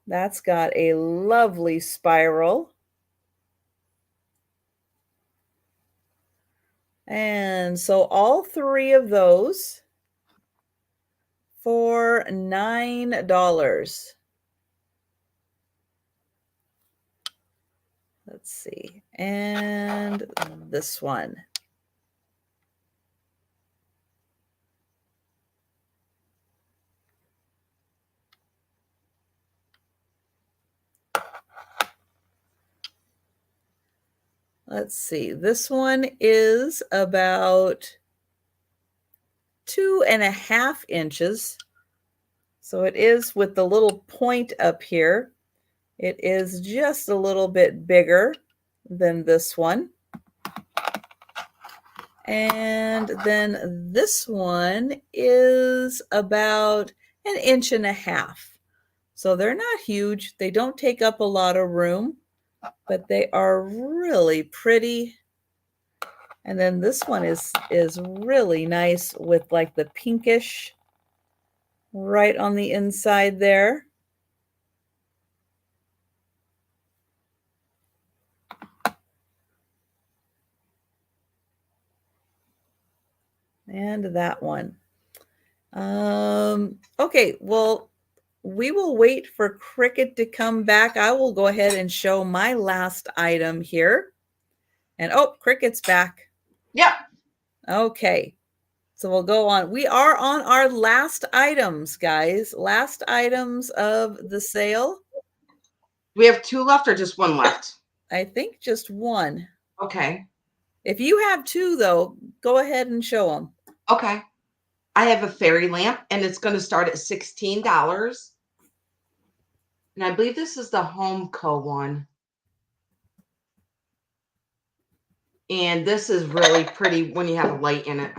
That's got a lovely spiral. And so all three of those for $9. Let's see. And this one. Let's see. This one is about 2.5 inches. So it is with the little point up here. It is just a little bit bigger than this one. And then this one is about 1.5 inches. So they're not huge. They don't take up a lot of room, but they are really pretty. And then this one is really nice with like the pinkish right on the inside there. And that one. Okay, well, we will wait for Kricket to come back. I will go ahead and show my last item here. And oh, Kricket's back. Yep. Okay, so we'll go on. We are on our last items, guys. Last items of the sale. We have 2 left or just 1 left? I think just 1. Okay. If you have 2, though, go ahead and show them. Okay. I have a fairy lamp, and it's going to start at $16. And I believe this is the Home Co. one. And this is really pretty when you have a light in it.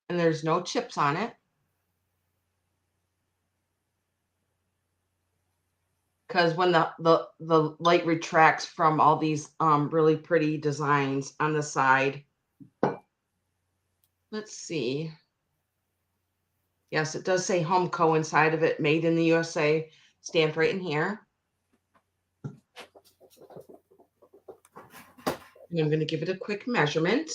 And there's no chips on it. Because when the light retracts from all these really pretty designs on the side. Let's see. Yes, it does say Home Co. inside of it, made in the USA, stamped right in here. And I'm going to give it a quick measurement.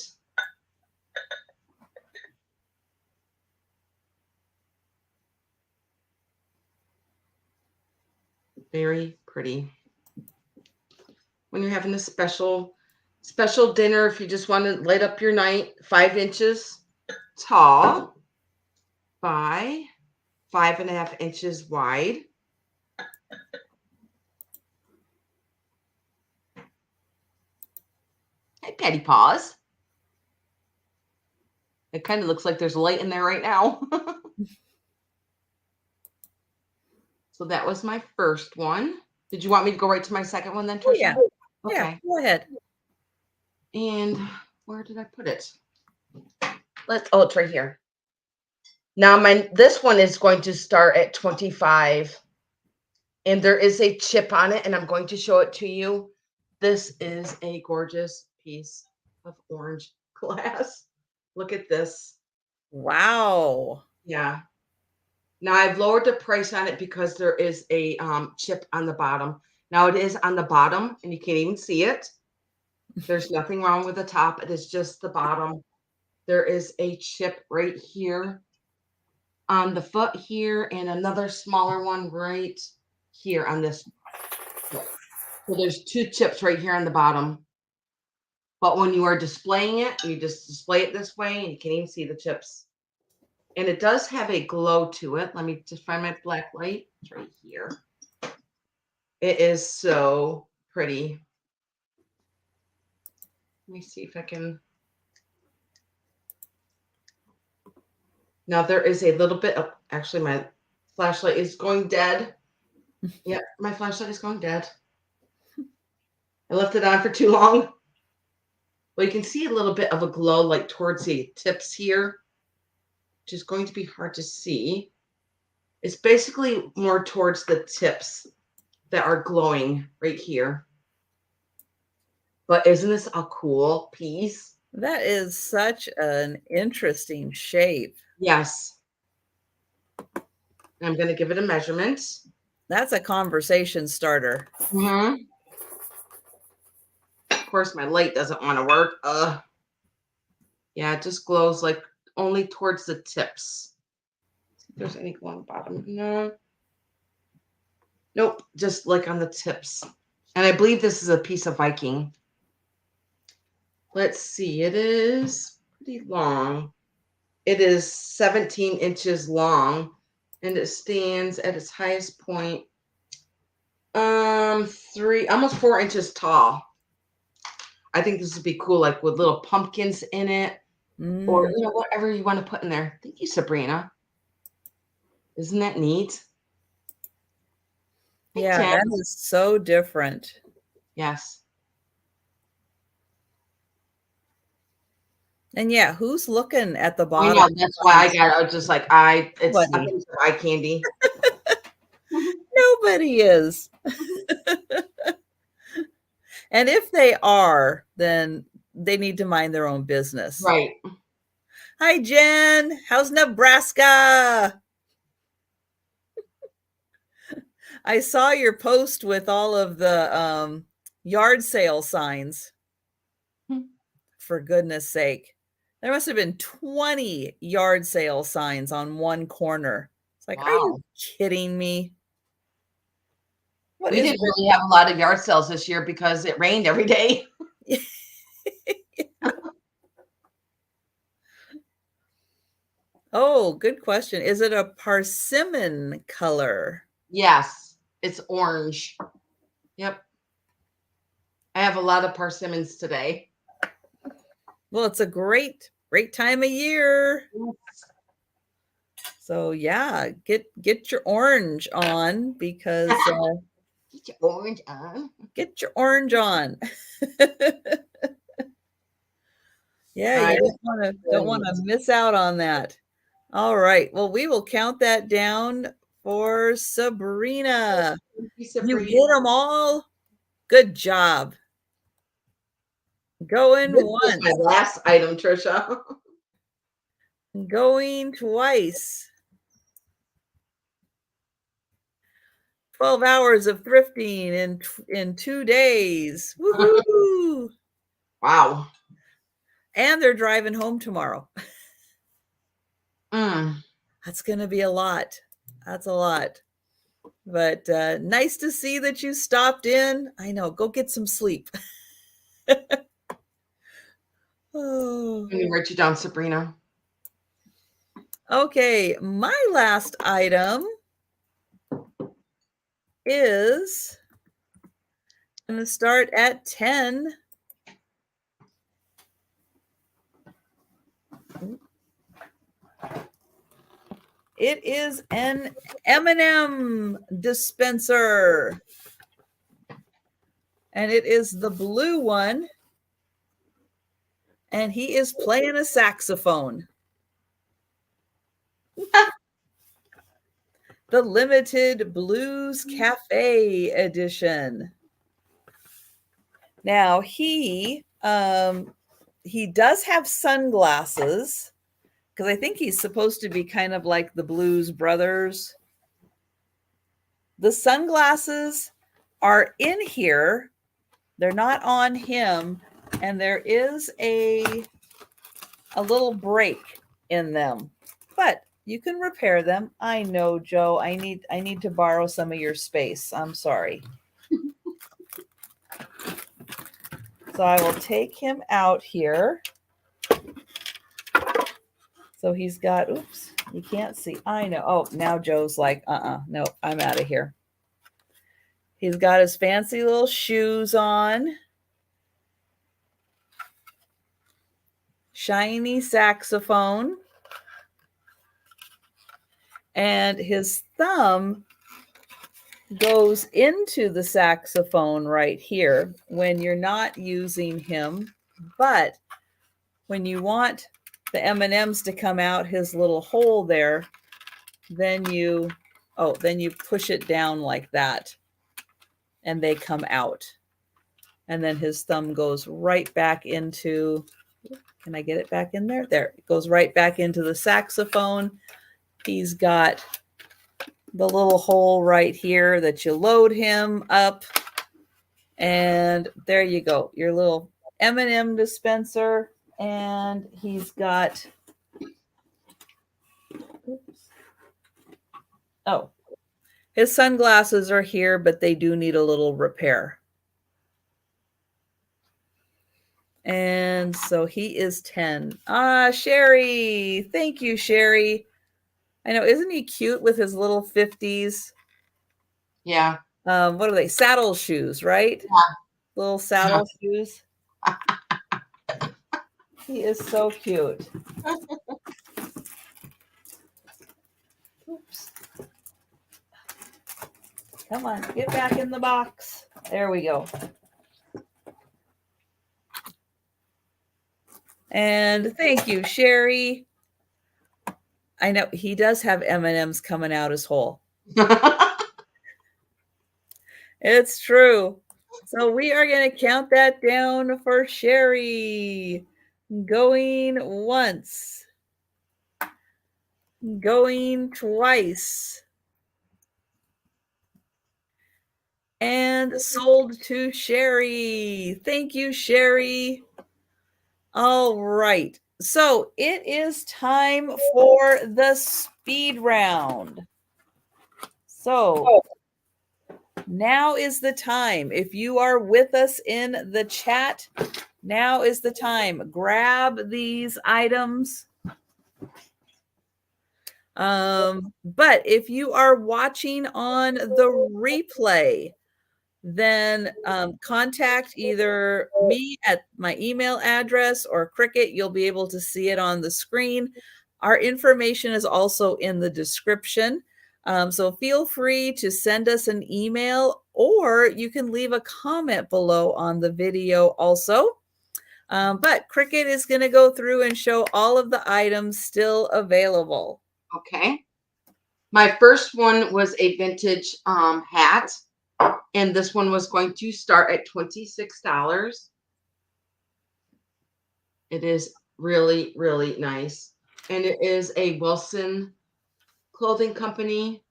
Very pretty. When you're having a special dinner, if you just want to light up your night, 5 inches tall by 5.5 inches wide. Hey, Patty Paws. It kind of looks like there's a light in there right now. So that was my first one. Did you want me to go right to my second one then, Trisha? Oh, yeah. Okay. Yeah, go ahead. And where did I put it? Oh, it's right here. Now this one is going to start at 25. And there is a chip on it, and I'm going to show it to you. This is a gorgeous piece of orange glass. Look at this. Wow. Yeah. Now I've lowered the price on it because there is a chip on the bottom. Now it is on the bottom, and you can't even see it. There's nothing wrong with the top. It is just the bottom. There is a chip right here on the foot here, and another smaller one right here on this. So there's 2 chips right here on the bottom. But when you are displaying it, you just display it this way, and you can't even see the chips. And it does have a glow to it. Let me just find my black light. It's right here. It is so pretty. Let me see if I can. Now there is a little bit of, actually my flashlight is going dead. Yep, my flashlight is going dead. I left it on for too long. Well, you can see a little bit of a glow like towards the tips here, which is going to be hard to see. It's basically more towards the tips that are glowing right here. But isn't this a cool piece? That is such an interesting shape. Yes. I'm going to give it a measurement. That's a conversation starter. Of course, my light doesn't want to work. Yeah, it just glows like only towards the tips. See if there's any glow on the bottom. No. Nope, just like on the tips. And I believe this is a piece of Viking. Let's see, it is pretty long. It is 17 inches long, and it stands at its highest point, almost 4 inches tall. I think this would be cool, like with little pumpkins in it, or whatever you want to put in there. Thank you, Sabrina. Isn't that neat? Yeah, that is so different. Yes. And yeah, who's looking at the I bottom? know, that's why I was just like, it's a Nobody. piece of eye candy. Nobody is. And if they are, then they need to mind their own business. Right. Hi, Jen. How's Nebraska? I saw your post with all of the yard sale signs. For goodness sake. There must have been 20 yard sale signs on one corner. It's like, wow. Are you kidding me? We didn't really have a lot of yard sales this year because it rained every day. Yeah. Oh, good question. Is it a persimmon color? Yes, it's orange. Yep. I have a lot of persimmons today. Well, it's a great time of year. Yes. So yeah, get your orange on because get your orange on. Get your orange on. Yeah, you don't want to miss out on that. All right. Well, we will count that down for Sabrina. You hit them all. Good job. Going once. My last item, Trisha. Going twice. 12 hours of thrifting in 2 days. Woohoo! Wow. And they're driving home tomorrow. That's going to be a lot. That's a lot. But nice to see that you stopped in. I know. Go get some sleep. Let me write you down, Sabrina. Okay. My last item is going to start at 10. It is an M&M dispenser. And it is the blue one. And he is playing a saxophone. The limited Blues Cafe edition. Now he does have sunglasses because I think he's supposed to be kind of like the Blues Brothers. The sunglasses are in here. They're not on him, and there is a little break in them, but you can repair them. I know, Joe. I need to borrow some of your space. I'm sorry. So I will take him out here. So he's got, oops, you can't see. I know. Oh, now Joe's like, no, I'm out of here. He's got his fancy little shoes on. Shiny saxophone. And his thumb goes into the saxophone right here when you're not using him. But when you want the M&Ms to come out his little hole there, then you push it down like that and they come out. And then his thumb goes right back into, can I get it back in there? There, it goes right back into the saxophone. He's got the little hole right here that you load him up. And there you go, your little M&M dispenser. And he's got, oops. Oh, his sunglasses are here, but they do need a little repair. And so he is 10. Ah, Sherry. Thank you, Sherry. I know, isn't he cute with his little 50s? Yeah. What are they? Saddle shoes, right? Yeah. Little saddle shoes. He is so cute. Oops. Come on, get back in the box. There we go. And thank you, Sherry. I know he does have M&Ms coming out his hole. It's true. So we are going to count that down for Sherry. Going once. Going twice. And sold to Sherry. Thank you, Sherry. All right. So it is time for the speed round. So now is the time. If you are with us in the chat, now is the time. Grab these items. But if you are watching on the replay, then contact either me at my email address or Cricket. You'll be able to see it on the screen. Our information is also in the description. So feel free to send us an email, or you can leave a comment below on the video also. But Cricket is going to go through and show all of the items still available. Okay. My first one was a vintage hat, and this one was going to start at $26. It is really, really nice. And it is a Wilson clothing company.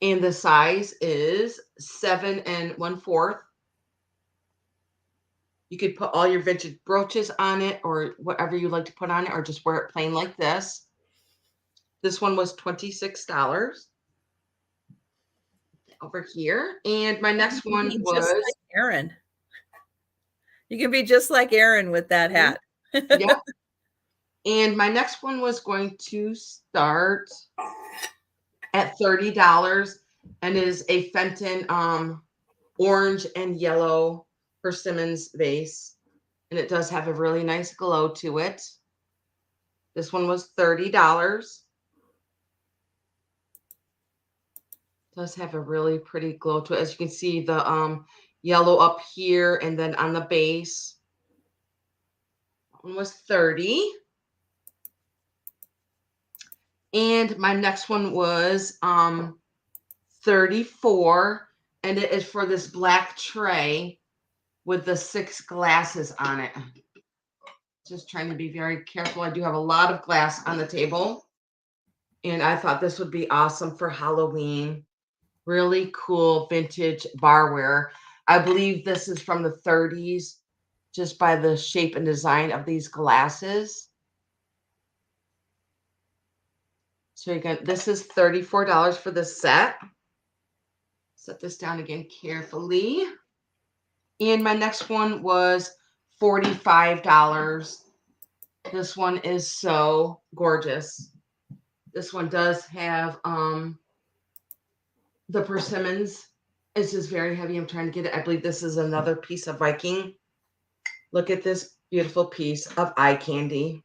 And the size is 7 1/4. You could put all your vintage brooches on it or whatever you like to put on it, or just wear it plain like this. This one was $26 over here. And my next one was just like Aaron. You can be just like Aaron with that hat. Yep. And my next one was going to start at $30 and is a Fenton orange and yellow persimmons vase. And it does have a really nice glow to it. This one was $30. Does have a really pretty glow to it. As you can see, the yellow up here and then on the base. That one was $30. And my next one was $34. And it is for this black tray with the 6 glasses on it. Just trying to be very careful. I do have a lot of glass on the table. And I thought this would be awesome for Halloween. Really cool vintage barware. I believe this is from the 30s, just by the shape and design of these glasses. So again, this is $34 for this set. Set this down again carefully. And my next one was $45. This one is so gorgeous. This one does have the persimmons. It's just very heavy. I'm trying to get it. I believe this is another piece of Viking. Look at this beautiful piece of eye candy.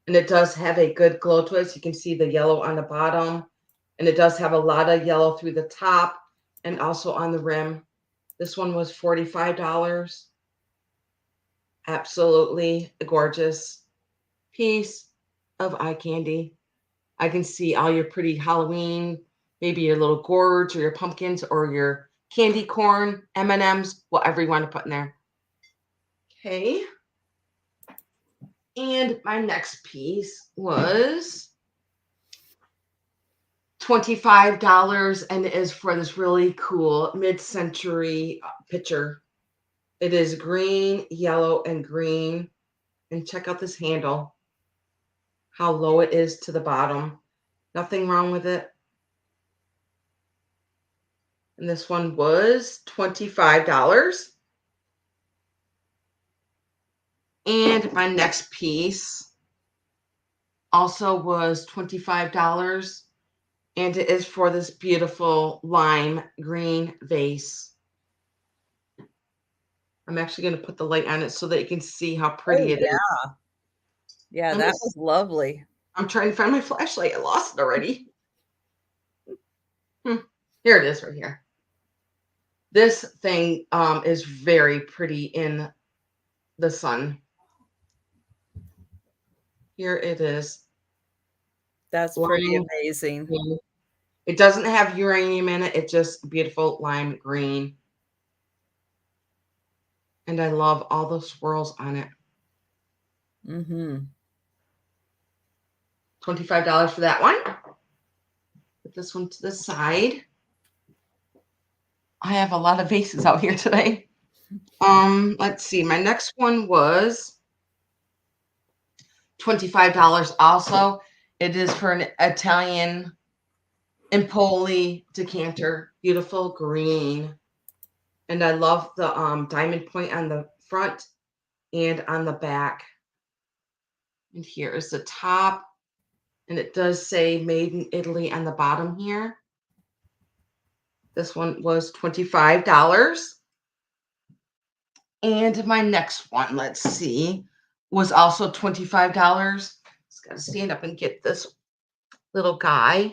And it does have a good glow to it. So you can see the yellow on the bottom. And it does have a lot of yellow through the top and also on the rim. This one was $45. Absolutely gorgeous piece of eye candy. I can see all your pretty Halloween, maybe your little gourds or your pumpkins or your candy corn, M&Ms, whatever you want to put in there. Okay. And my next piece was $25, and it is for this really cool mid-century picture. It is green, yellow, and green. And check out this handle, how low it is to the bottom. Nothing wrong with it. And this one was $25. And my next piece also was $25. And it is for this beautiful lime green vase. I'm actually going to put the light on it so that you can see how pretty it is. Yeah, that was lovely. I'm trying to find my flashlight. I lost it already. Here it is right here. This thing is very pretty in the sun. Here it is. That's pretty amazing. It doesn't have uranium in it. It's just beautiful lime green. And I love all the swirls on it. $25 for that one. Put this one to the side. I have a lot of vases out here today. Let's see. My next one was $25 also. It is for an Italian Empoli decanter. Beautiful green. And I love the diamond point on the front and on the back. And here is the top. And it does say made in Italy on the bottom here. This one was $25. And my next one, let's see, was also $25. Just got to stand up and get this little guy.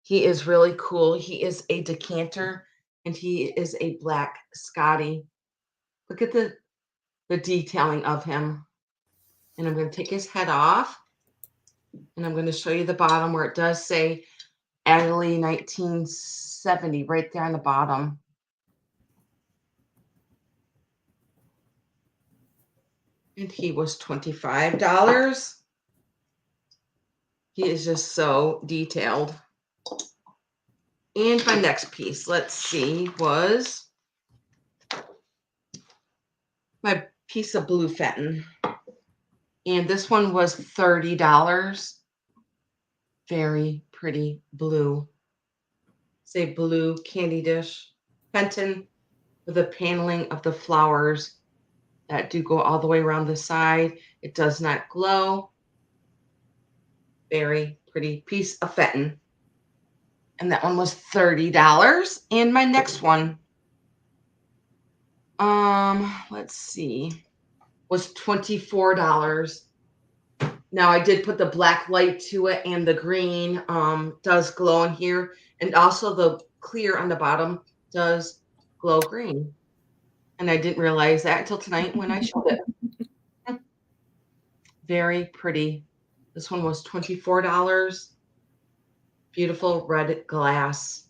He is really cool. He is a decanter, and he is a black Scotty. Look at the detailing of him. And I'm going to take his head off. And I'm going to show you the bottom where it does say Italy 1970 right there on the bottom. And he was $25. He is just so detailed. And my next piece, let's see, was my piece of blue Fenton. And this one was $30. Very pretty blue. Say blue candy dish. Fenton with the paneling of the flowers that do go all the way around the side. It does not glow. Very pretty piece of Fenton. And that one was $30. And my next one, let's see, was $24. Now I did put the black light to it, and the green does glow in here, and also the clear on the bottom does glow green. And I didn't realize that until tonight when I showed it. Very pretty. This one was $24. Beautiful red glass.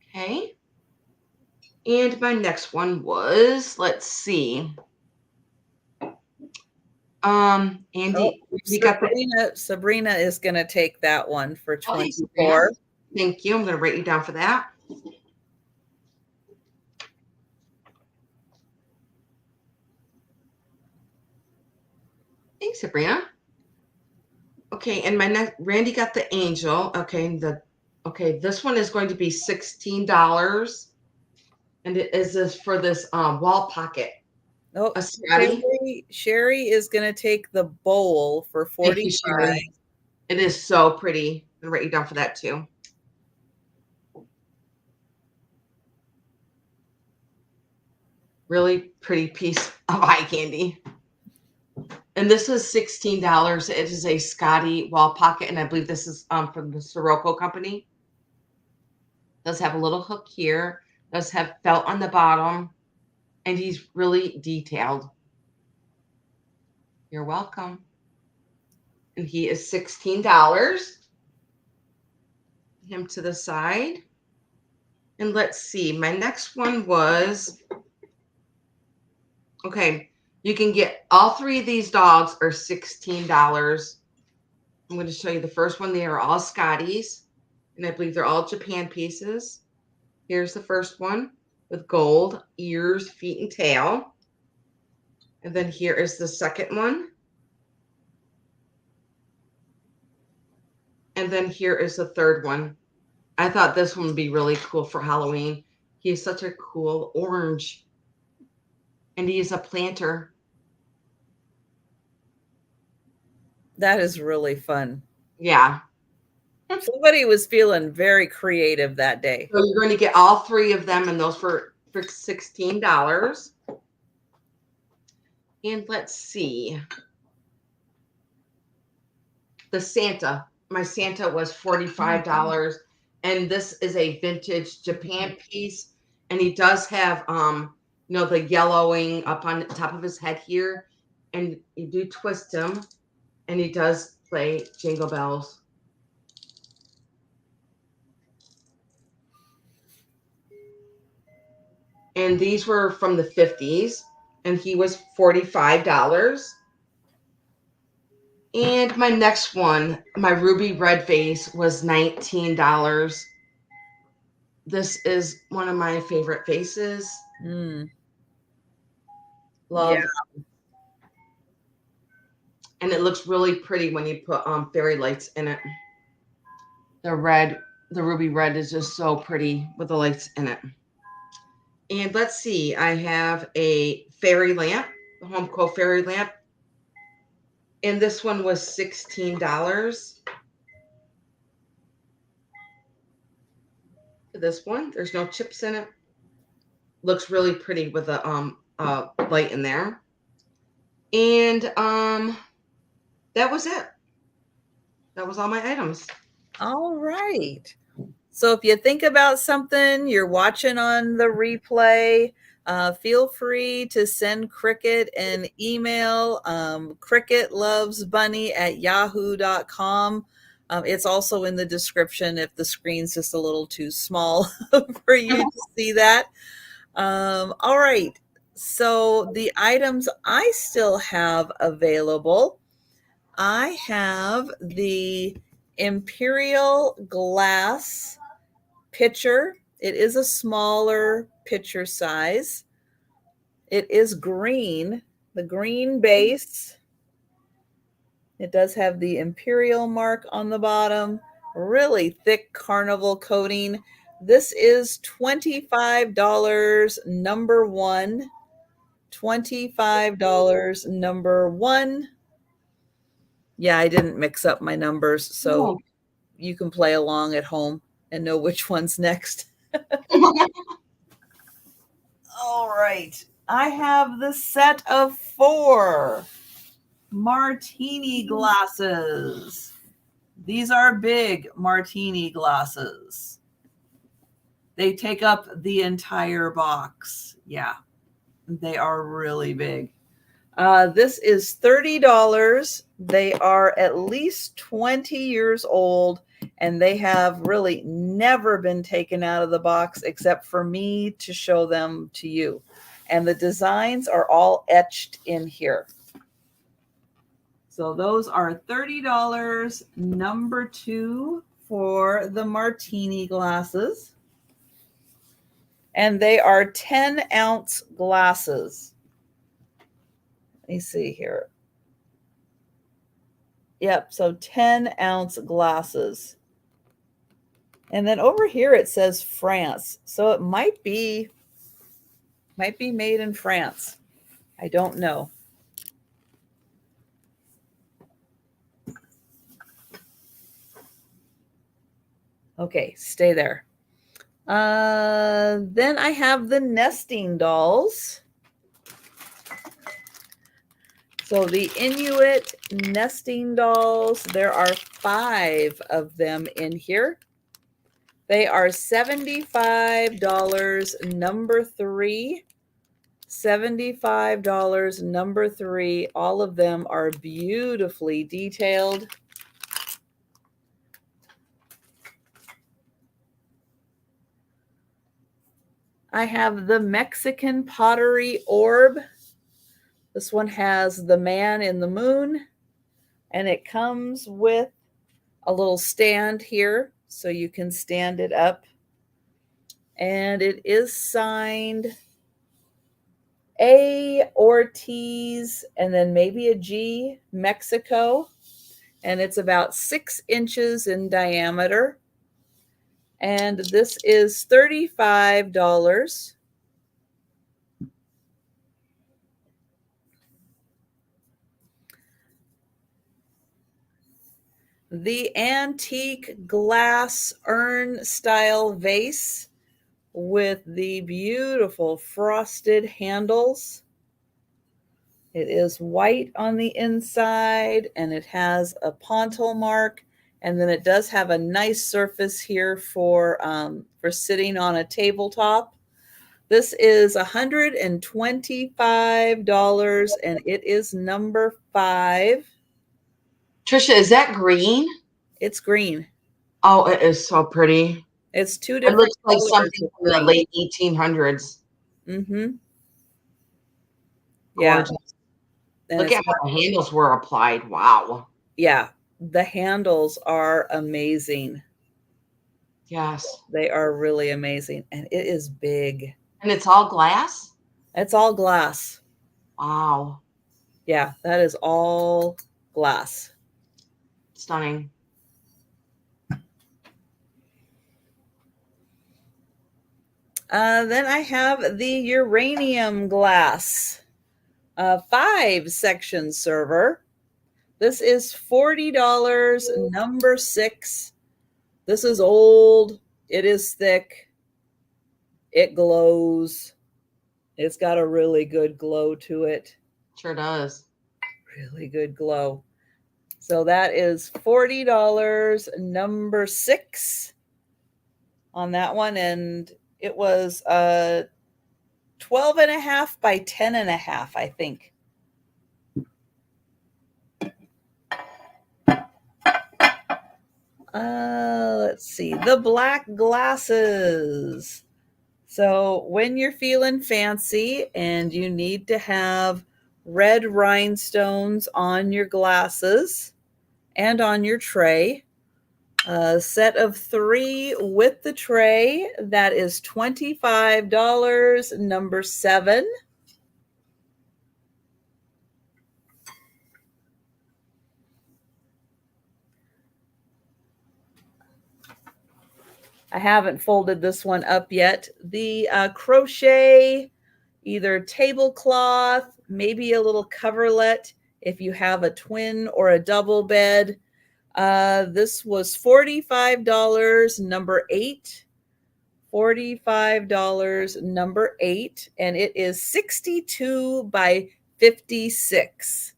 Okay. And my next one was, let's see. Andy, Sabrina is going to take that one for 24. Okay, thank you. I'm going to write you down for that. Thanks, Sabrina. Okay, and my next, Randy got the angel. Okay, this one is going to be $16, and it is this for this wall pocket. Oh, Sherry is going to take the bowl for $45. It is so pretty. I'm going to write you down for that too. Really pretty piece of eye candy. And this is $16. It is a Scotty wall pocket, and I believe this is from the Sirocco company. Does have a little hook here. Does have felt on the bottom, and he's really detailed. You're welcome. And he is $16. Him to the side. And let's see. My next one was, okay, you can get all three of these dogs are $16. I'm going to show you the first one. They are all Scotties, and I believe they're all Japan pieces. Here's the first one with gold ears, feet, and tail. And then here is the second one. And then here is the third one. I thought this one would be really cool for Halloween. He is such a cool orange. And he is a planter. That is really fun. Yeah. Somebody was feeling very creative that day. So you're going to get all three of them, and those for $16. And let's see. The Santa. My Santa was $45. And this is a vintage Japan piece. And he does have the yellowing up on the top of his head here. And you do twist him. And he does play Jingle Bells. And these were from the 50s. And he was $45. And my next one, my ruby red vase, was $19. This is one of my favorite vases. Love. Yeah. And it looks really pretty when you put fairy lights in it. The ruby red is just so pretty with the lights in it. And let's see, I have a fairy lamp, the Homeco fairy lamp. And this one was $16. This one, there's no chips in it. Looks really pretty with the light in there. And that was it. That was all my items. All right. So if you think about something, you're watching on the replay, feel free to send Cricket an email, kricketluvsbunny@yahoo.com. It's also in the description if the screen's just a little too small for you to see that. All right. So the items I still have available, I have the Imperial glass pitcher. It is a smaller pitcher size. It is green, the green base. It does have the Imperial mark on the bottom, really thick carnival coating. This is $25, number one. $25, number one. Yeah, I didn't mix up my numbers, so you can play along at home and know which one's next. All right. I have the set of 4 martini glasses. These are big martini glasses. They take up the entire box. Yeah, they are really big. This is $30. They are at least 20 years old, and they have really never been taken out of the box except for me to show them to you. And the designs are all etched in here. So those are $30, number 2 for the martini glasses. And they are 10-ounce glasses. Let me see here. Yep, so 10-ounce glasses. And then over here it says France. So it might be made in France. I don't know. Okay, stay there. Then I have the nesting dolls. So the Inuit nesting dolls, there are 5 of them in here. They are $75, number 3. $75, number 3. All of them are beautifully detailed. I have the Mexican pottery orb. This one has the man in the moon, and it comes with a little stand here so you can stand it up. And it is signed A, Ortiz, and then maybe a G, Mexico. And it's about 6 inches in diameter. And this is $35. The antique glass urn style vase with the beautiful frosted handles. It is white on the inside and it has a pontil mark, and then it does have a nice surface here for sitting on a tabletop. This is $125 and it is number 5. Trisha, is that green? It's green. Oh, it is so pretty. It's 2 It different looks like colors something of from the green. late 1800s. Mm-hmm. Yeah. Gorgeous. And Look at how the handles were applied. Wow. yeah, the handles are amazing. Yes. They are really amazing. And it is big. And it's all glass? It's all glass. Wow. Yeah, that is all glass. Stunning. Then I have the uranium glass 5-section server. This is $40, number 6. This is old. It is thick. It glows. It's got a really good glow to it. Sure does. Really good glow. So that is $40, number 6 on that one. And it was 12.5 by 10.5, I think. Let's see. The black glasses. So when you're feeling fancy and you need to have red rhinestones on your glasses and on your tray, a set of 3 with the tray, that is $25, number 7. I haven't folded this one up yet. The crochet, either tablecloth, maybe a little coverlet if you have a twin or a double bed. This was $45, number 8. $45, number 8. And it is 62 by 56.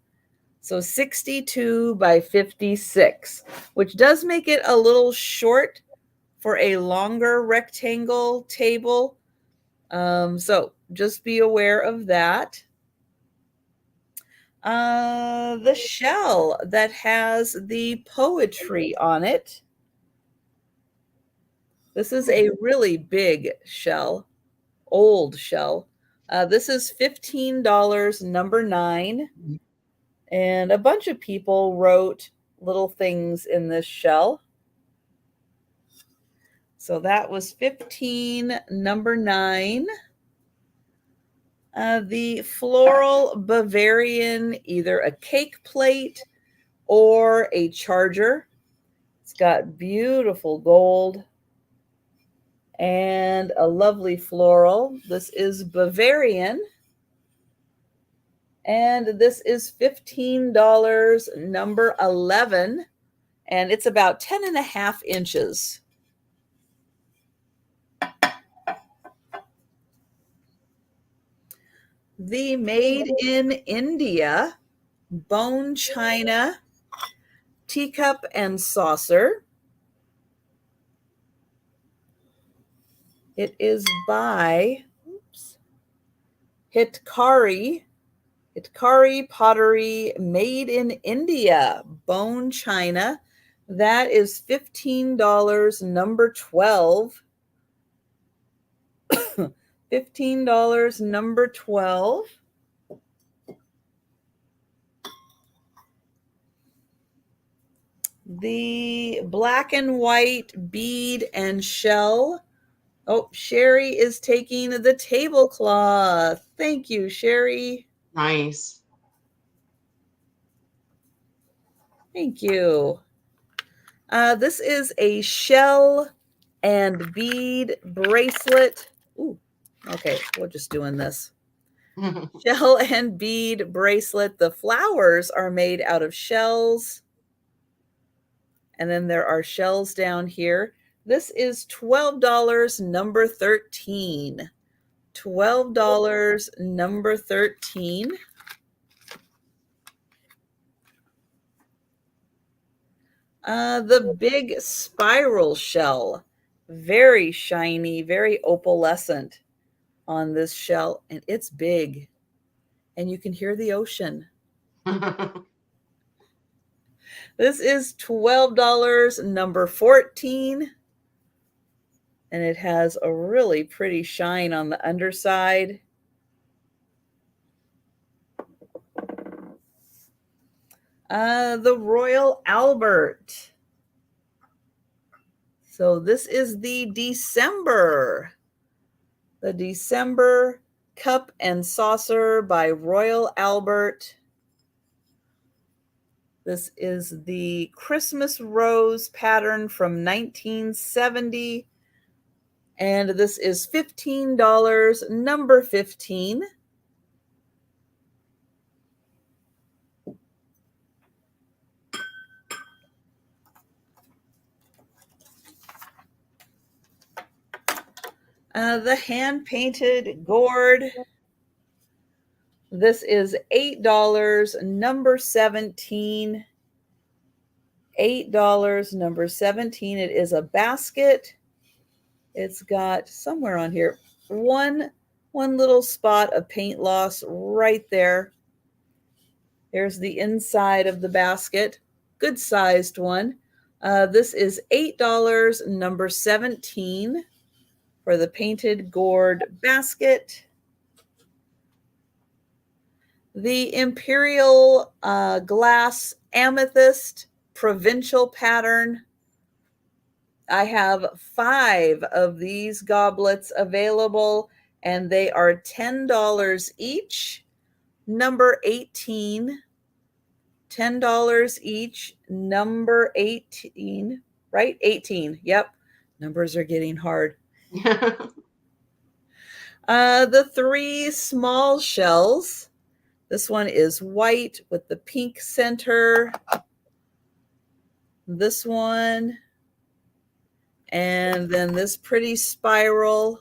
So 62 by 56, which does make it a little short for a longer rectangle table. So just be aware of that. The shell that has the poetry on it. This is a really big shell, old shell. This is $15, number 9. And a bunch of people wrote little things in this shell. So that was 15, number 9. The floral Bavarian, either a cake plate or a charger. It's got beautiful gold and a lovely floral. This is Bavarian. And this is $15, number 11. And it's about 10.5 inches. The Made in India bone china teacup and saucer. It is by Hitkari Pottery, Made in India, bone china. That is $15, number 12. $15, number 12. the black and white bead and shell. Oh, Sherry is taking the tablecloth. Thank you, Sherry. Nice. Thank you. This is a shell and bead bracelet. Ooh, okay, we're just doing this. Shell and bead bracelet. The flowers are made out of shells. And then there are shells down here. This is $12, number 13. $12, number 13. The big spiral shell. Very shiny, very opalescent on this shell. And it's big. And you can hear the ocean. This is $12, number 14. And it has a really pretty shine on the underside. The Royal Albert. So this is the December cup and saucer by Royal Albert. This is the Christmas rose pattern from 1970. And this is $15, number 15. The hand-painted gourd. This is $8, number 17. $8, number 17. It is a basket. It's got somewhere on here one little spot of paint loss right there. There's the inside of the basket. Good sized one. This is $8, number 17 for the painted gourd basket. The Imperial glass amethyst provincial pattern. I have 5 of these goblets available, and they are $10 each. Number 18. $10 each. Number 18. Right? 18. Yep. Numbers are getting hard. The 3 small shells. This one is white with the pink center. This one. And then this pretty spiral.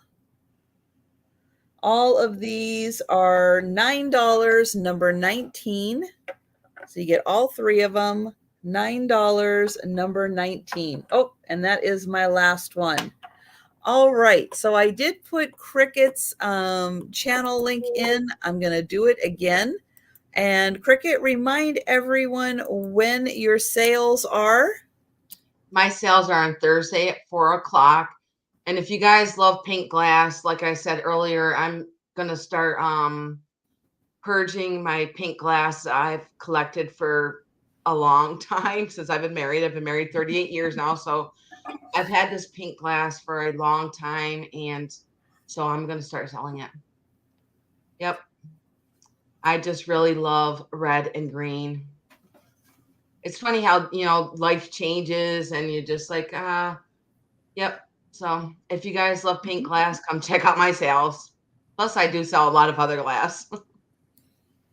All of these are $9, number 19. So you get all 3 of them. $9, number 19. Oh, and that is my last one. All right, so I did put Cricket's channel link in. I'm going to do it again. And Cricket, remind everyone when your sales are. My sales are on Thursday at 4 o'clock. And if you guys love pink glass, like I said earlier, I'm going to start purging my pink glass I've collected for a long time since I've been married. I've been married 38 years now. So I've had this pink glass for a long time. And so I'm going to start selling it. Yep. I just really love red and green. It's funny how, life changes and you're just like, yep. So if you guys love pink glass, come check out my sales. Plus, I do sell a lot of other glass.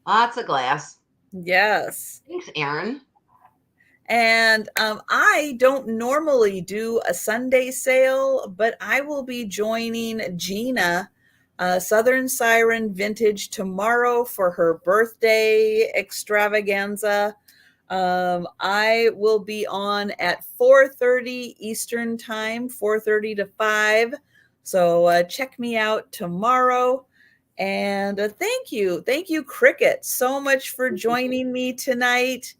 Lots of glass. Yes. Thanks, Erin. And I don't normally do a Sunday sale, but I will be joining Gina, Southern Siren Vintage, tomorrow for her birthday extravaganza. I will be on at 4:30 Eastern time, 4:30 to 5. So check me out tomorrow. And thank you, Cricket, so much for joining me tonight.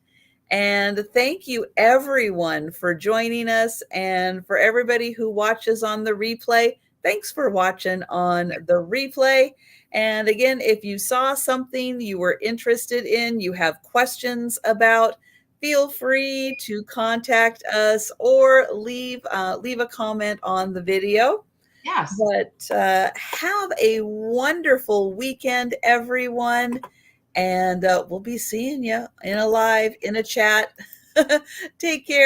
And thank you, everyone, for joining us. And for everybody who watches on the replay, thanks for watching on the replay. And again, if you saw something you were interested in, you have questions about, feel free to contact us or leave a comment on the video. Yes. But have a wonderful weekend, everyone. And we'll be seeing you in a live, in a chat. Take care.